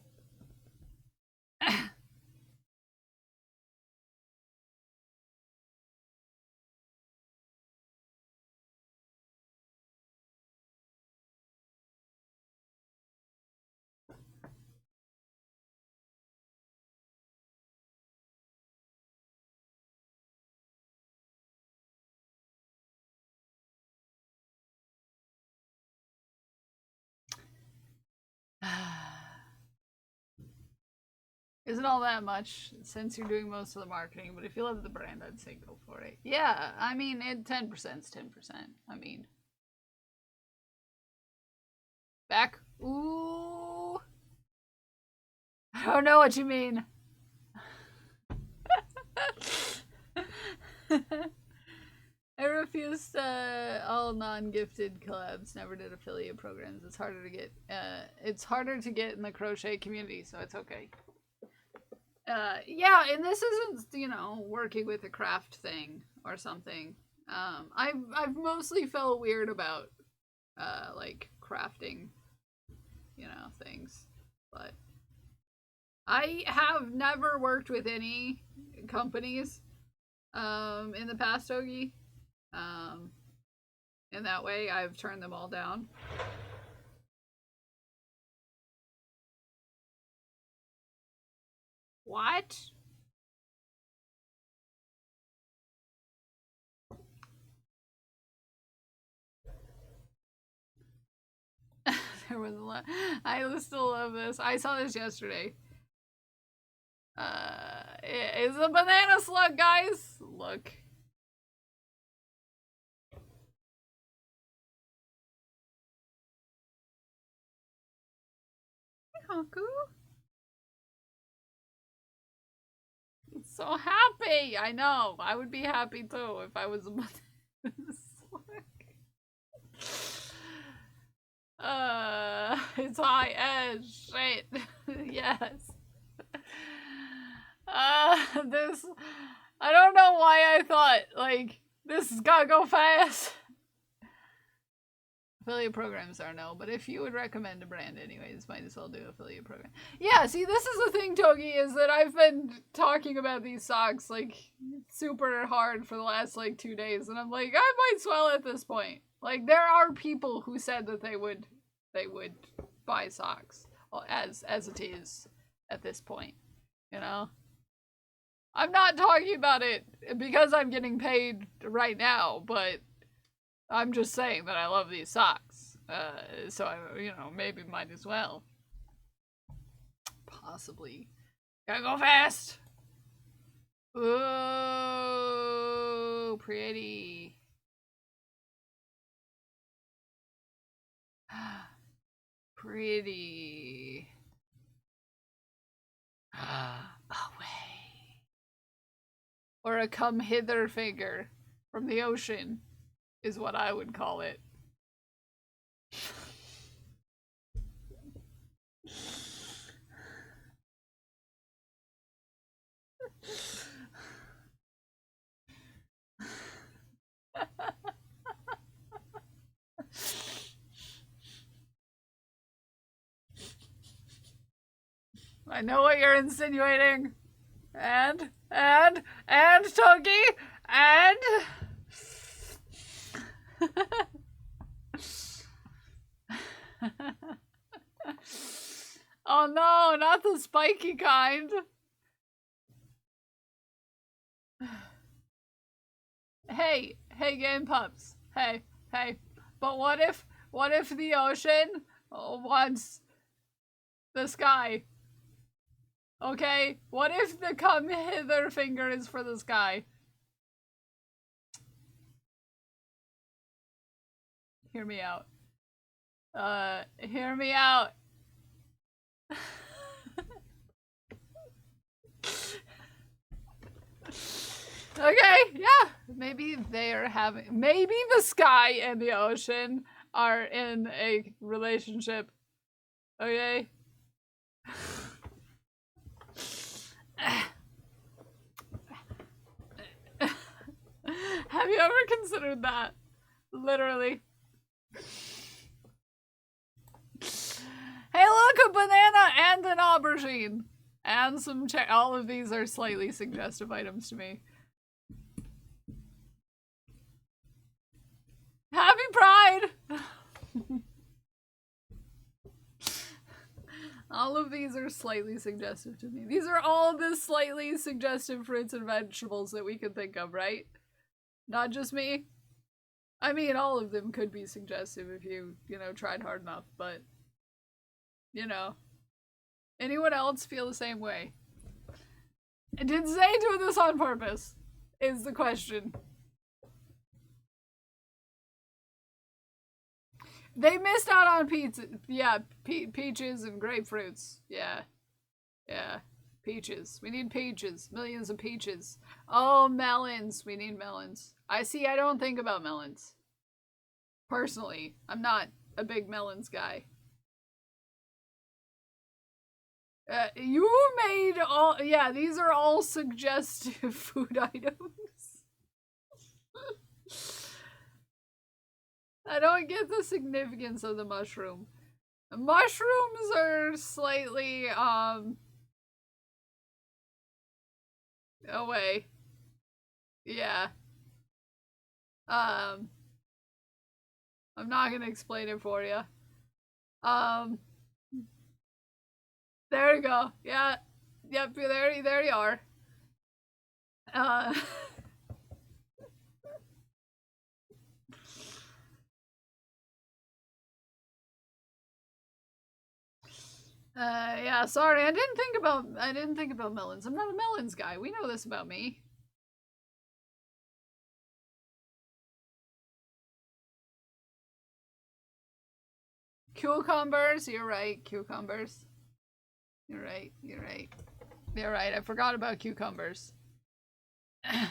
Isn't all that much since you're doing most of the marketing, but if you love the brand, I'd say go for it. Yeah, I mean, 10%'s 10%. I mean, back. Ooh. I don't know what you mean. I refused all non-gifted collabs. Never did affiliate programs. It's harder to get. It's harder to get in the crochet community, so it's okay. Yeah, and this isn't, you know, working with a craft thing or something. I've mostly felt weird about like crafting, you know, things, but I have never worked with any companies in the past, Ogie. In that way, I've turned them all down. What? There was a lot. I still love this. I saw this yesterday. It's a banana slug, guys. Look. Haku. It's so happy. I know. I would be happy too if I was a banana slug. It's high edge. Shit. Yes. This. I don't know why I thought, like, this has gotta go fast. Affiliate programs are no, but if you would recommend a brand anyways, might as well do affiliate program. Yeah, see, this is the thing, Togi, is that I've been talking about these socks, like, super hard for the last, like, 2 days, and I'm like, I might swell at this point. Like, there are people who said that they would buy socks, well, as it is at this point, you know? I'm not talking about it because I'm getting paid right now, but I'm just saying that I love these socks. So I, maybe might as well. Possibly. Gotta go fast! Ooh, pretty. Pretty. Away. Or a come hither figure from the ocean is what I would call it. I know what you're insinuating. And Toki, and... Oh no, not the spiky kind. Hey, game pups. Hey. But what if the ocean wants the sky? Okay, what if the come hither finger is for the sky? Hear me out. Hear me out. Okay, yeah. Maybe the sky and the ocean are in a relationship. Okay? Have you ever considered that? Literally. Hey, look, a banana and an aubergine. And some all of these are slightly suggestive items to me. Happy Pride! All of these are slightly suggestive to me. These are all the slightly suggestive fruits and vegetables that we could think of, right? Not just me. I mean, all of them could be suggestive if you tried hard enough, but, anyone else feel the same way? Did Zay do this on purpose? Is the question. They missed out on pizza. Yeah, peaches and grapefruits. Yeah. Peaches. We need peaches. Millions of peaches. Oh, melons. We need melons. I don't think about melons. Personally, I'm not a big melons guy. You made all... Yeah, these are all suggestive food items. I don't get the significance of the mushroom. Mushrooms are slightly, away. Yeah. I'm not gonna explain it for you. There you go. Yeah. Yep, there you are. Yeah, sorry, I didn't think about melons. I'm not a melons guy. We know this about me. Cucumbers, you're right, cucumbers. You're right. I forgot about cucumbers. Hey,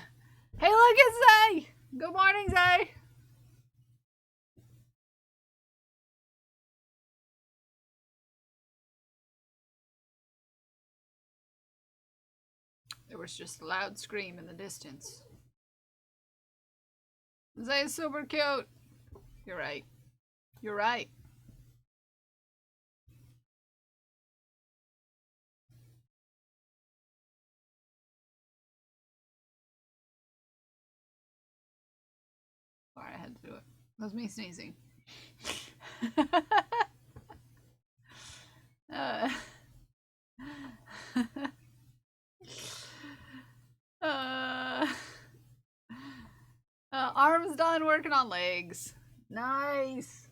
look, it's Zay! Good morning, Zay! There was just a loud scream in the distance. Zay's super cute. You're right. Sorry, I had to do it. That was me sneezing. Arms done, working on legs. Nice.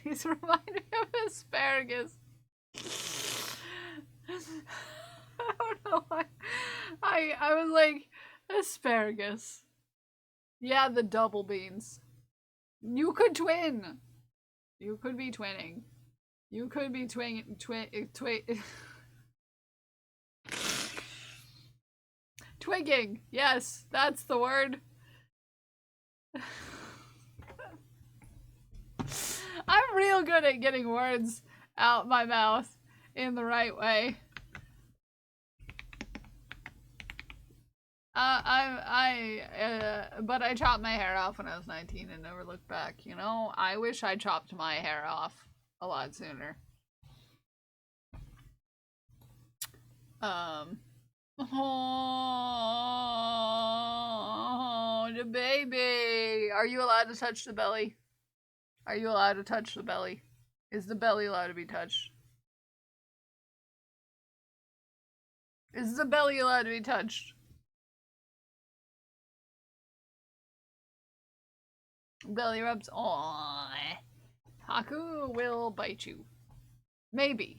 These remind me of asparagus. I don't know why. I was like, asparagus. Yeah, the double beans. You could twin. You could be twinning. You could be twigging. Yes, that's the word. I'm real good at getting words out my mouth in the right way. But I chopped my hair off when I was 19 and never looked back, you know? I wish I chopped my hair off a lot sooner. Oh, the baby. Are you allowed to touch the belly? Are you allowed to touch the belly? Is the belly allowed to be touched? Is the belly allowed to be touched? Belly rubs. Aww. Haku will bite you. Maybe.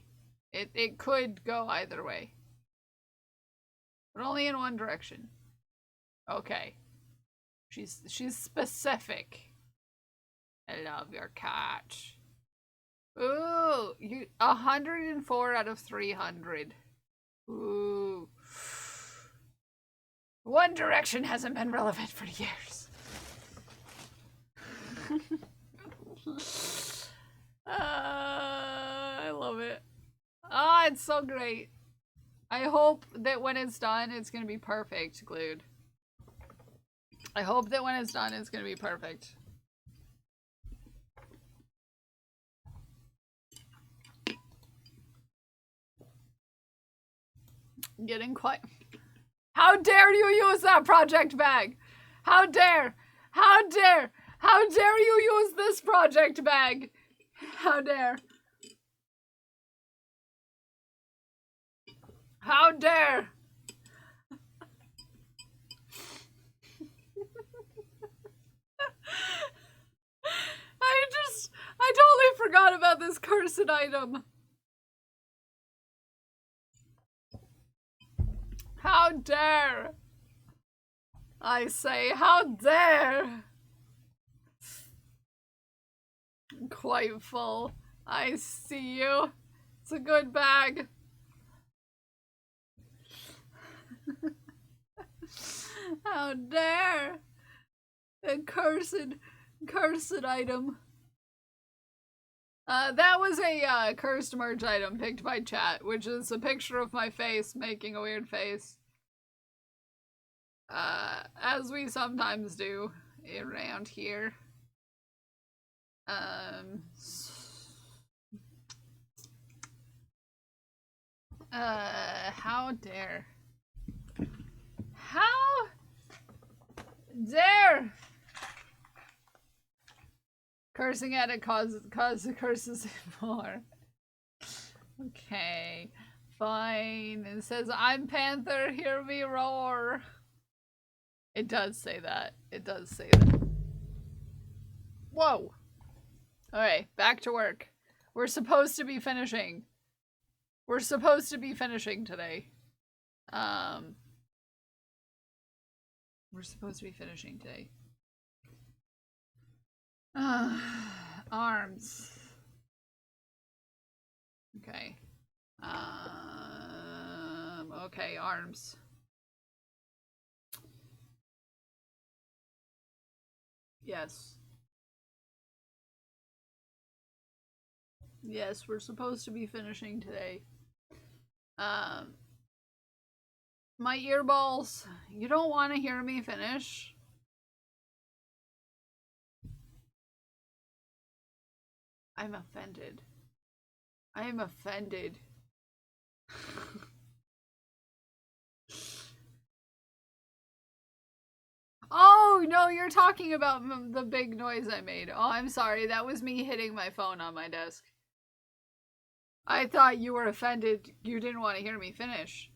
It could go either way. But only in one direction. Okay. She's specific. I love your cat. Ooh, 104 out of 300. Ooh. One Direction hasn't been relevant for years. I love it. Ah, it's so great. I hope that when it's done, it's gonna be perfect, glued. I hope that when it's done, it's gonna be perfect. Getting quite... How dare you use that project bag? How dare? How dare? How dare you use this project bag? How dare? How dare? I totally forgot about this cursed item. How dare? I say, how dare? Quite full. I see you. It's a good bag. How dare? A cursed item. That was a cursed merch item picked by chat, which is a picture of my face making a weird face. As we sometimes do around here. How dare? How dare? Cursing at it causes curses more. Okay, fine. It says, I'm Panther, hear me roar. It does say that. It does say that. Whoa. Alright, back to work. We're supposed to be finishing. We're supposed to be finishing today. We're supposed to be finishing today. Arms. Okay. Okay, arms. Yes. Yes, we're supposed to be finishing today. My earballs, you don't want to hear me finish? I'm offended. I am offended. Oh, no, you're talking about the big noise I made. Oh, I'm sorry. That was me hitting my phone on my desk. I thought you were offended. You didn't want to hear me finish.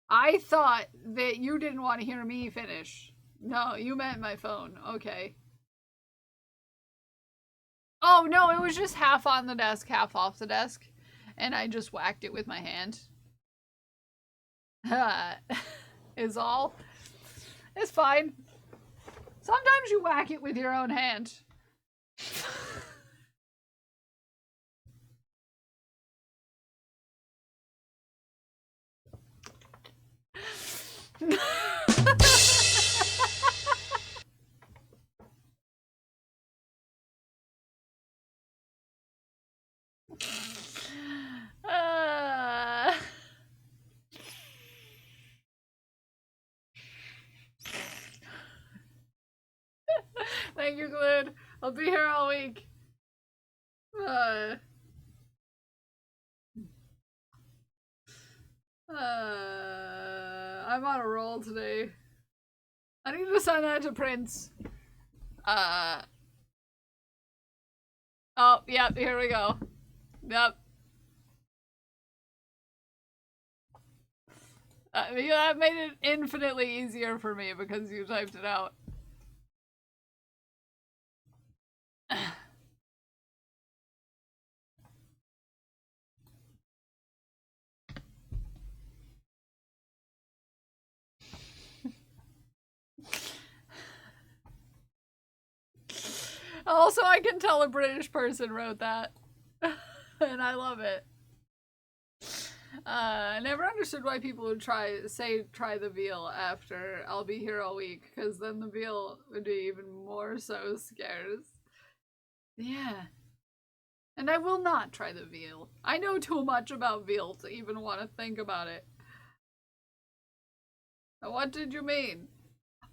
I thought that you didn't want to hear me finish. No, you meant my phone. Okay. Oh, no, it was just half on the desk, half off the desk. And I just whacked it with my hand. Is all. It's fine. Sometimes you whack it with your own hand. Uh, Thank you, Glued. I'll be here all week. I'm on a roll today. I need to send that to Prince. Oh, yep, here we go. Yep. That made it infinitely easier for me because you typed it out. Also, I can tell a British person wrote that. And I love it. I never understood why people would try the veal after I'll be here all week, because then the veal would be even more so scarce. Yeah. And I will not try the veal. I know too much about veal to even want to think about it. What did you mean?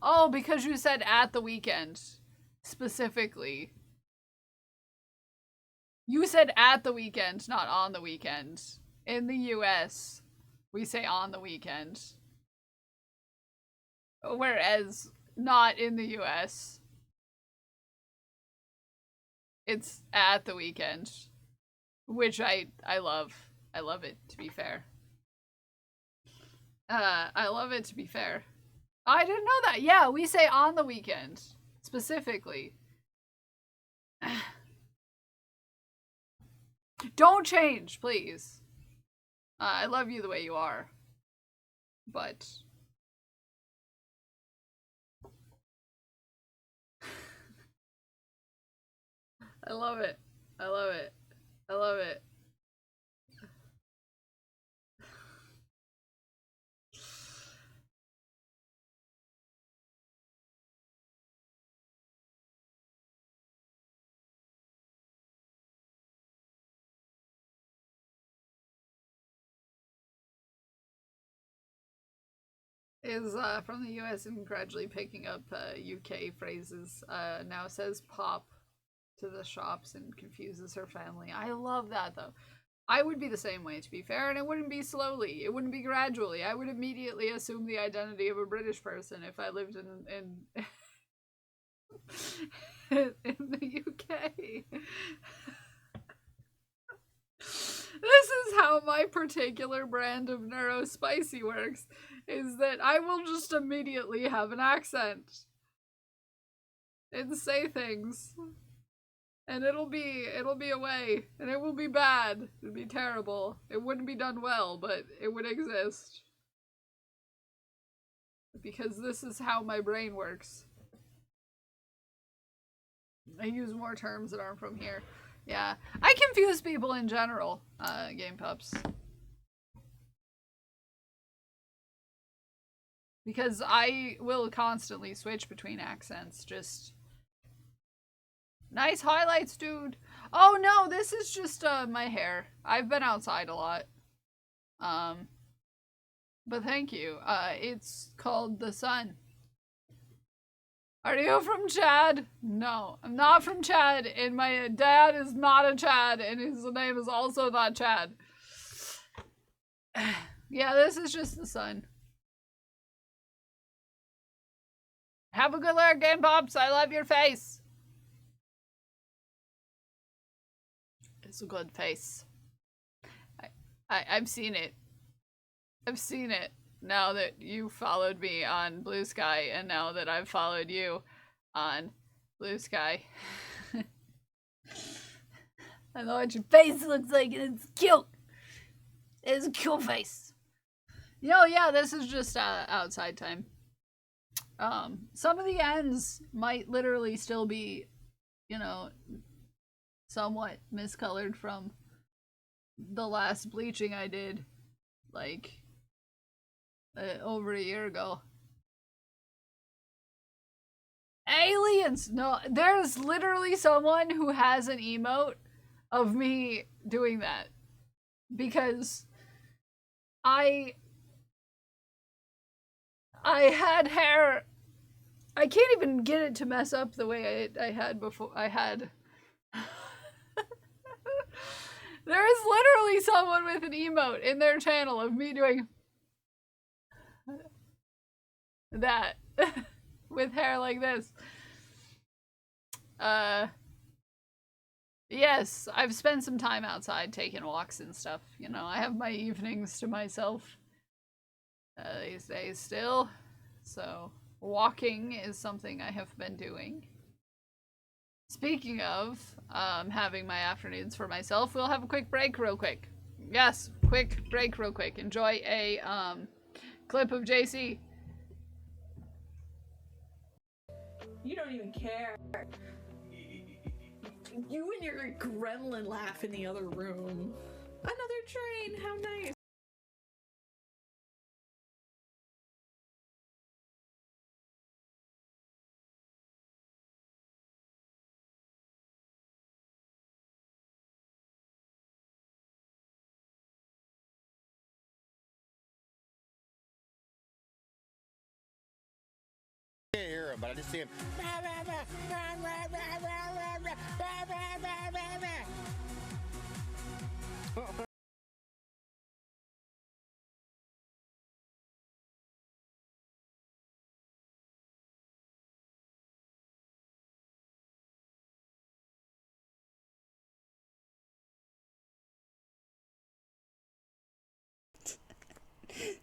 Oh, because you said at the weekend. Specifically. You said at the weekend, not on the weekend. In the US, we say on the weekend. Whereas, not in the US, it's at the weekend. Which I love. I love it, to be fair. I love it, to be fair. I didn't know that. Yeah, we say on the weekend. Specifically. Don't change, please. I love you the way you are. But... I love it. I love it. I love it. Is from the US and gradually picking up UK phrases. Now says pop to the shops and confuses her family. I love that though. I would be the same way, to be fair, and it wouldn't be slowly. It wouldn't be gradually. I would immediately assume the identity of a British person if I lived in the UK. This is how my particular brand of neurospicy works, is that I will just immediately have an accent and say things. And it'll be away, and it will be bad. It'll be terrible. It wouldn't be done well, but it would exist. Because this is how my brain works. I use more terms that aren't from here. Yeah. I confuse people in general, Game Pups. Because I will constantly switch between accents, just... Nice highlights, dude! Oh no, this is just, my hair. I've been outside a lot. But thank you. It's called The Sun. Are you from Chad? No, I'm not from Chad, and my dad is not a Chad, and his name is also not Chad. Yeah, this is just The Sun. Have a good lurk, Game Pops. I love your face. It's a good face. I've seen it. I've seen it. Now that you followed me on Blue Sky, and now that I've followed you on Blue Sky. I know what your face looks like, and it's cute. It's a cute face. Yeah, this is just outside time. Some of the ends might literally still be, somewhat miscolored from the last bleaching I did, like, over a year ago. Aliens! No, there's literally someone who has an emote of me doing that. Because I had hair. I can't even get it to mess up the way I had before. There is literally someone with an emote in their channel of me doing that with hair like this. Yes, I've spent some time outside taking walks and stuff. I have my evenings to myself these days still. So, walking is something I have been doing. Speaking of having my afternoons for myself, we'll have a quick break real quick. Yes, quick break real quick. Enjoy a clip of JC.
You don't even care. You and your gremlin laugh in the other room. Another train, how nice.
Can't hear him, but I just see him.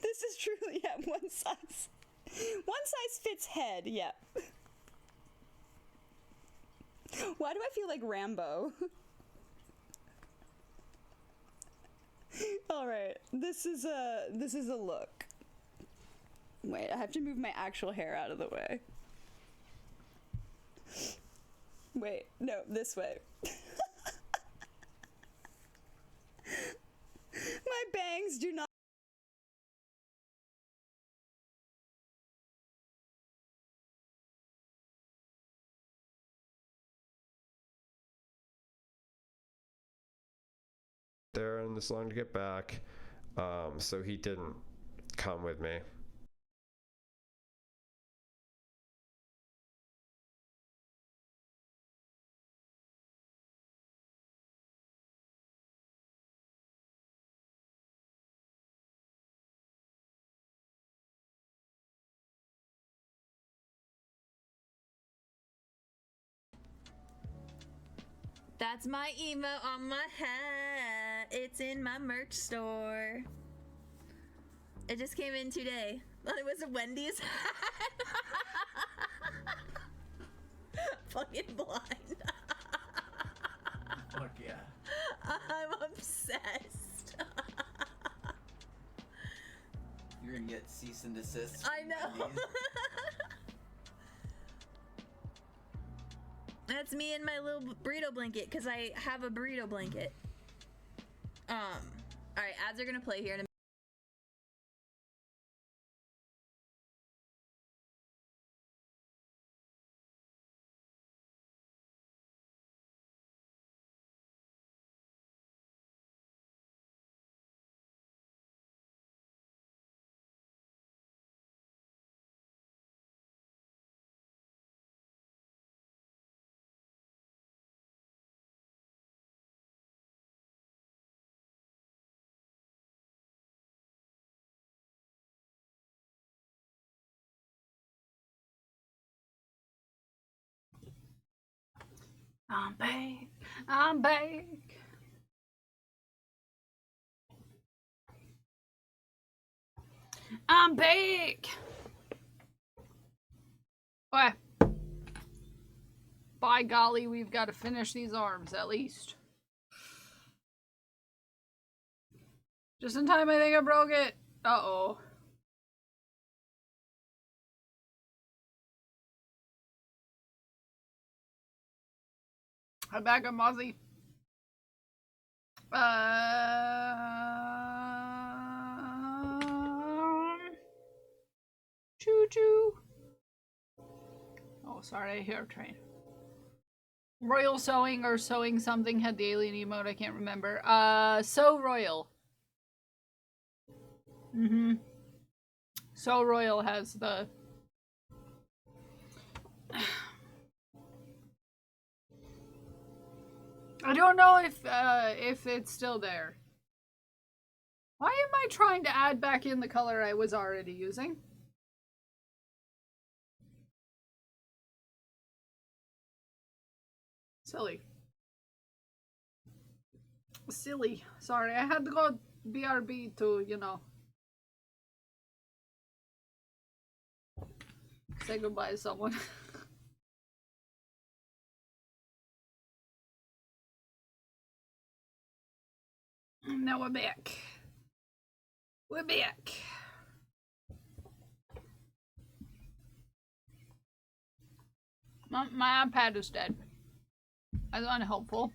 This is truly one size. One size fits head, yep. Why do I feel like Rambo? Alright, this is a look. Wait, I have to move my actual hair out of the way. Wait, no, this way. My bangs do not.
There and this long to get back, so he didn't come with me.
That's my emo on my hat. It's in my merch store. It just came in today. Thought it was a Wendy's hat. Fucking blind.
Fuck yeah.
I'm obsessed.
You're gonna get cease and desist.
I know. That's me in my little burrito blanket, because I have a burrito blanket. Alright, ads are gonna play here in a minute.
I'm back. I'm back. I'm back. What? By golly, we've got to finish these arms at least. Just in time, I think I broke it. Uh-oh. I'm back on Mozzie. Choo-choo. Oh, sorry, I hear a train. Royal Sewing or Sewing something had the alien emote, I can't remember. So Royal. Mm-hmm. So Royal has the... I don't know if it's still there. Why am I trying to add back in the color I was already using? Silly. Silly. Sorry, I had to go BRB to, you know, say goodbye to someone. Now we're back. We're back. My iPad is dead. That's unhelpful.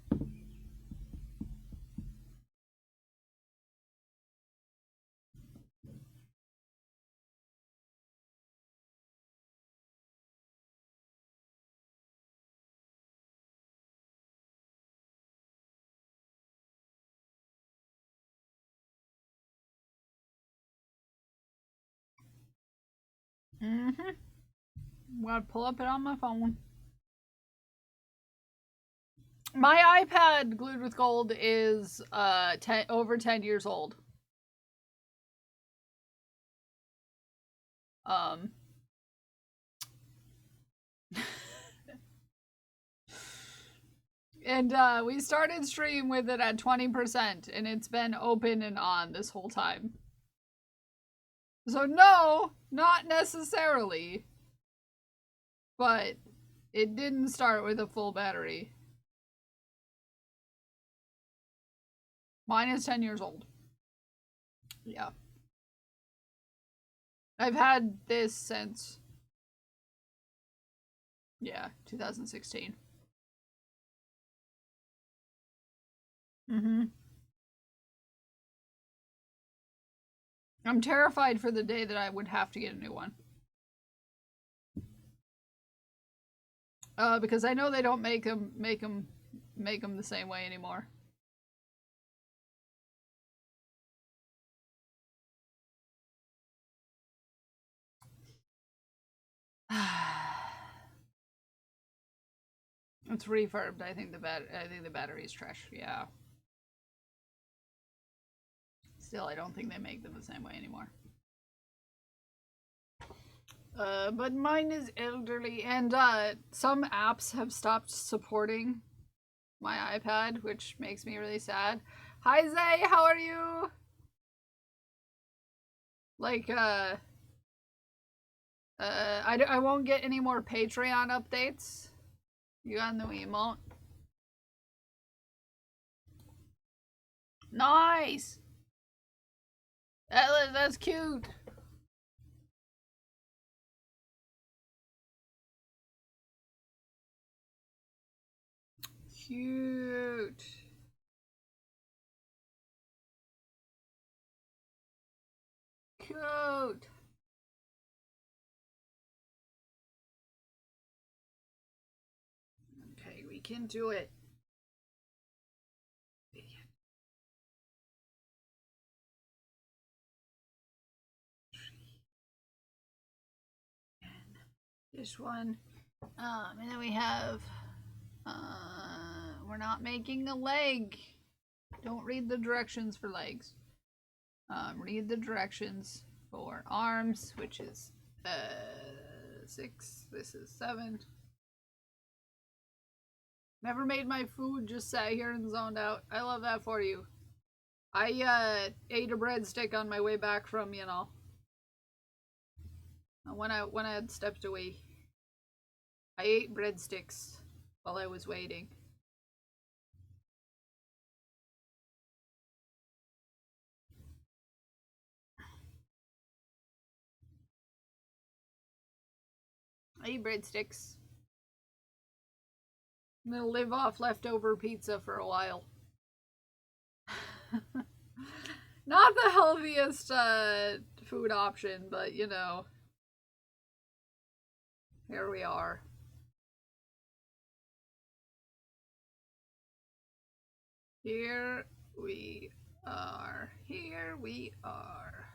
Mm-hmm. I'm gonna pull up it on my phone. My iPad glued with gold is over 10 years old. And we started stream with it at 20% and it's been open and on this whole time. So no, not necessarily. But it didn't start with a full battery. Mine is 10 years old. Yeah. I've had this since, yeah, 2016. Mm-hmm. I'm terrified for the day that I would have to get a new one. Because I know they don't make them the same way anymore. It's refurbed. I think the battery is trash. Yeah. Still, I don't think they make them the same way anymore. But mine is elderly, and some apps have stopped supporting my iPad, which makes me really sad. Hi Zay, how are you? Like, I won't get any more Patreon updates. You got a new emote? Nice! That's cute. Cute. Cute. Okay, we can do it. This one. And then we have, we're not making a leg. Don't read the directions for legs. Read the directions for arms, which is 6. This is 7. Never made my food, just sat here and zoned out. I love that for you. I ate a breadstick on my way back from, you know, when I had stepped away. I ate breadsticks while I was waiting. I eat breadsticks. I'm gonna live off leftover pizza for a while. Not the healthiest food option, but you know. Here we are. Here we are. Here we are.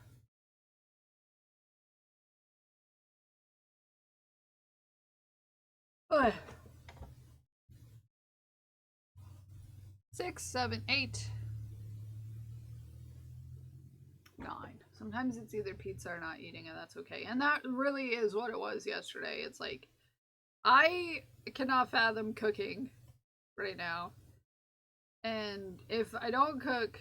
Ugh. 6, 7, 8, 9. Sometimes it's either pizza or not eating, and that's okay. And that really is what it was yesterday. It's like, I cannot fathom cooking right now. And if I don't cook,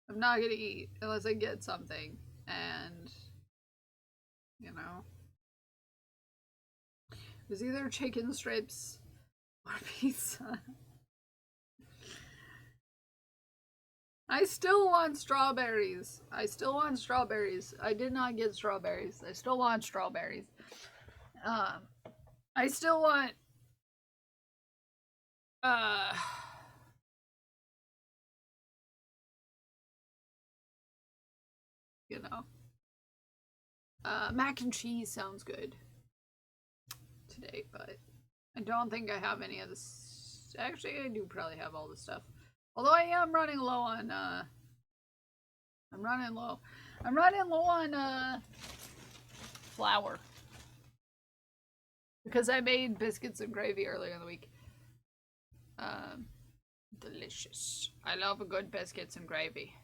I'm not gonna eat unless I get something. And, you know, it was either chicken strips or pizza. I still want strawberries. I still want strawberries. I did not get strawberries. I still want strawberries. I still want you know, mac and cheese sounds good today, but I don't think I have any of this. Actually, I do probably have all the stuff. Although I am running low on, I'm running low on, flour. Because I made biscuits and gravy earlier in the week. Delicious. I love a good biscuits and gravy.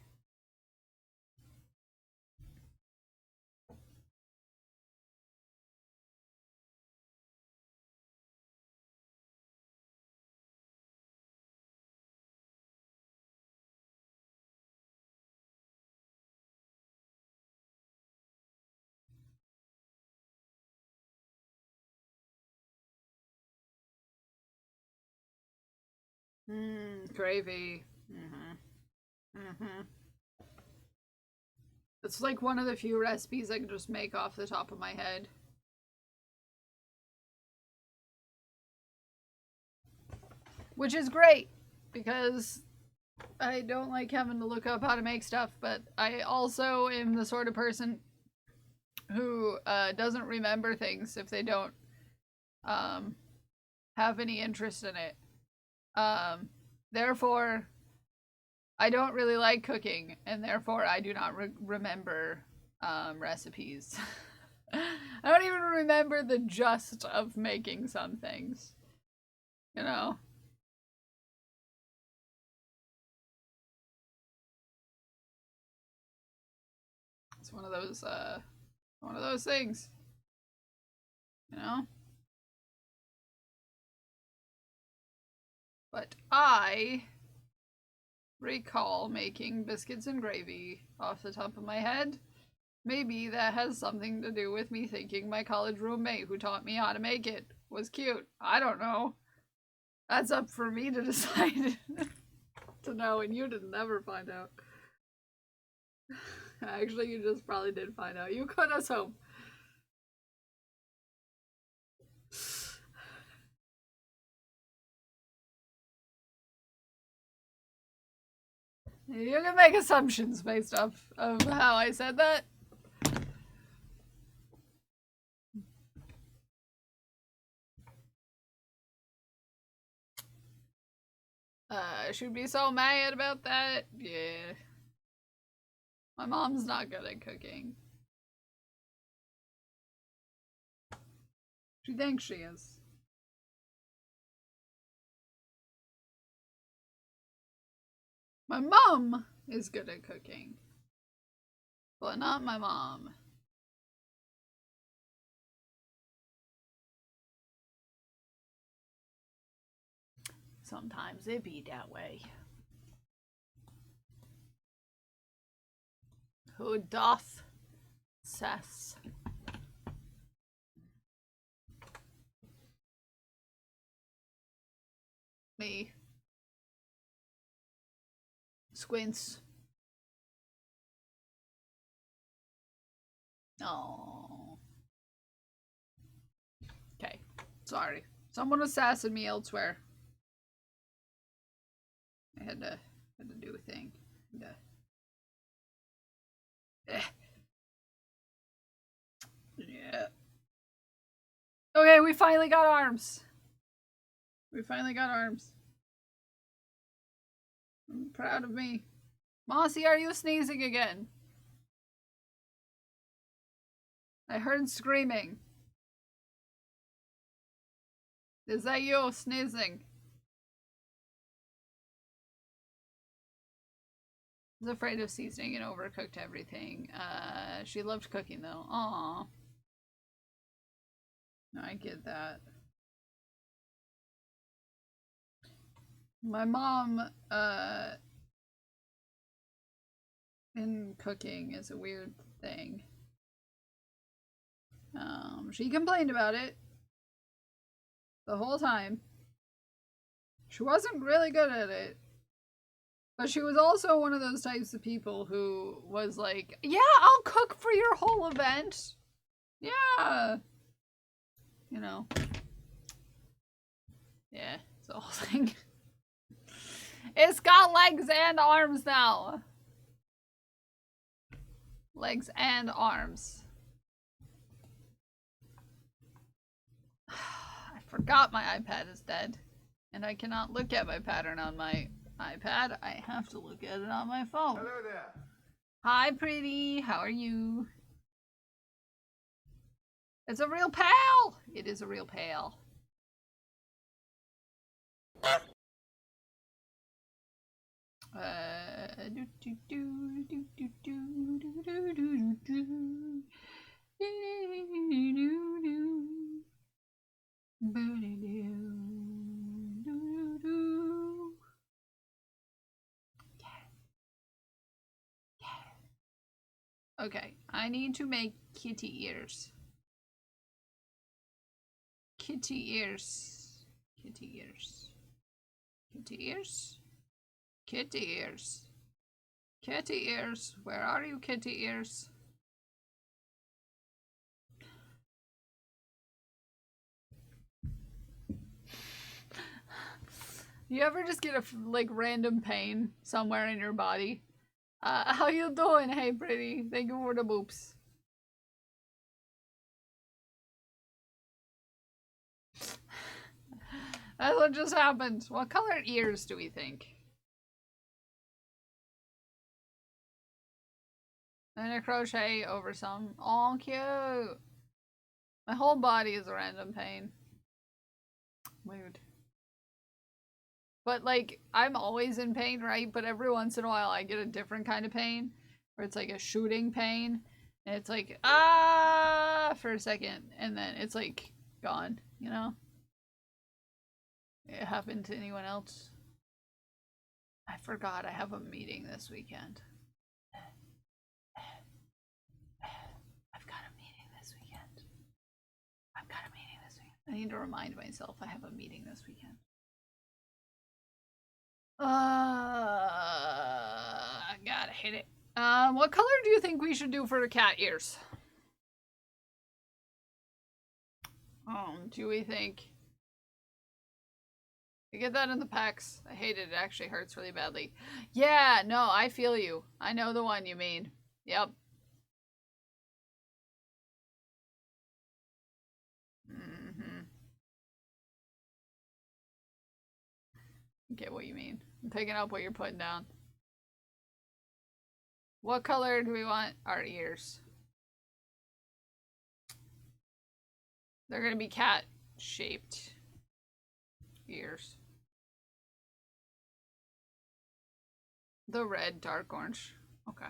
Gravy. It's like one of the few recipes I can just make off the top of my head. Which is great, because I don't like having to look up how to make stuff, but I also am the sort of person who doesn't remember things if they don't have any interest in it. Therefore, I don't really like cooking, and therefore I do not remember recipes. I don't even remember the gist of making some things. You know? It's one of those things. You know? But I recall making biscuits and gravy off the top of my head. Maybe that has something to do with me thinking my college roommate who taught me how to make it was cute. I don't know. That's up for me to decide to know, and you did never find out. Actually, you just probably did find out. You could us hope. You can make assumptions based off of how I said that. I should be so mad about that. Yeah. My mom's not good at cooking. She thinks she is. My mom is good at cooking, but not my mom. Sometimes it be that way. Who doth cess? Me. Squints. Oh. Okay. Sorry. Someone assassinated me elsewhere. I had to do a thing. Yeah. Okay, we finally got arms. We finally got arms. I'm proud of me. Mossy, are you sneezing again? I heard screaming. Is that you sneezing? I was afraid of seasoning and overcooked everything. She loved cooking though. Aww. No, I get that. My mom, in cooking is a weird thing. She complained about it the whole time. She wasn't really good at it. But she was also one of those types of people who was like, yeah, I'll cook for your whole event. Yeah. You know. Yeah, it's the whole thing. It's got legs and arms now. Legs and arms. I forgot my iPad is dead. And I cannot look at my pattern on my iPad. I have to look at it on my phone.
Hello there.
Hi, pretty. How are you? It's a real pal. It is a real pal. Okay, I need to make kitty ears. Kitty ears. Kitty ears. Kitty ears. Kitty ears. Kitty ears. Where are you, kitty ears? You ever just get a like random pain somewhere in your body? How you doing? Hey, pretty. Thank you for the boops. That's what just happened. What color ears do we think? And a crochet over some. Oh, cute. My whole body is a random pain. Weird. But, like, I'm always in pain, right? But every once in a while I get a different kind of pain. Where it's like a shooting pain. And it's like, ah, for a second. And then it's like, gone, you know? It happened to anyone else? I forgot I have a meeting this weekend. I've got a meeting this weekend. I've got a meeting this weekend. I need to remind myself I have a meeting this weekend. I gotta hit it. What color do you think we should do for the cat ears? Do we think? I get that in the packs. I hate it. It actually hurts really badly. Yeah, no, I feel you. I know the one you mean. Yep. I get what you mean. I'm picking up what you're putting down. What color do we want our ears? They're gonna be cat-shaped ears. The red, dark orange. Okay.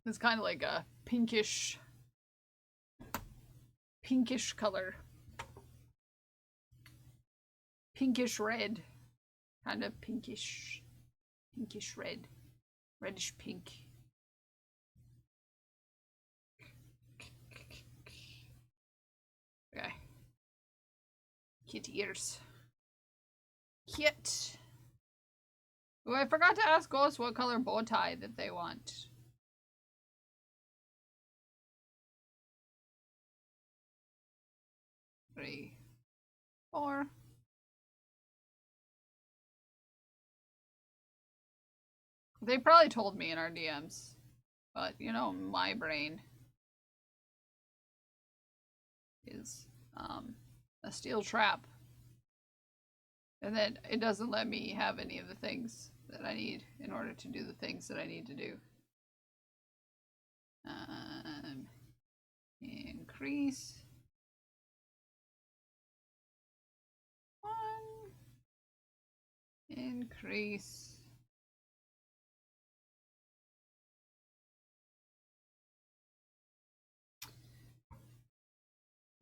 It's kind of like a pinkish color. Pinkish red. Kind of pinkish red. Reddish pink. Okay. Kitty ears. Kit. Oh, I forgot to ask Ghost what color bow tie that they want. 3, 4. They probably told me in our DMs, but you know, my brain is a steel trap, and then it doesn't let me have any of the things that I need in order to do the things that I need to do. Increase 1, increase.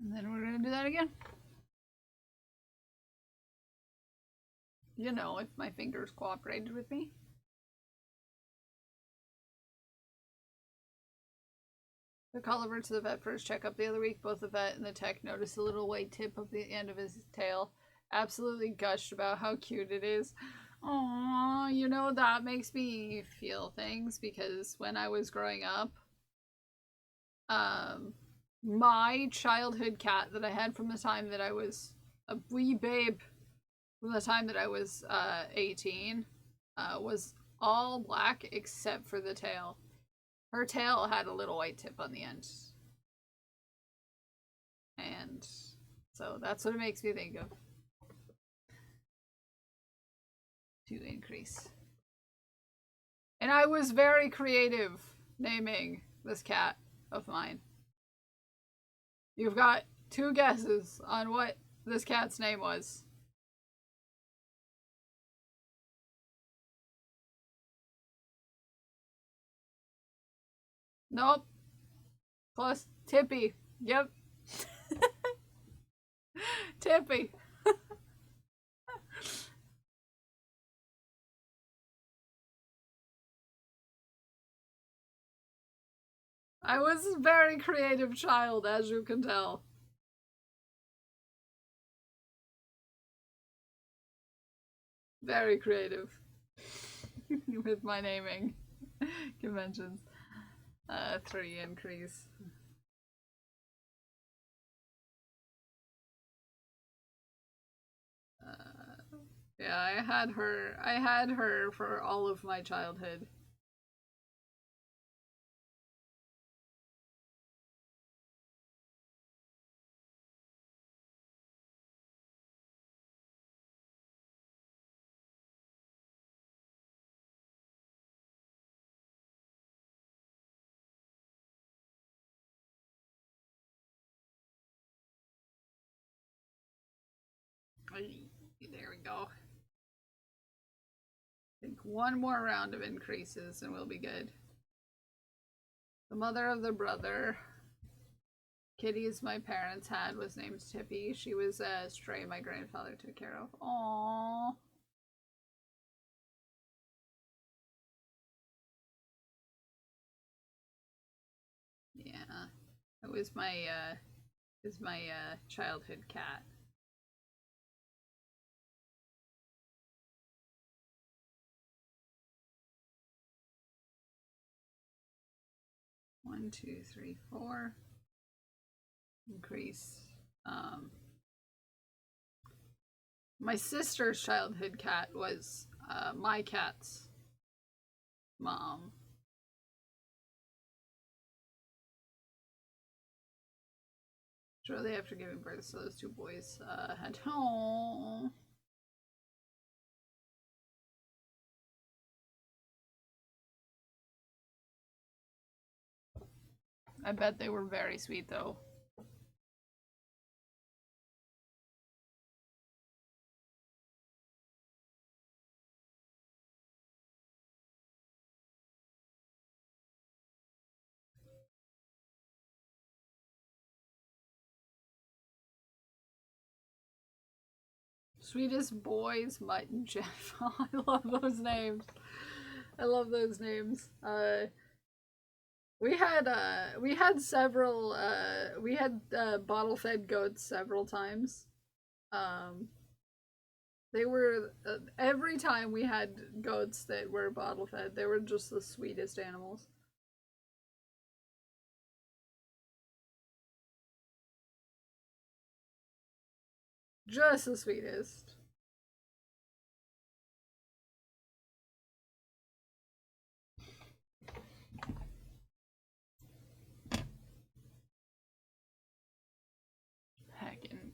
And then we're gonna do that again. You know, if my fingers cooperated with me. The call over to the vet for his checkup the other week. Both the vet and the tech noticed a little white tip of the end of his tail. Absolutely gushed about how cute it is. Aww, you know, that makes me feel things because when I was growing up, my childhood cat that I had from the time that I was a wee babe, from the time that I was 18, was all black except for the tail. Her tail had a little white tip on the end. And so that's what it makes me think of. To increase. And I was very creative naming this cat of mine. You've got 2 guesses on what this cat's name was. Nope. Plus Tippy. Yep. Tippy. I was a very creative child, as you can tell. Very creative. With my naming conventions. 3 increase. Yeah, I had her for all of my childhood. There we go. I think 1 more round of increases and we'll be good. The mother of the brother Kitties my parents had was named Tippy. She was a stray my grandfather took care of. Aww. Yeah. It was my childhood cat. One, 2, 3, 4. Increase. My sister's childhood cat was my cat's mom. Shortly after giving birth, so those 2 boys had home. I bet they were very sweet though. Sweetest boys, Mutt and Jeff. I love those names. I love those names. We had several bottle fed goats several times. They were every time we had goats that were bottle fed, they were just the sweetest animals. Just the sweetest. Heckin'.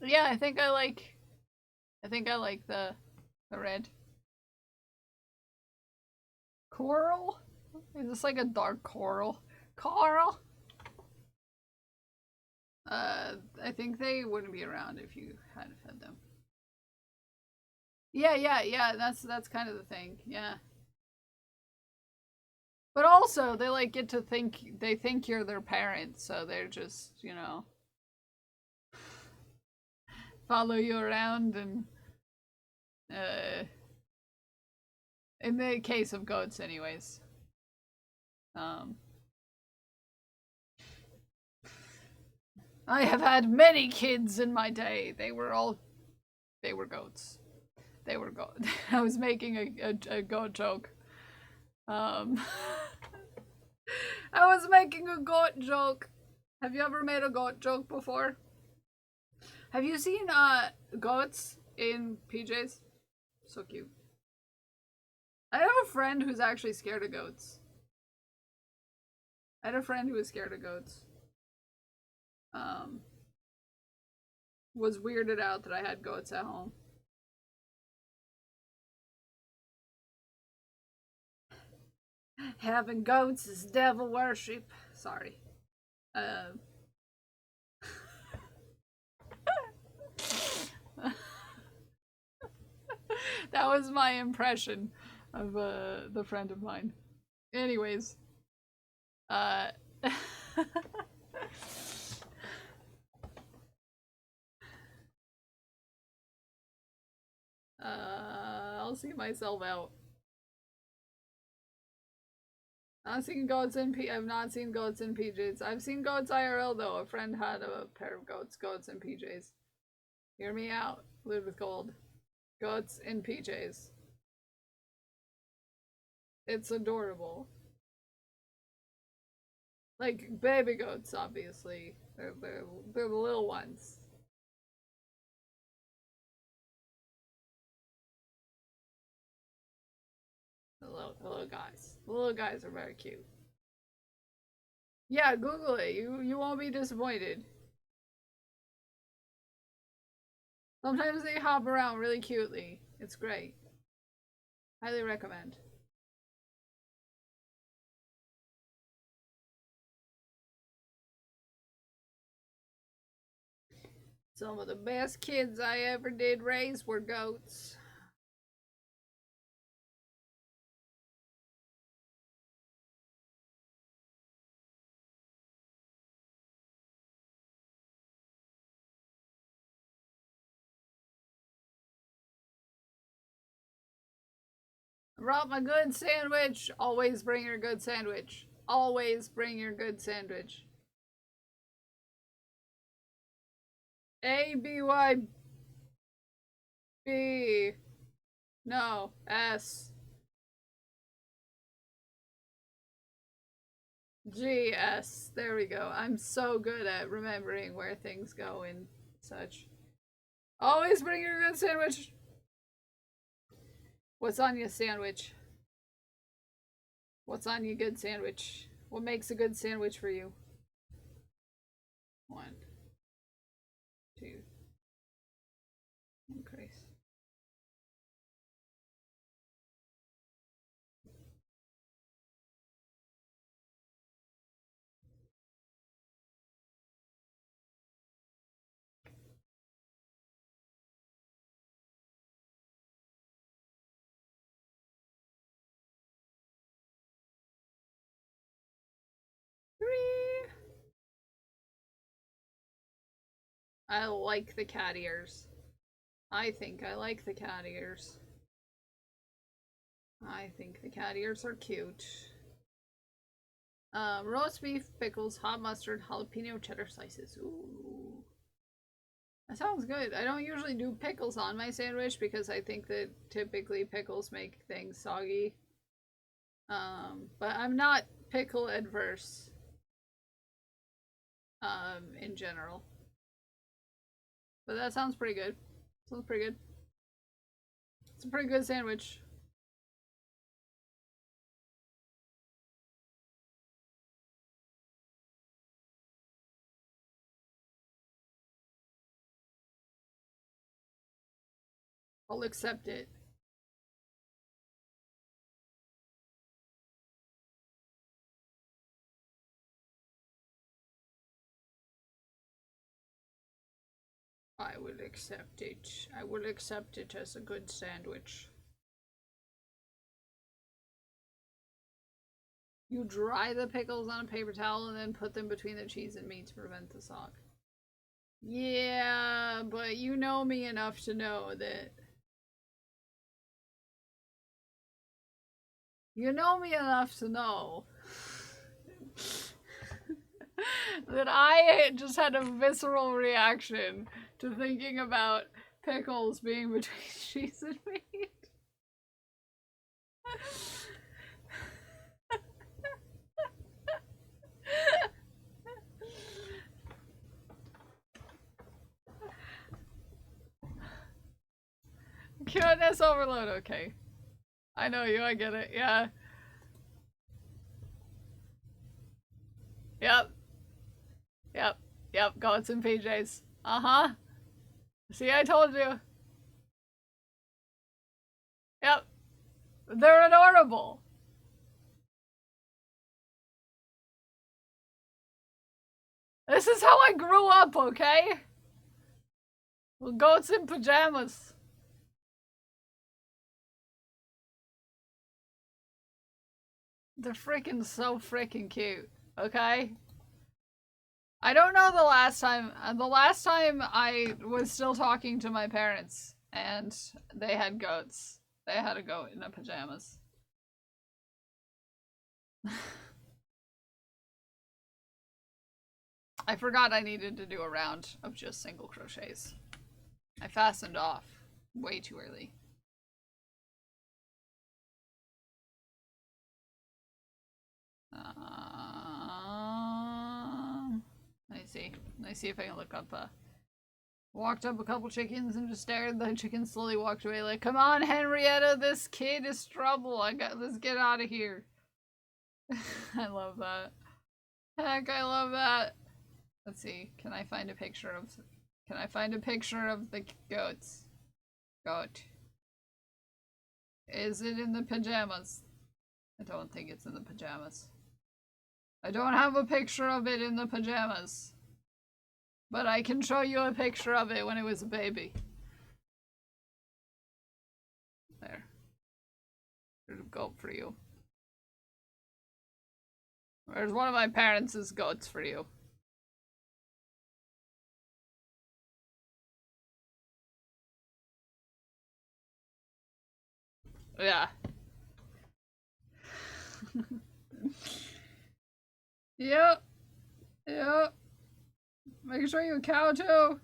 Yeah, I think I like the red. Coral? Is this like a dark coral? Coral? I think they wouldn't be around if you hadn't fed them. Yeah, that's kind of the thing, yeah. But also, they like get to think, they think you're their parent, so they're just, you know, follow you around and, in the case of goats anyways. I have had many kids in my day. They were goats. They were goats. I was making a goat joke. I was making a goat joke. Have you ever made a goat joke before? Have you seen goats in PJs? So cute. I have a friend who's actually scared of goats. I had a friend who was scared of goats. Was weirded out that I had goats at home. Having goats is devil worship. Sorry. That was my impression of the friend of mine. Anyways. I'll see myself out. I've seen goats in I've not seen goats in PJs. I've seen goats IRL though. A friend had a pair of goats in PJs. Hear me out. Live with gold. Goats in PJs. It's adorable. Like baby goats, obviously. They're the little ones. The little guys. The little guys are very cute. Yeah, Google it. You won't be disappointed. Sometimes they hop around really cutely. It's great. Highly recommend. Some of the best kids I ever did raise were goats. I brought my good sandwich. Always bring your good sandwich. Always bring your good sandwich. A-B-Y-B. No, S. G-S. There we go. I'm so good at remembering where things go and such. Always bring your good sandwich. What's on your sandwich? What's on your good sandwich? What makes a good sandwich for you? 1, 2. Increase. I like the cat ears. I think I like the cat ears. I think the cat ears are cute. Roast beef, pickles, hot mustard, jalapeno, cheddar slices. Ooh. That sounds good. I don't usually do pickles on my sandwich because I think that typically pickles make things soggy. But I'm not pickle adverse. In general. But that sounds pretty good. Sounds pretty good. It's a pretty good sandwich. I'll accept it. I will accept it. I will accept it as a good sandwich. You dry the pickles on a paper towel and then put them between the cheese and meat to prevent the sog. Yeah, but you know me enough to know that... You know me enough to know that I just had a visceral reaction to thinking about pickles being between cheese and meat. Cuteness overload, okay. I know you, I get it, yeah. Yep. Yep. Yep, goats and PJs. Uh-huh. See, I told you. Yep. They're adorable. This is how I grew up, okay? With goats in pajamas. They're freaking so freaking cute, okay? I don't know the last time I was still talking to my parents and they had goats. They had a goat in the pajamas. I forgot I needed to do a round of just single crochets. I fastened off way too early. Let me see if I can look up, walked up a couple chickens and just stared. The chicken slowly walked away like, come on, Henrietta, this kid is trouble. Let's get out of here. I love that. Heck, I love that. Let's see, can I find a picture of the goats? Goat. Is it in the pajamas? I don't think it's in the pajamas. I don't have a picture of it in the pajamas. But I can show you a picture of it when it was a baby. There. There's a goat for you. There's one of my parents' goats for you. Yeah. Yep. Yep. Make sure you cow too.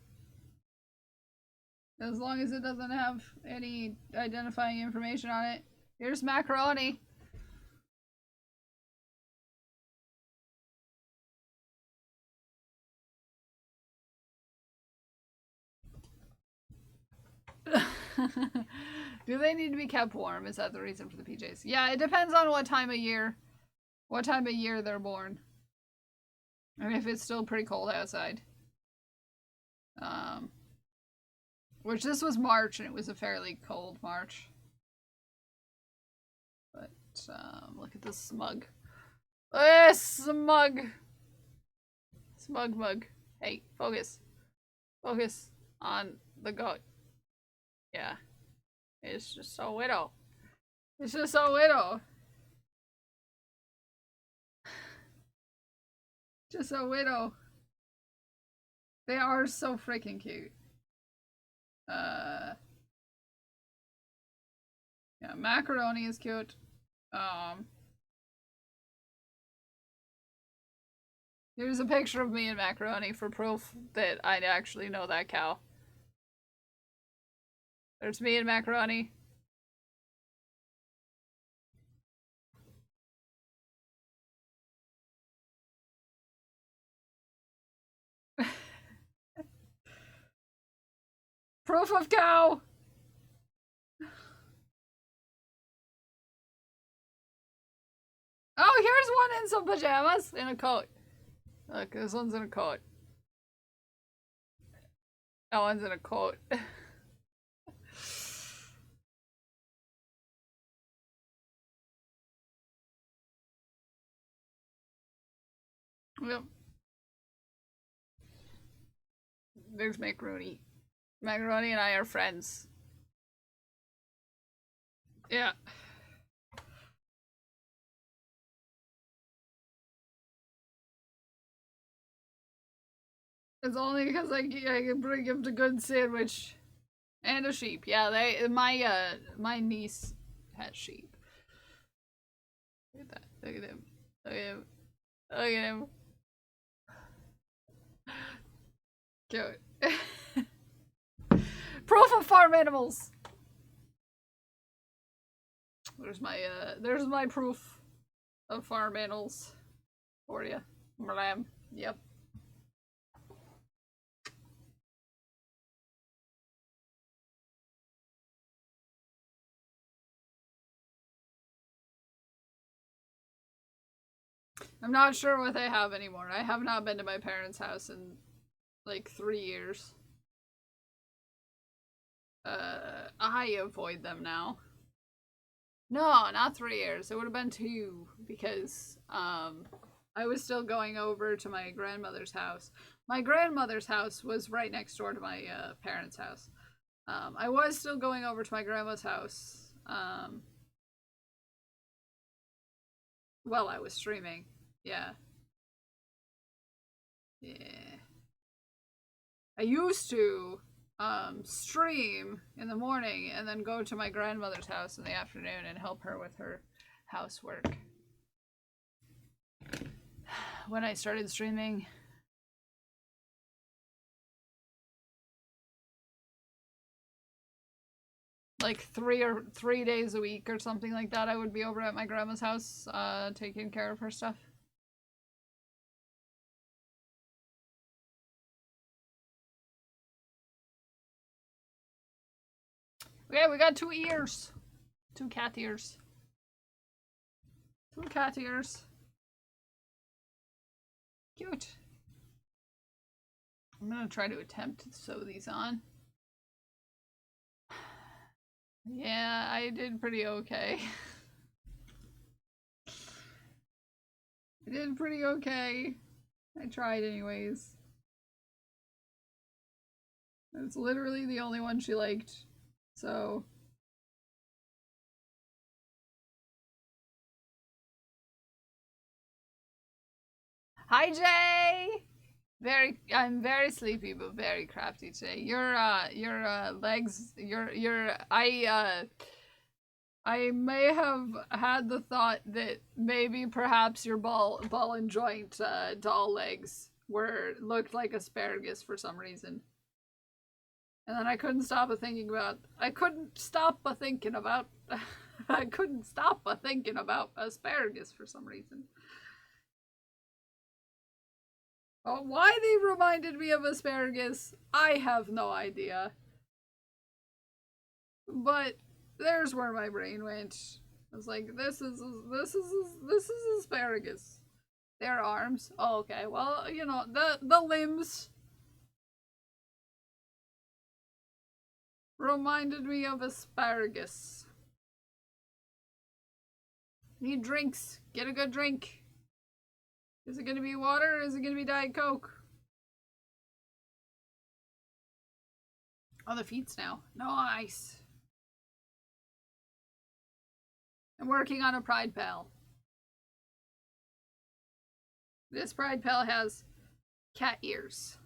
As long as it doesn't have any identifying information on it. Here's macaroni. Do they need to be kept warm? Is that the reason for the PJs? Yeah, it depends on what time of year they're born. And if it's still pretty cold outside. Which this was March and it was a fairly cold March. But, look at this smug. Smug! Smug mug. Hey, focus. Focus on the goat. Yeah. It's just so widow. It's just so widow. Just a widow. They are so freaking cute. Yeah, macaroni is cute. Here's a picture of me and macaroni for proof that I actually know that cow. There's me and Macaroni. Proof of cow! Oh, here's one in some pajamas. In a coat. Look, this one's in a coat. That one's in a coat. Yep. There's Macaroni. Macaroni and I are friends. Yeah. It's only because I can bring him to good sandwich. And a sheep. Yeah, my niece has sheep. Look at that. Look at him. Look at him. Look at him. Cute. Proof of farm animals. There's my proof of farm animals for you. Lamb. Yep. I'm not sure what they have anymore. I have not been to my parents' house in like 3 years. I avoid them now. No, not 3 years. It would have been 2 because I was still going over to my grandmother's house. My grandmother's house was right next door to my parents' house. I was still going over to my grandma's house while I was streaming. Yeah. Yeah. I used to stream in the morning and then go to my grandmother's house in the afternoon and help her with her housework. When I started streaming, like 3 days a week or something like that, I would be over at my grandma's house taking care of her stuff. Okay, we got 2 ears. 2 cat ears. 2 cat ears. Cute. I'm gonna try to attempt to sew these on. Yeah, I did pretty okay. I did pretty okay. I tried anyways. It's literally the only one she liked. So hi Jay! I'm very sleepy but very crafty today. Your legs, I may have had the thought that maybe perhaps your ball and joint doll legs looked like asparagus for some reason. And then I couldn't stop thinking about asparagus for some reason. Oh, why they reminded me of asparagus, I have no idea. But there's where my brain went. I was like, this is asparagus. Their arms. Oh, okay. Well, you know, the limbs reminded me of asparagus. Need drinks. Get a good drink. Is it gonna be water or is it gonna be Diet Coke? Oh, the feet's now. Nice. I'm working on a Pride Pal. This Pride Pal has cat ears.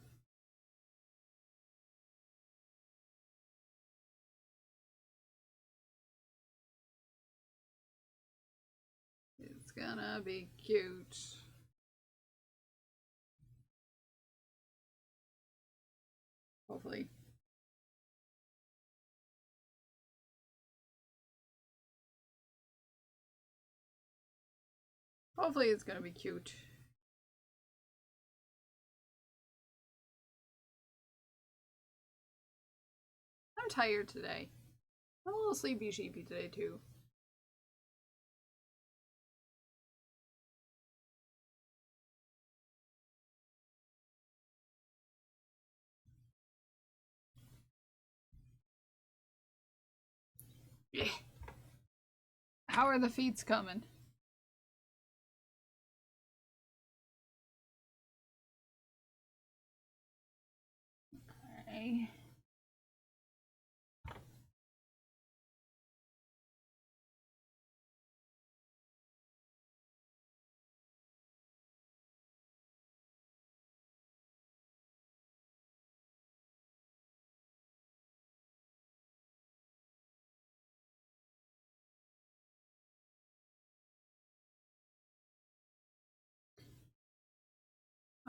It's gonna be cute. Hopefully. Hopefully it's gonna be cute. I'm tired today. I'm a little sleepy sheepy today too. Yeah. How are the feats coming? Okay.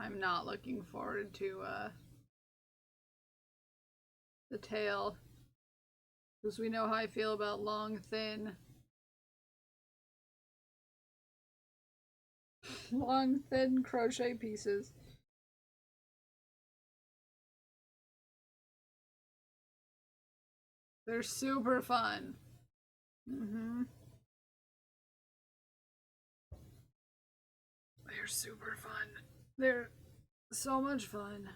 I'm not looking forward to the tail, because we know how I feel about long, thin. Long, thin crochet pieces. They're super fun. They're super fun. They're so much fun.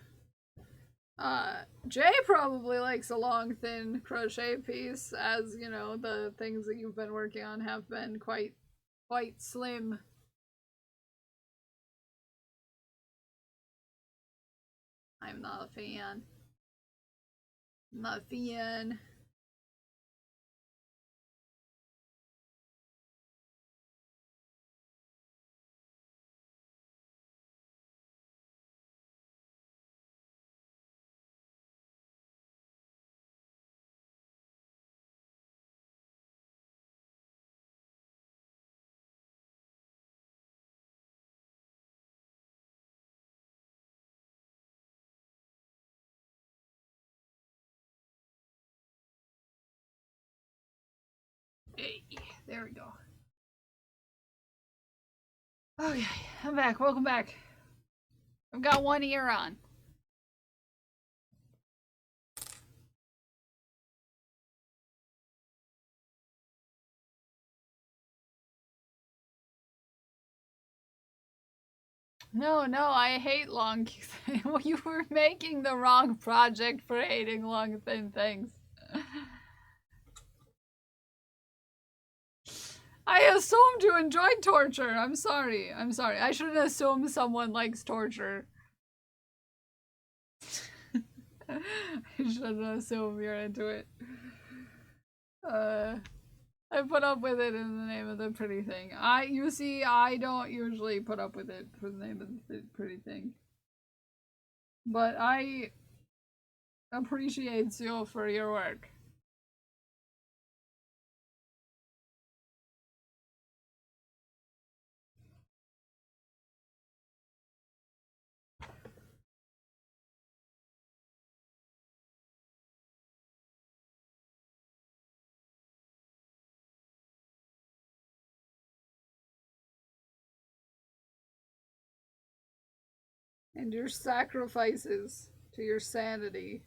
Jay probably likes a long, thin crochet piece, as you know, the things that you've been working on have been quite slim. I'm not a fan. Not a fan. Hey, there we go. Okay, I'm back. Welcome back. I've got one ear on. No, I hate long. You were making the wrong project for hating long, thin things. I assumed you enjoyed torture. I'm sorry. I shouldn't assume someone likes torture. I shouldn't assume you're into it. I put up with it in the name of the pretty thing. You see, I don't usually put up with it for the name of the pretty thing. But I appreciate you for your work. And your sacrifices to your sanity,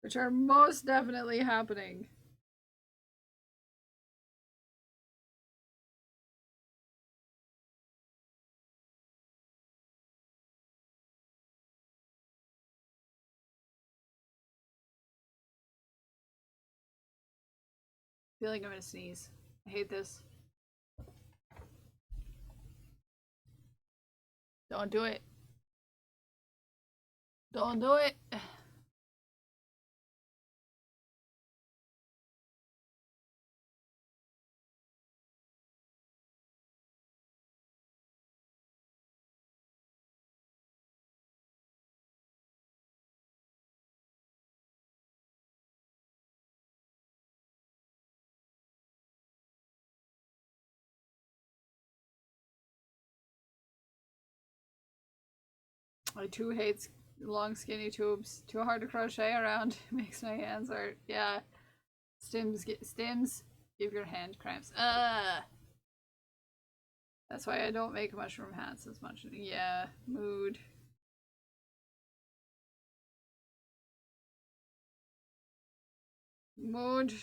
which are most definitely happening. I feel like I'm gonna sneeze. I hate this. Don't do it. Don't do it. I too hate long skinny tubes. Too hard to crochet around. Makes my hands hurt. Yeah. Stims. Give your hand cramps. That's why I don't make mushroom hats as much. Yeah, mood. Mood.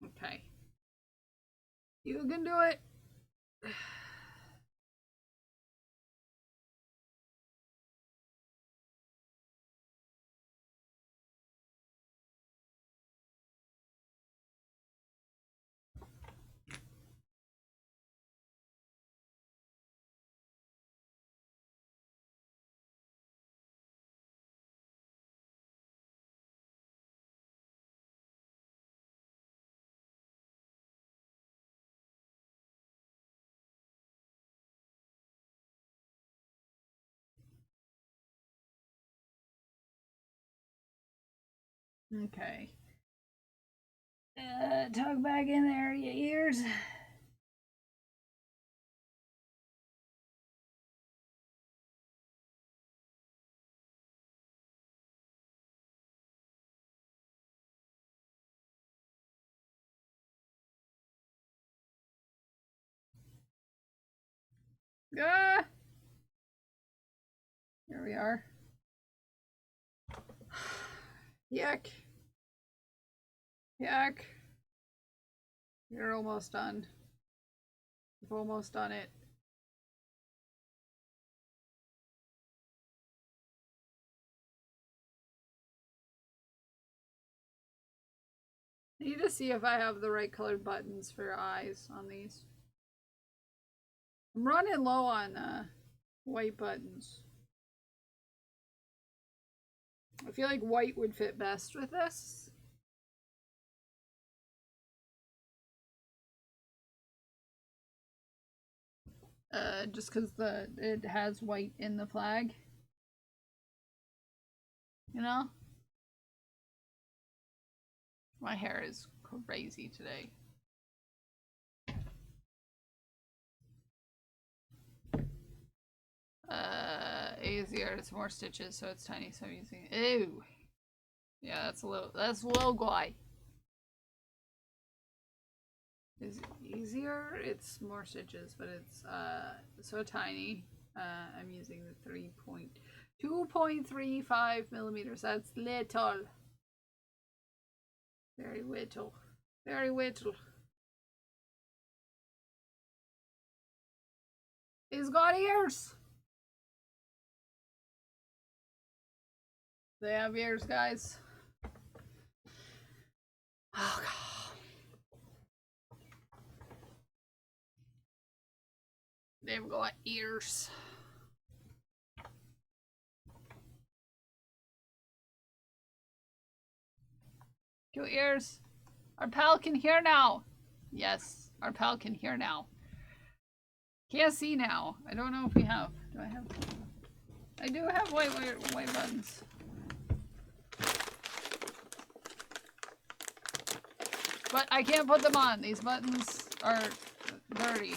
Okay. You can do it. Okay. Tug back in there, your ears. Ah! Here we are. Yuck. Yuck. You're almost done. You've almost done it. I need to see if I have the right colored buttons for your eyes on these. I'm running low on white buttons. I feel like white would fit best with this. Just because it has white in the flag. You know? My hair is crazy today. Easier, it's more stitches, so it's tiny, so I'm using ew. Yeah, that's a little guy. Is it easier? It's more stitches, but it's so tiny. I'm using the 2.35 millimeters. That's little. Very little. Very little. He's got ears. They have ears, guys. Oh god. They've got ears. Two ears. Our pal can hear now. Yes, our pal can hear now. Can't see now. I don't know if we have. Do I have? I do have white buttons. But I can't put them on. These buttons are dirty.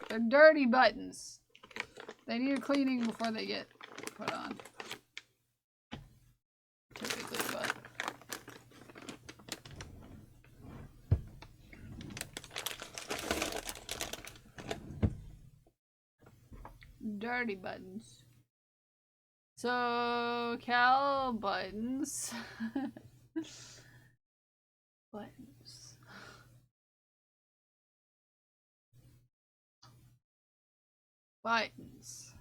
They're dirty buttons. They need a cleaning before they get put on. Typically, but dirty buttons. So Cal buttons. Buttons. Buttons.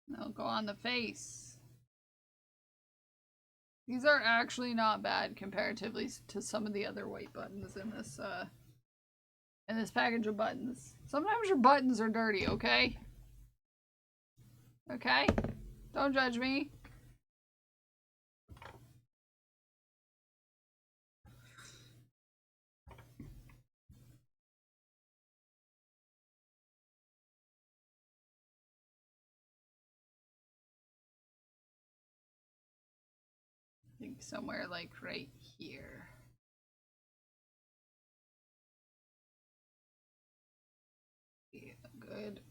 They'll go on the face. These are actually not bad comparatively to some of the other white buttons in this package of buttons. Sometimes your buttons are dirty, okay? Okay? Don't judge me. I think somewhere like right here. be a good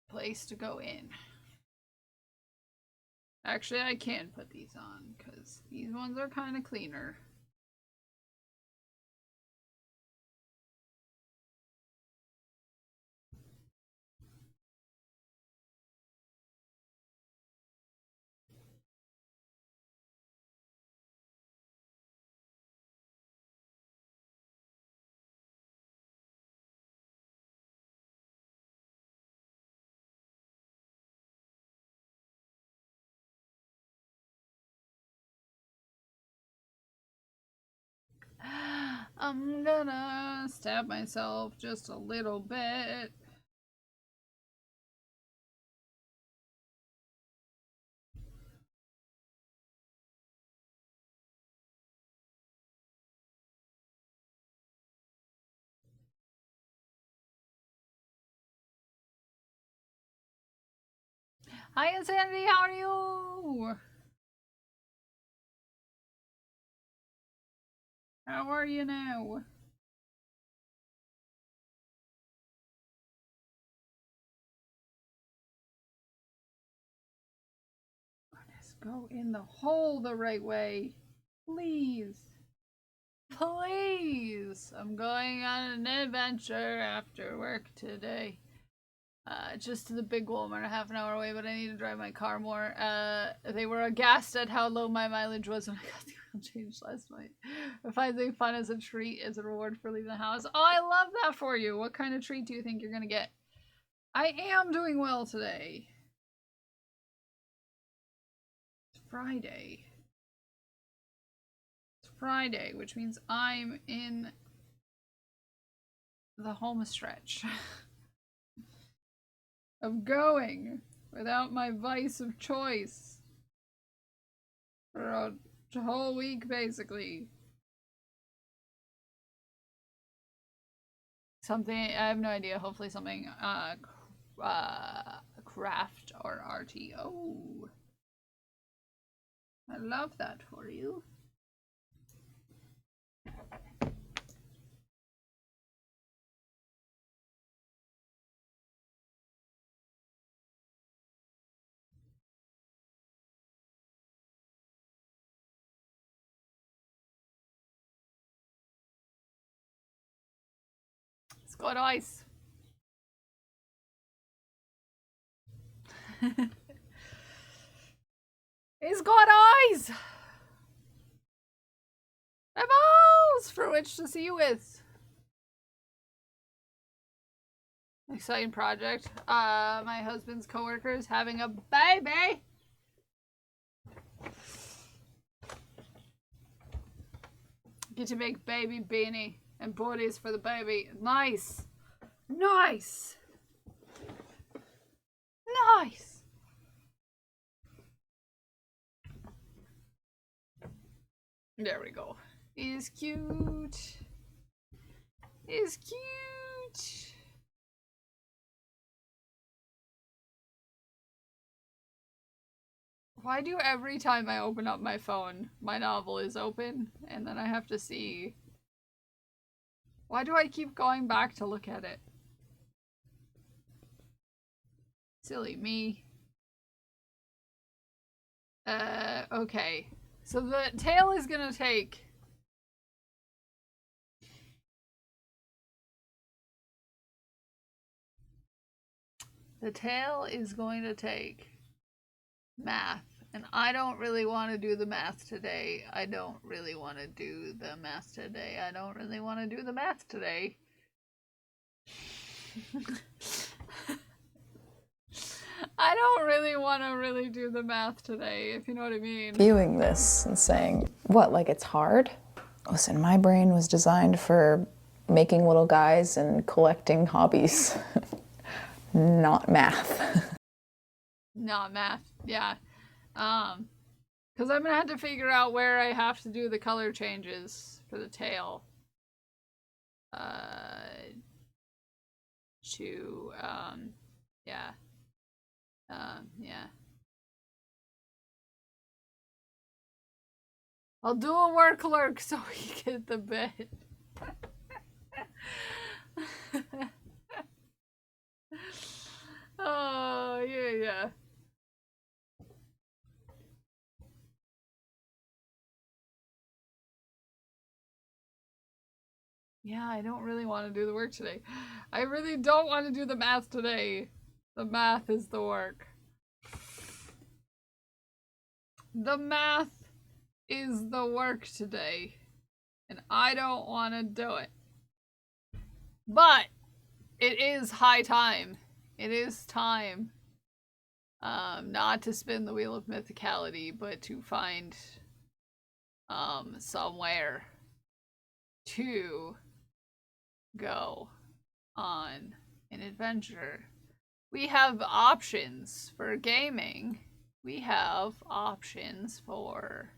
place to go in. Actually, I can put these on because these ones are kind of cleaner. I'm gonna stab myself just a little bit. Hi, Sandy, how are you? How are you now? Let's go in the hole the right way. Please. Please. I'm going on an adventure after work today. Just to the big Walmart, a half an hour away, but I need to drive my car more. They were aghast at how low my mileage was when I got the oil change last night. I find it fun as a treat, as a reward for leaving the house. Oh, I love that for you. What kind of treat do you think you're gonna get? I am doing well today. It's Friday. It's Friday, which means I'm in the home stretch. Of going without my vice of choice for a whole week, basically. Something, I have no idea, hopefully something craft or arty. Oh, I love that for you. It's got ice. It's got eyes! Eyeballs for which to see you with. Exciting project. My husband's coworker is having a baby. Get to make baby beanie and booties for the baby. Nice. Nice. Nice. There we go. He's cute. He's cute. Why do every time I open up my phone, my novel is open, and then I have to see? Why do I keep going back to look at it? Silly me. Okay. So the tail is gonna take... The tail is going to take math. And I don't really want to do the math today. I don't really want to do the math today. I don't really want to do the math today. I don't really want to really do the math today, if you know what I mean.
Viewing this and saying, what, like it's hard? Listen, my brain was designed for making little guys and collecting hobbies, not math.
Not math, yeah. Because I'm gonna have to figure out where I have to do the color changes for the tail. Yeah. Yeah. I'll do a work lurk so we get the bit. yeah. Yeah, I don't really want to do the work today. I really don't want to do the math today. The math is the work. The math is the work today. And I don't want to do it. But it is high time. It is time. Not to spin the wheel of mythicality, but to find somewhere to go on an adventure. We have options for gaming. We have options for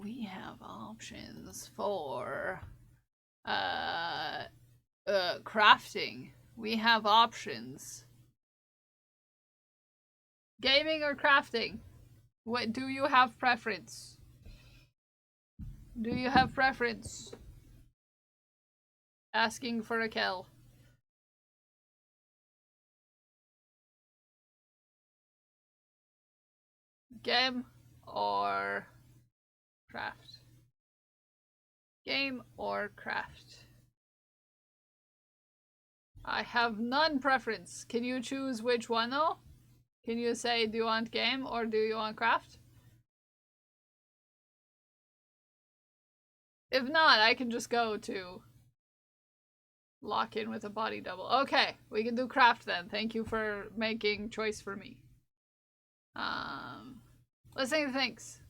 we have options for crafting. We have options. Gaming or crafting? What do you have preference? Do you have preference? Asking for a kill. Game or craft? Game or craft? I have none preference. Can you choose which one though? Can you say, do you want game or do you want craft? If not, I can just go to lock in with a body double. Okay, we can do craft then. Thank you for making choice for me. Let's say thanks.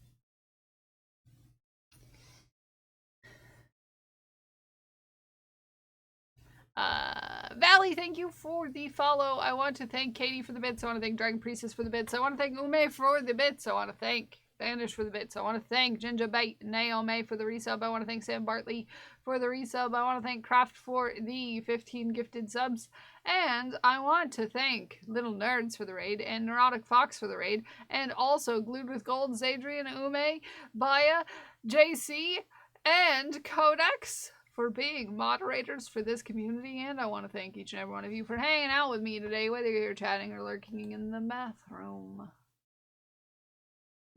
Valley, thank you for the follow. I want to thank Katie for the bits. I want to thank Dragon Priestess for the bits. I want to thank Ume for the bits. I want to thank Banish for the bits. I want to thank Ginger Bait Naomi for the resub. I want to thank Sam Bartley for the resub. I want to thank Craft for the 15 gifted subs. And I want to thank Little Nerds for the raid and Neurotic Fox for the raid. And also Glued with Gold, Zadrian, Ume, Baya, JC, and Codex for being moderators for this community. And I want to thank each and every one of you for hanging out with me today, whether you're chatting or lurking in the bathroom.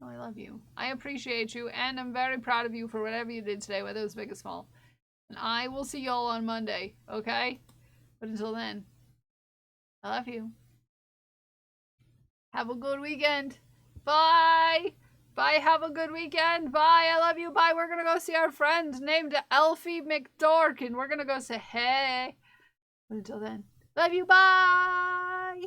Oh, I love you. I appreciate you, and I'm very proud of you for whatever you did today, whether it was big or small. And I will see y'all on Monday, okay? But until then, I love you. Have a good weekend. Bye! Bye, have a good weekend. Bye, I love you. Bye, we're gonna go see our friend named Elfie McDork, and we're gonna go say hey. But until then, love you, bye!